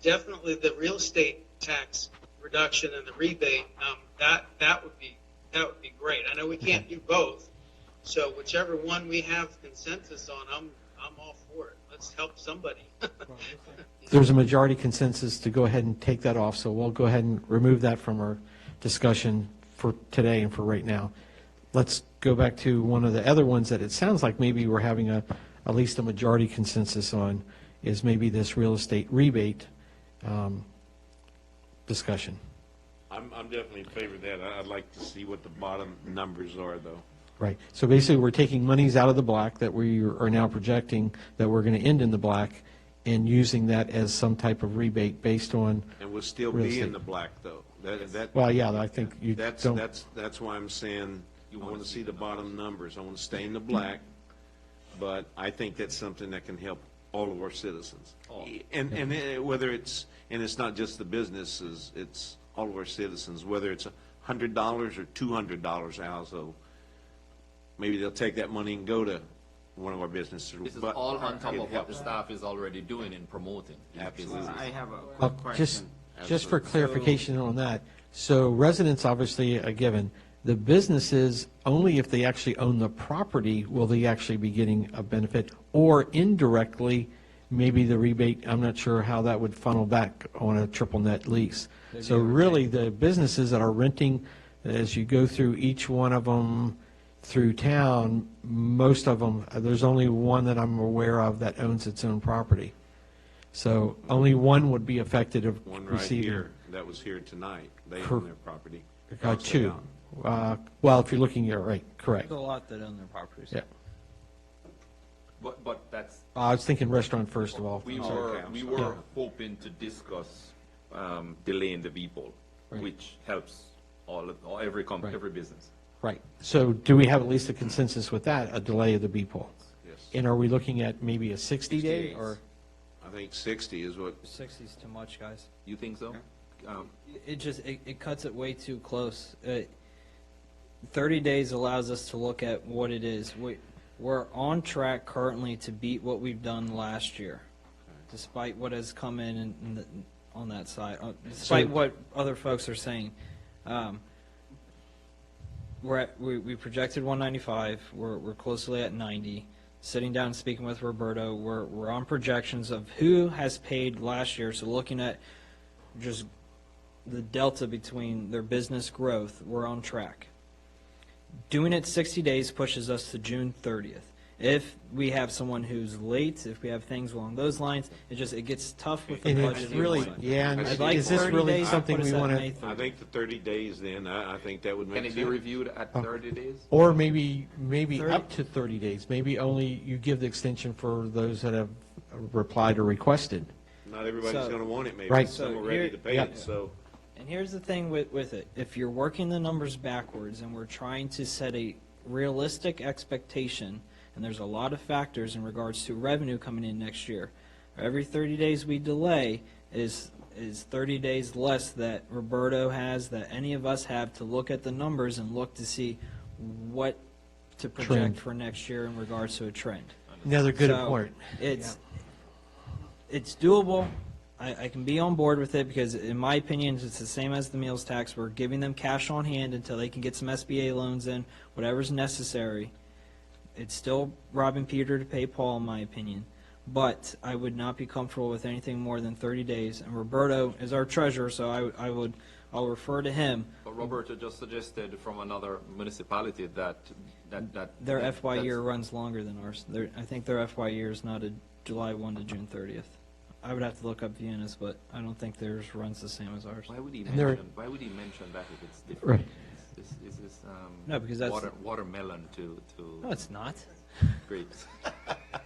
definitely the real estate tax reduction and the rebate. That would be great. I know we can't do both, so whichever one we have consensus on, I'm all for it. Let's help somebody. there's a majority consensus to go ahead and take that off, so we'll go ahead and remove that from our discussion for today and for right now. Let's go back to one of the other ones that it sounds like maybe we're having at least a majority consensus on, is maybe this real estate rebate discussion. I'm definitely in favor of that. I'd like to see what the bottom numbers are, though. Right. So basically, we're taking monies out of the black that we are now projecting that we're going to end in the black and using that as some type of rebate based on. And we'll still real be estate. in the black, though. Well, yeah, I think you That's don't. that's why I'm saying I want to see the bottom numbers. I want to stay in the black, but I think that's something that can help all of our citizens. And whether it's not just the businesses, it's all of our citizens, whether it's $100 or $200 a household. Maybe they'll take that money and go to one of our businesses. This is but all on top it of what helps. the staff is already doing in promoting these Absolutely. businesses. I have a quick question. Just for clarification on that, so residents obviously are given. The businesses, only if they actually own the property will they actually be getting a benefit, or indirectly, maybe the rebate, I'm not sure how that would funnel back on a triple net lease. So really, the businesses that are renting, as you go through each one of them through town, most of them, there's only one that I'm aware of that owns its own property. So only one would be affected of One right receiving. here, that was here tonight. They Cor- own their property. Two. Well, if you're looking at, right, correct. There's a lot that own their properties. Yeah. But that's, I was thinking restaurant first of all. we okay, were I'm we sorry. were hoping to discuss delaying the VPOL, Right. which helps every business. Right. So do we have at least a consensus with that, a delay of the B-poll? Yes. And are we looking at maybe a 60-day 60 or? I think 60 is what, 60 is too much, guys. You think so? It cuts it way too close. 30 days allows us to look at what it is. We're on track currently to beat what we've done last year, despite what has come in on that side, despite what other folks are saying. we projected 195, we're closely at 90. Sitting down and speaking with Roberto, we're on projections of who has paid last year, so looking at just the delta between their business growth, we're on track. Doing it 60 days pushes us to June 30th. If we have someone who's late, if we have things along those lines, it gets tough with the And budget. it's really, yeah, and I'd like is this 30 really days to something put us we at want May to, 30th. I think the 30 days then, I think that would make Can sense. it be reviewed at 30 days? or maybe 30? up to 30 days? Maybe only you give the extension for those that have replied or requested. Not everybody's So- going to want it, maybe. Right. Some So are ready here- to pay yeah. it, so. And here's the thing with it. If you're working the numbers backwards and we're trying to set a realistic expectation, and there's a lot of factors in regards to revenue coming in next year, every 30 days we delay is 30 days less that Roberto has, that any of us have to look at the numbers and look to see what to project Trend. for next year in regards to a trend. Another good So, point. It's doable. I can be on board with it because, in my opinion, it's the same as the meals tax. We're giving them cash on hand until they can get some SBA loans in, whatever's necessary. It's still robbing Peter to pay Paul, in my opinion. But I would not be comfortable with anything more than 30 days. And Roberto is our treasurer, so I'll refer to him. But Roberto just suggested from another municipality that Their that- FY year that's- runs longer than ours. I think their FY year is not a July 1 to June 30th. I would have to look up Vienna's, but I don't think theirs runs the same as ours. Why would he And there- mention? Why would he mention that if it's different? Right. Is this No, because that's- watermelon to No, it's not. grapes?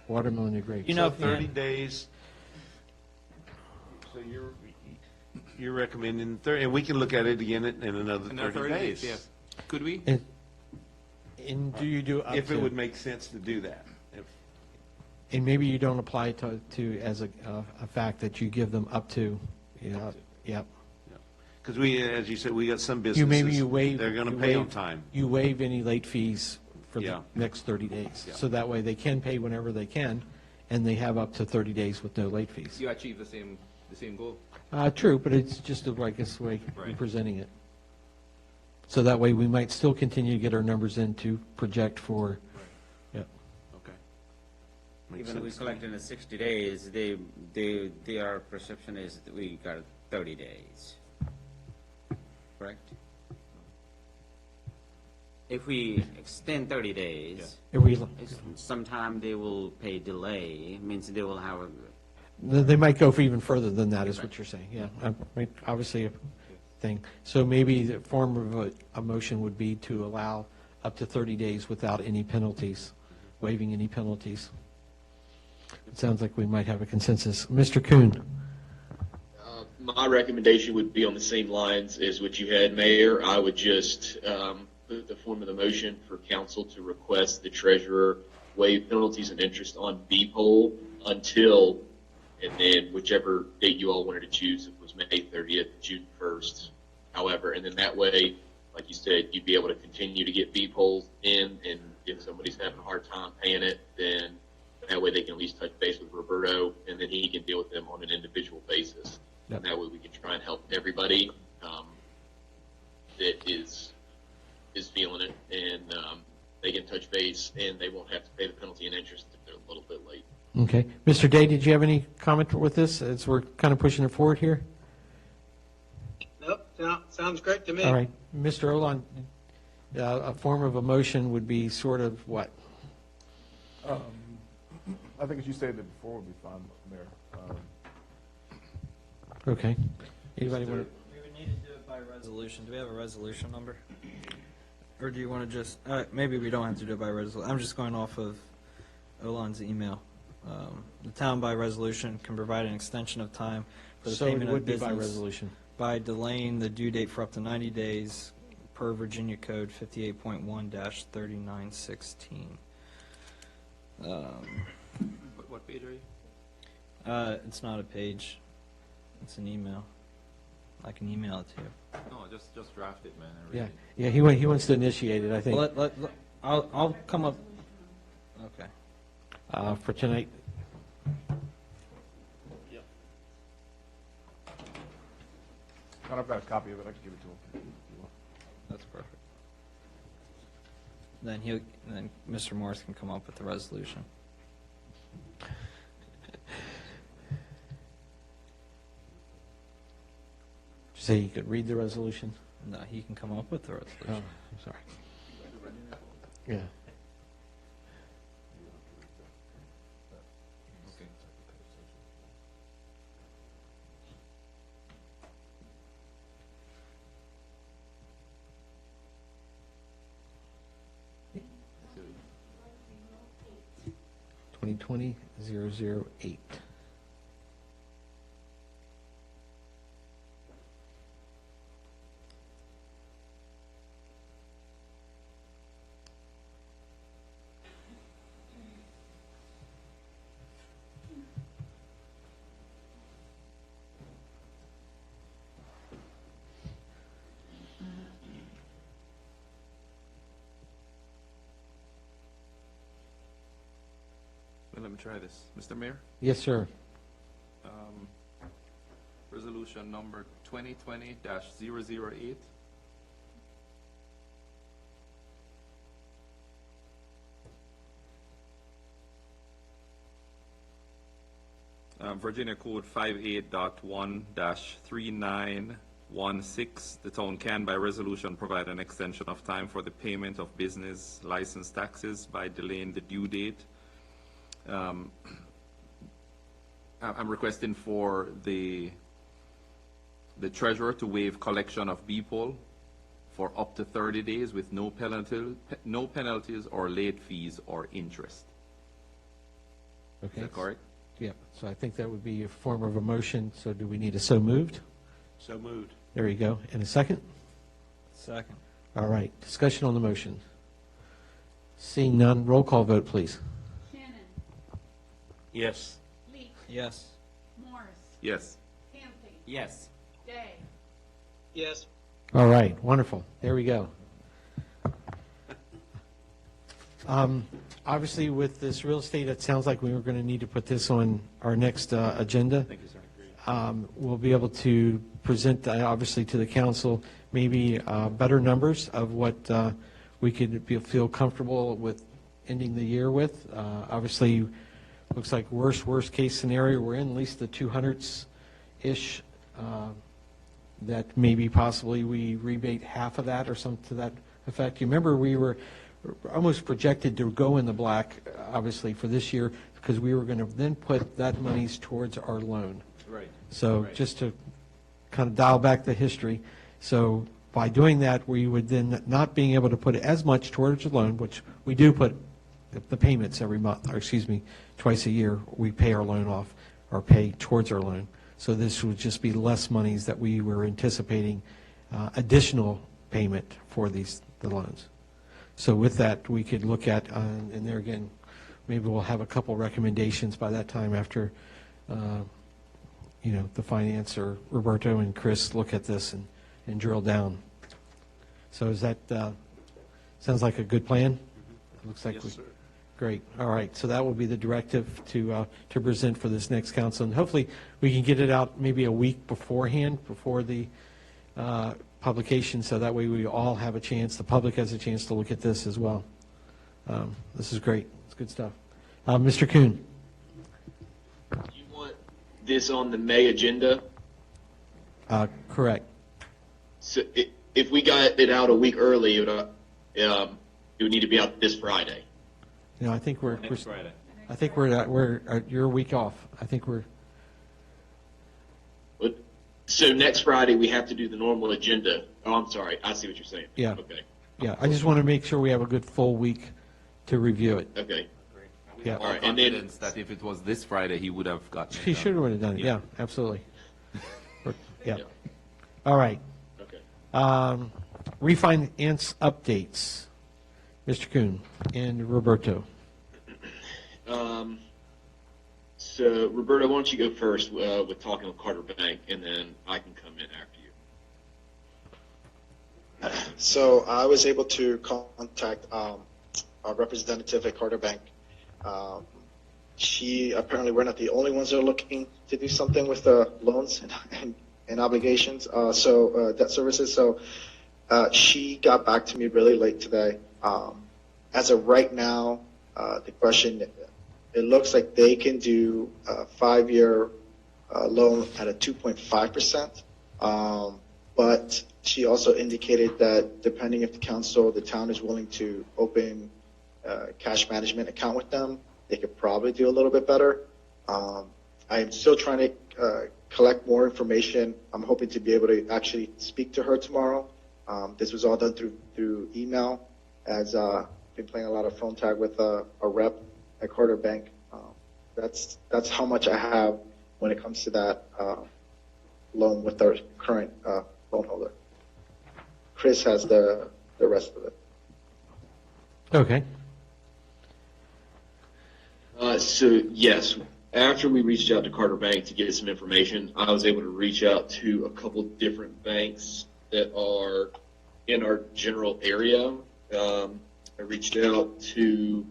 Watermelon and grapes. You know, So 30 days. So you're recommending 30, and we can look at it again in another Another 30 days. yes. Could we? And do you do up If it to- would make sense to do that. If- And maybe you don't apply it to as a fact that you give them up to, yep. Because we, as you said, we got some You, maybe businesses, you waive. they're going to you pay on waive- time. You waive any late fees for the Yeah. next 30 days. Yeah. So that way they can pay whenever they can, and they have up to 30 days with no late fees. You achieve the same goal. True, but it's just, I guess, the way we're Right. presenting it. So that way we might still continue to get our numbers in to project for, yeah. Okay. Makes Even we sense. collect in the 60 days, their perception is that we got 30 days. Correct? If we extend 30 days, If we, sometime they will pay delay, means they will have a, they might go for even further than that, is what you're saying, yeah. Obviously a thing. So maybe the form of a motion would be to allow up to 30 days without any penalties, waiving any penalties. It sounds like we might have a consensus. Mr. Kuhn? My recommendation would be on the same lines as what you had, Mayor. I would just put the form of the motion for council to request the treasurer waive penalties and interest on B poll until, and then whichever date you all wanted to choose, if it was May 30th, June 1st, however, and then that way, like you said, you'd be able to continue to get B polls in, and if somebody's having a hard time paying it, then that way they can at least touch base with Roberto, and then he can deal with them on an individual basis. Yep. And that way we can try and help everybody that is feeling it, and they can touch base, and they won't have to pay the penalty and interest if they're a little bit late. Okay. Mr. Day, did you have any comment with this, as we're kind of pushing it forward here? Nope, sounds great to me. All right. Mr. Olan, a form of a motion would be sort of what? I think as you stated before would be fine, Mayor. Okay. Anybody want to? We would need to do it by resolution. Do we have a resolution number? Or do you want to just, maybe we don't have to do it by resolution. I'm just going off of Olan's email. The town by resolution can provide an extension of time for the So it payment of would be by business resolution. by delaying the due date for up to 90 days per Virginia Code 58.1-3916. What page are you? It's not a page. It's an email. I can email it to you. No, just draft it, man. and Yeah. read it. Yeah, he wants to initiate it, I think, I'll come up. Okay. for tonight. I've got a copy of it, I can give it to him. if you want. That's perfect. then Mr. Morris can come up with the resolution. Say you could read the resolution? No, he can come up with the resolution. Oh, I'm sorry. Yeah. Twenty 20-008. Let me try this. Mr. Mayor? Yes, sir. Resolution number 2020-008. Virginia Code 58.1-3916. The town can, by resolution, provide an extension of time for the payment of business license taxes by delaying the due date. I'm requesting for the treasurer to waive collection of BPOL for up to 30 days with no penalties or late fees or interest. Okay. Is that correct? Yeah, so I think that would be a form of a motion. So do we need a so moved? So moved. There you go. And a second? Second. All right, discussion on the motion. Seeing none, roll call vote, please. Shannon. Yes. Leach. Yes. Morris. Yes. Camping. Yes. Day. Yes. All right, wonderful. There we go. Obviously, with this real estate, it sounds like we were going to need to put this on our next agenda. Thank you, sir. We'll be able to present, obviously, to the council, maybe better numbers of what we could feel comfortable with ending the year with. Obviously, looks like worst case scenario, we're in at least the 200s-ish, that maybe possibly we rebate half of that or something to that effect. You remember we were almost projected to go in the black, obviously, for this year, because we were going to then put that monies towards our loan. Right. So Right. just to kind of dial back the history, so by doing that, we would then not being able to put as much towards the loan, which we do put the payments every month, or excuse me, twice a year, we pay our loan off or pay towards our loan. So this would just be less monies that we were anticipating additional payment for the loans. So with that, we could look at, and there again, maybe we'll have a couple recommendations by that time after, the finance or Roberto and Chris look at this and drill down. So is that, sounds like a good plan? Looks like Yes, we. sir. Great. All right. So that will be the directive to present for this next council. And hopefully, we can get it out maybe a week beforehand, before the publication, so that way we all have a chance, the public has a chance to look at this as well. This is great. It's good stuff. Mr. Kuhn? You want this on the May agenda? Correct. So if we got it out a week early, it would need to be out this Friday. I think we're. Next Friday. I think you're a week off. I think we're. So next Friday, we have to do the normal agenda. Oh, I'm sorry. I see what you're saying. Yeah. Okay. Yeah. I just want to make sure we have a good full week to review it. Okay. Yeah. All right, confidence that if it was this Friday, he would have gotten it He done. should have done it. Yeah, absolutely. Yeah. Yeah. Okay. All right. Refinance updates. Mr. Kuhn and Roberto. So, Roberto, why don't you go first with talking with Carter Bank, and then I can come in after you. So I was able to contact a representative at Carter Bank. She apparently we're not the only ones that are looking to do something with the loans and obligations, debt services. So she got back to me really late today, as of right now, the question, it looks like they can do a 5-year loan at a 2.5%. But she also indicated that depending if the town is willing to open a cash management account with them, they could probably do a little bit better. I am still trying to collect more information. I'm hoping to be able to actually speak to her tomorrow. This was all done through email, as I've been playing a lot of phone tag with a rep at Carter Bank. That's how much I have when it comes to that loan with our current loan holder. Chris has the rest of it. Okay. So yes, after we reached out to Carter Bank to get some information, I was able to reach out to a couple different banks that are in our general area. I reached out to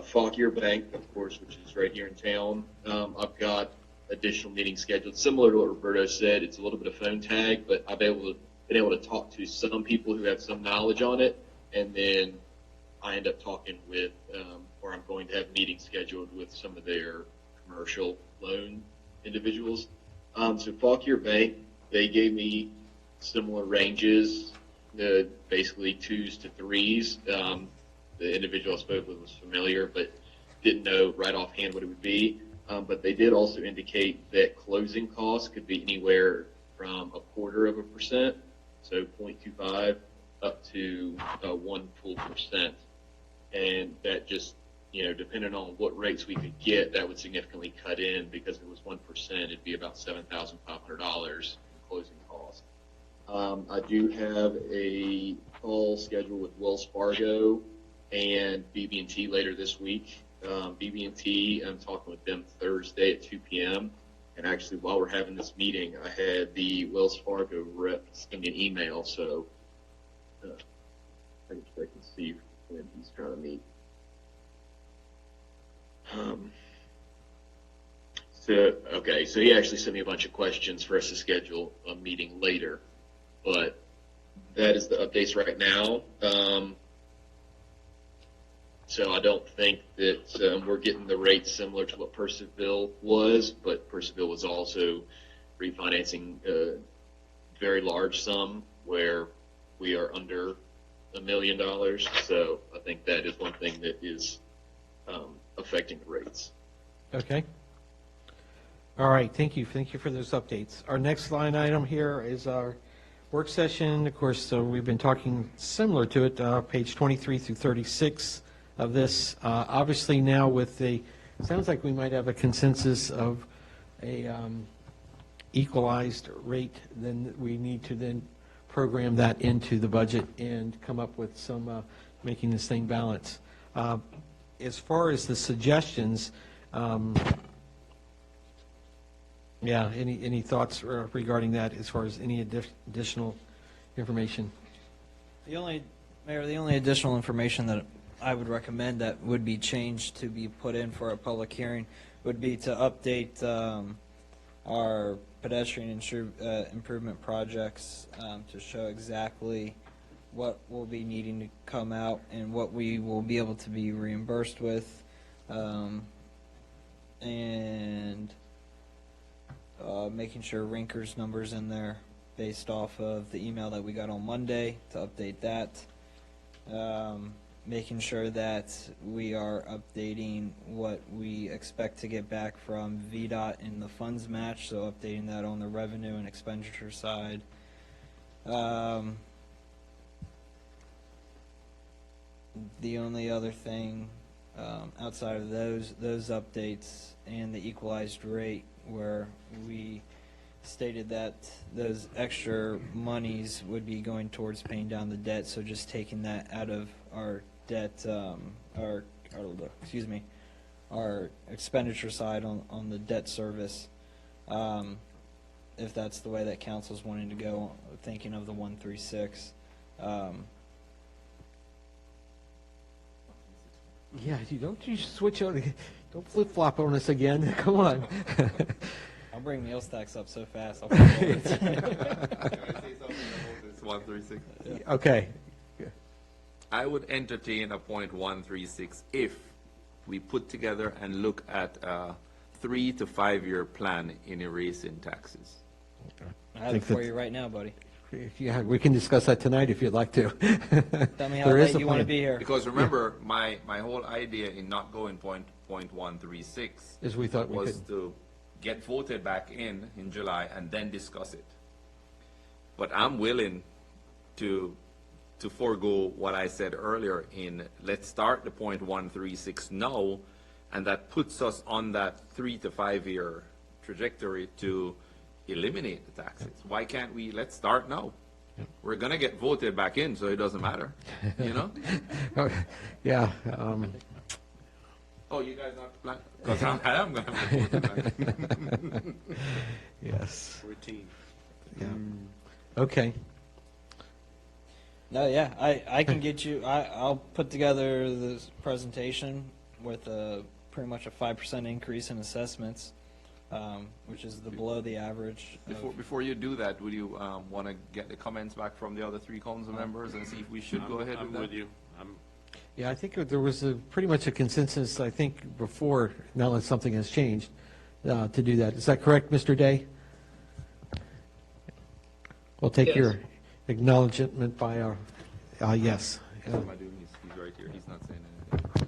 Fauquier Bank, of course, which is right here in town. I've got additional meetings scheduled. Similar to what Roberto said, it's a little bit of phone tag, but I've been able to talk to some people who have some knowledge on it, and then I end up talking with, or I'm going to have meetings scheduled with some of their commercial loan individuals. So Fauquier Bank, they gave me similar ranges, basically 2s to 3s. The individual I spoke with was familiar, but didn't know right offhand what it would be. But they did also indicate that closing costs could be anywhere from 0.25%, so 0.25, up to 1 full percent. And that just, depending on what rates we could get, that would significantly cut in, because if it was 1%, it'd be about $7,500 in closing costs. I do have a call scheduled with Wells Fargo and BB&T later this week. BB&T, I'm talking with them Thursday at 2 p.m. And actually, while we're having this meeting, I had the Wells Fargo rep send me an email, so I can check and see when he's trying to meet. So he actually sent me a bunch of questions for us to schedule a meeting later. But that is the updates right now. So I don't think that we're getting the rates similar to what Percival was, but Percival was also refinancing a very large sum where we are under $1 million. So I think that is one thing that is affecting the rates. Okay. All right, thank you. Thank you for those updates. Our next line item here is our work session. Of course, so we've been talking similar to it, page 23 through 36 of this. Obviously now with the, sounds like we might have a consensus of a equalized rate, then we need to then program that into the budget and come up with some, making this thing balance. As far as the suggestions, any thoughts regarding that as far as any additional information? The only additional information that I would recommend that would be changed to be put in for a public hearing would be to update our pedestrian improvement projects to show exactly what will be needing to come out and what we will be able to be reimbursed with, and making sure Rinker's numbers in there based off of the email that we got on Monday to update that. Making sure that we are updating what we expect to get back from VDOT in the funds match, so updating that on the revenue and expenditure side. The only other thing outside of those updates and the equalized rate, where we stated that those extra monies would be going towards paying down the debt, so just taking that out of our debt, our expenditure side on the debt service, if that's the way that council's wanting to go, thinking of the 136. Yeah, don't you switch on, don't flip-flop on us again, come on. I'll bring meals tax up so fast. It's 136. Okay. I would entertain a .136 if we put together and look at a 3 to 5 year plan in erasing taxes. I have it for you right now, buddy. Yeah, we can discuss that tonight if you'd like to. Tell me how There is late a you want to plan. be here. Because remember, my whole idea in not going .136 Is we thought we was could- to get voted back in July and then discuss it. But I'm willing to forego what I said earlier in, let's start the .136 now, and that puts us on that 3 to 5 year trajectory to eliminate the taxes. Why can't we, let's start now? We're gonna get voted back in, so it doesn't matter, you know? Yeah. Oh, you guys not plan, because I'm gonna get voted back. Yes. Routine. Yeah. Okay. No, yeah, I can get you, I'll put together this presentation with pretty much a 5% increase in assessments, which is below the average. Before you do that, would you want to get the comments back from the other 3 council members and see if we should go ahead with that? I'm with you. Yeah, I think there was pretty much a consensus, I think, before, now that something has changed, to do that. Is that correct, Mr. Day? We'll take Yes. your acknowledgement by our, yes. He's right here, he's not saying anything.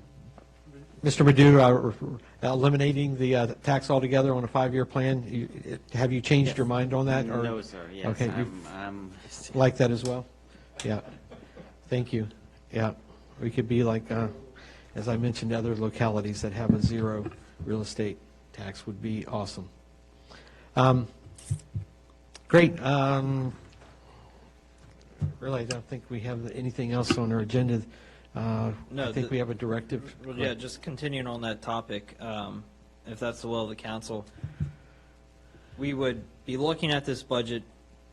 Mr. Madhu, eliminating the tax altogether on a 5-year plan, have you changed your mind on that? or- No, sir, yes, Okay, you I'm like that as well? Yeah. Thank you. Yeah. We could be like, as I mentioned, other localities that have a 0 real estate tax would be awesome. Great. Really, I don't think we have anything else on our agenda. No, I think we have a directive. Well, yeah, just continuing on that topic, if that's the will of the council, we would be looking at this budget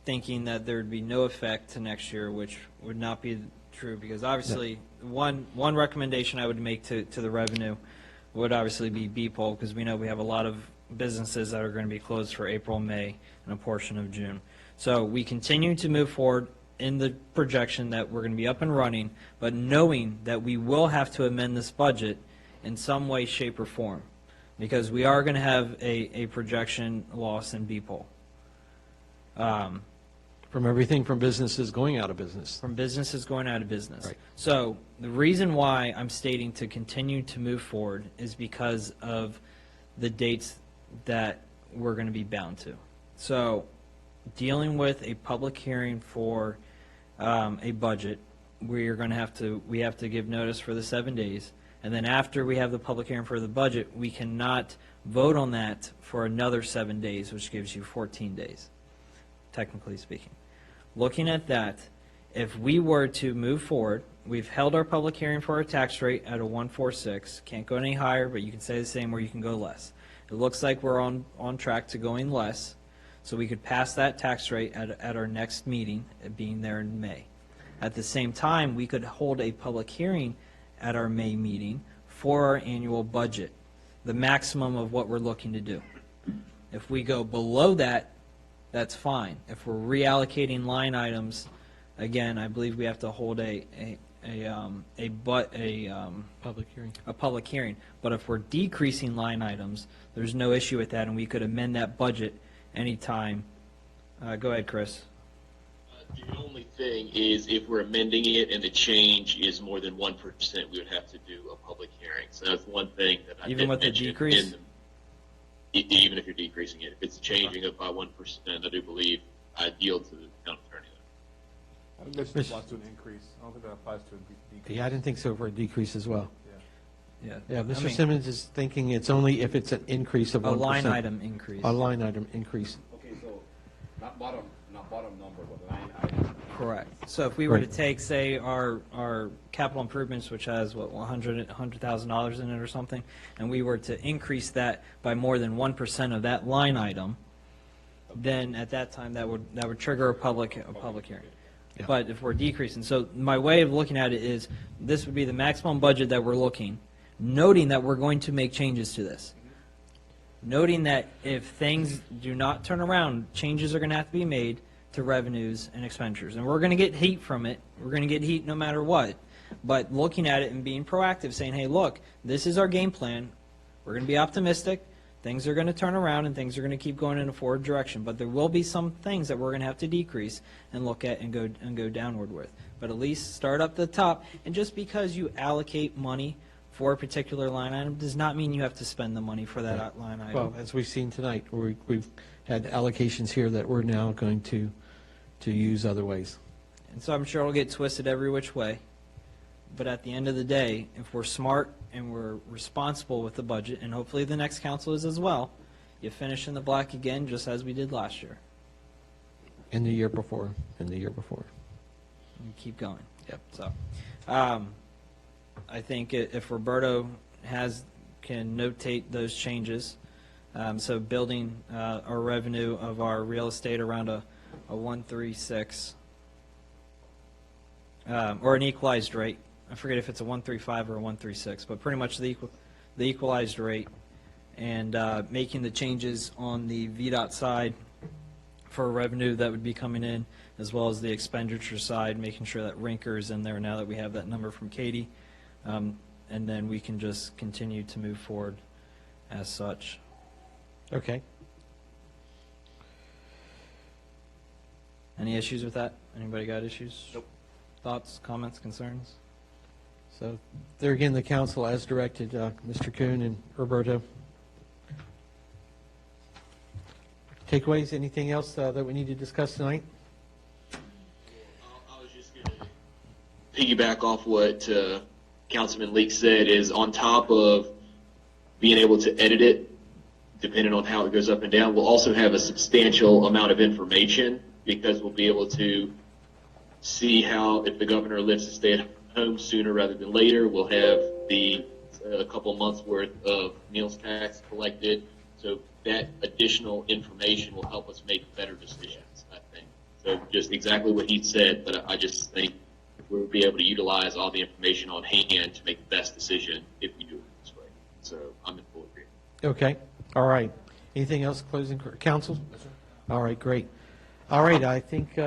thinking that there would be no effect to next year, which would not be true, because obviously, one recommendation I would make to the revenue would obviously be B-Poll, because we know we have a lot of businesses that are going to be closed for April, May, and a portion of June. So we continue to move forward in the projection that we're going to be up and running, but knowing that we will have to amend this budget in some way, shape, or form, because we are going to have a projection loss in B-Poll. From everything from businesses going out of business. From businesses going out of business. Right. So the reason why I'm stating to continue to move forward is because of the dates that we're going to be bound to. So dealing with a public hearing for a budget, we have to give notice for the 7 days, and then after we have the public hearing for the budget, we cannot vote on that for another 7 days, which gives you 14 days, technically speaking. Looking at that, if we were to move forward, we've held our public hearing for our tax rate at a 146, can't go any higher, but you can say the same or you can go less. It looks like we're on track to going less, so we could pass that tax rate at our next meeting, being there in May. At the same time, we could hold a public hearing at our May meeting for our annual budget, the maximum of what we're looking to do. If we go below that, that's fine. If we're reallocating line items, again, I believe we have to hold a Public hearing. a public hearing. But if we're decreasing line items, there's no issue with that, and we could amend that budget anytime. Go ahead, Chris. The only thing is if we're amending it and the change is more than 1%, we would have to do a public hearing. So that's one thing that I Even did with the mention decrease? even if you're decreasing it. If it's changing it by 1%, I do believe I yield to the town attorney. I think this applies to an increase. I don't think that applies to a decrease. Yeah, I didn't think so for a decrease as well. Yeah. Yeah, Mr. Simmons is thinking it's only if it's an increase of 1%. A line item increase. A line item increase. Okay, so not bottom number, but line item. Correct. So if we were to Right. take, say, our capital improvements, which has, what, $100,000 in it or something, and we were to increase that by more than 1% of that line item, then at that time, that would trigger a public hearing. Yeah. But if we're decreasing, so my way of looking at it is, this would be the maximum budget that we're looking, noting that we're going to make changes to this. Noting that if things do not turn around, changes are going to have to be made to revenues and expenditures. And we're going to get heat from it. We're going to get heat no matter what. but looking at it and being proactive, saying, hey, look, this is our game plan. We're going to be optimistic. Things are going to turn around and things are going to keep going in a forward direction. But there will be some things that we're going to have to decrease and look at and go downward with. But at least start up the top. And just because you allocate money for a particular line item does not mean you have to spend the money for that line item. Well, as we've seen tonight, we've had allocations here that we're now going to use other ways. And so I'm sure it'll get twisted every which way. But at the end of the day, if we're smart and we're responsible with the budget, and hopefully the next council is as well, you finish in the black again, just as we did last year. And the year before, and the year before. And keep going. Yep. So, I think if Roberto can notate those changes, so building our revenue of our real estate around a 136, or an equalized rate. I forget if it's a 135 or a 136, but pretty much the equalized rate, and making the changes on the VDOT side for revenue that would be coming in, as well as the expenditure side, making sure that Rinker is in there now that we have that number from Katie, and then we can just continue to move forward as such. Okay. Any issues with that? Anybody got issues? Nope. Thoughts, comments, concerns? So there again, the council as directed, Mr. Kuhn and Roberto. Takeaways, anything else that we need to discuss tonight? I was just going to piggyback off what Councilman Leake said, is on top of being able to edit it, depending on how it goes up and down, we'll also have a substantial amount of information, because we'll be able to see how, if the governor lifts the stay at home sooner rather than later, we'll have a couple months worth of meals tax collected. So that additional information will help us make better decisions, I think. So just exactly what he said, but I just think we'll be able to utilize all the information on hand to make the best decision if we do it this way. So I'm in full agreement. Okay, all right. Anything else, closing, council? All right, great. All right, I think,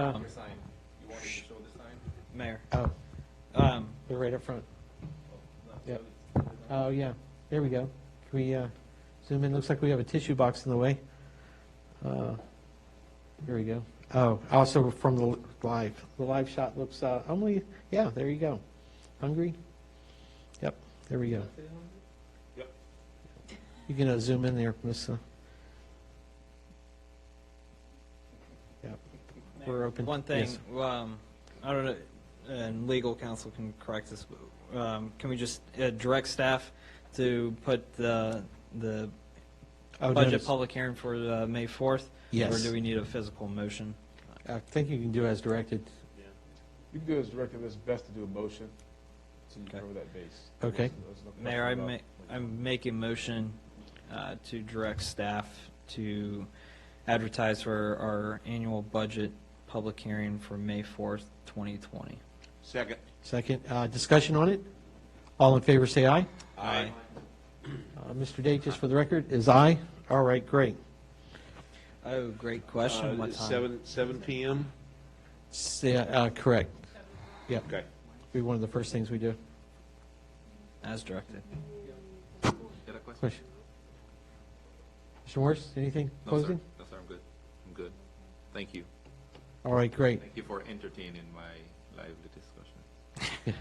Mayor. oh, they're right up front. Yep. Oh, yeah, there we go. Can we zoom in? Looks like we have a tissue box in the way. Here we go. Oh, also from the live shot looks only, yeah, there you go. Hungry? Yep, there we go. Yep. You can zoom in there, Miss. Yep, we're open. One thing, Yes. I don't know, and legal counsel can correct this, can we just direct staff to put the budget notice. public hearing for May 4th? Yes. Or do we need a physical motion? I think you can do as directed. You can do as directed, it's best to do a motion so you cover that base. Okay. There's no Mayor, question about- I'm making a motion to direct staff to advertise for our annual budget public hearing for May 4th, 2020. Second. Second, discussion on it? All in favor, say aye. Aye. Mr. Day, just for the record, is aye? All right, great. Oh, great question. What time? 7 p.m.? Correct. Yep. Okay. Be one of the first things we do. As directed. Question? Mr. Morris, anything No, closing? sir. No, sir, I'm good. I'm good. Thank you. All right, great. Thank you for entertaining my lively discussion.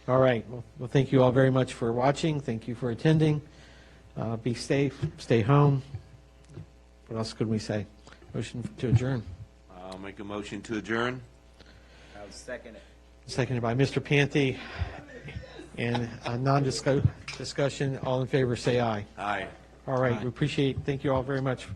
All right, well, thank you all very much for watching. Thank you for attending. Be safe, stay home. What else could we say? Motion to adjourn. I'll make a motion to adjourn. I'll second it. Seconded by Mr. Panthy. And non-discussion, all in favor, say aye. Aye. All right, Aye. we appreciate, thank you all very much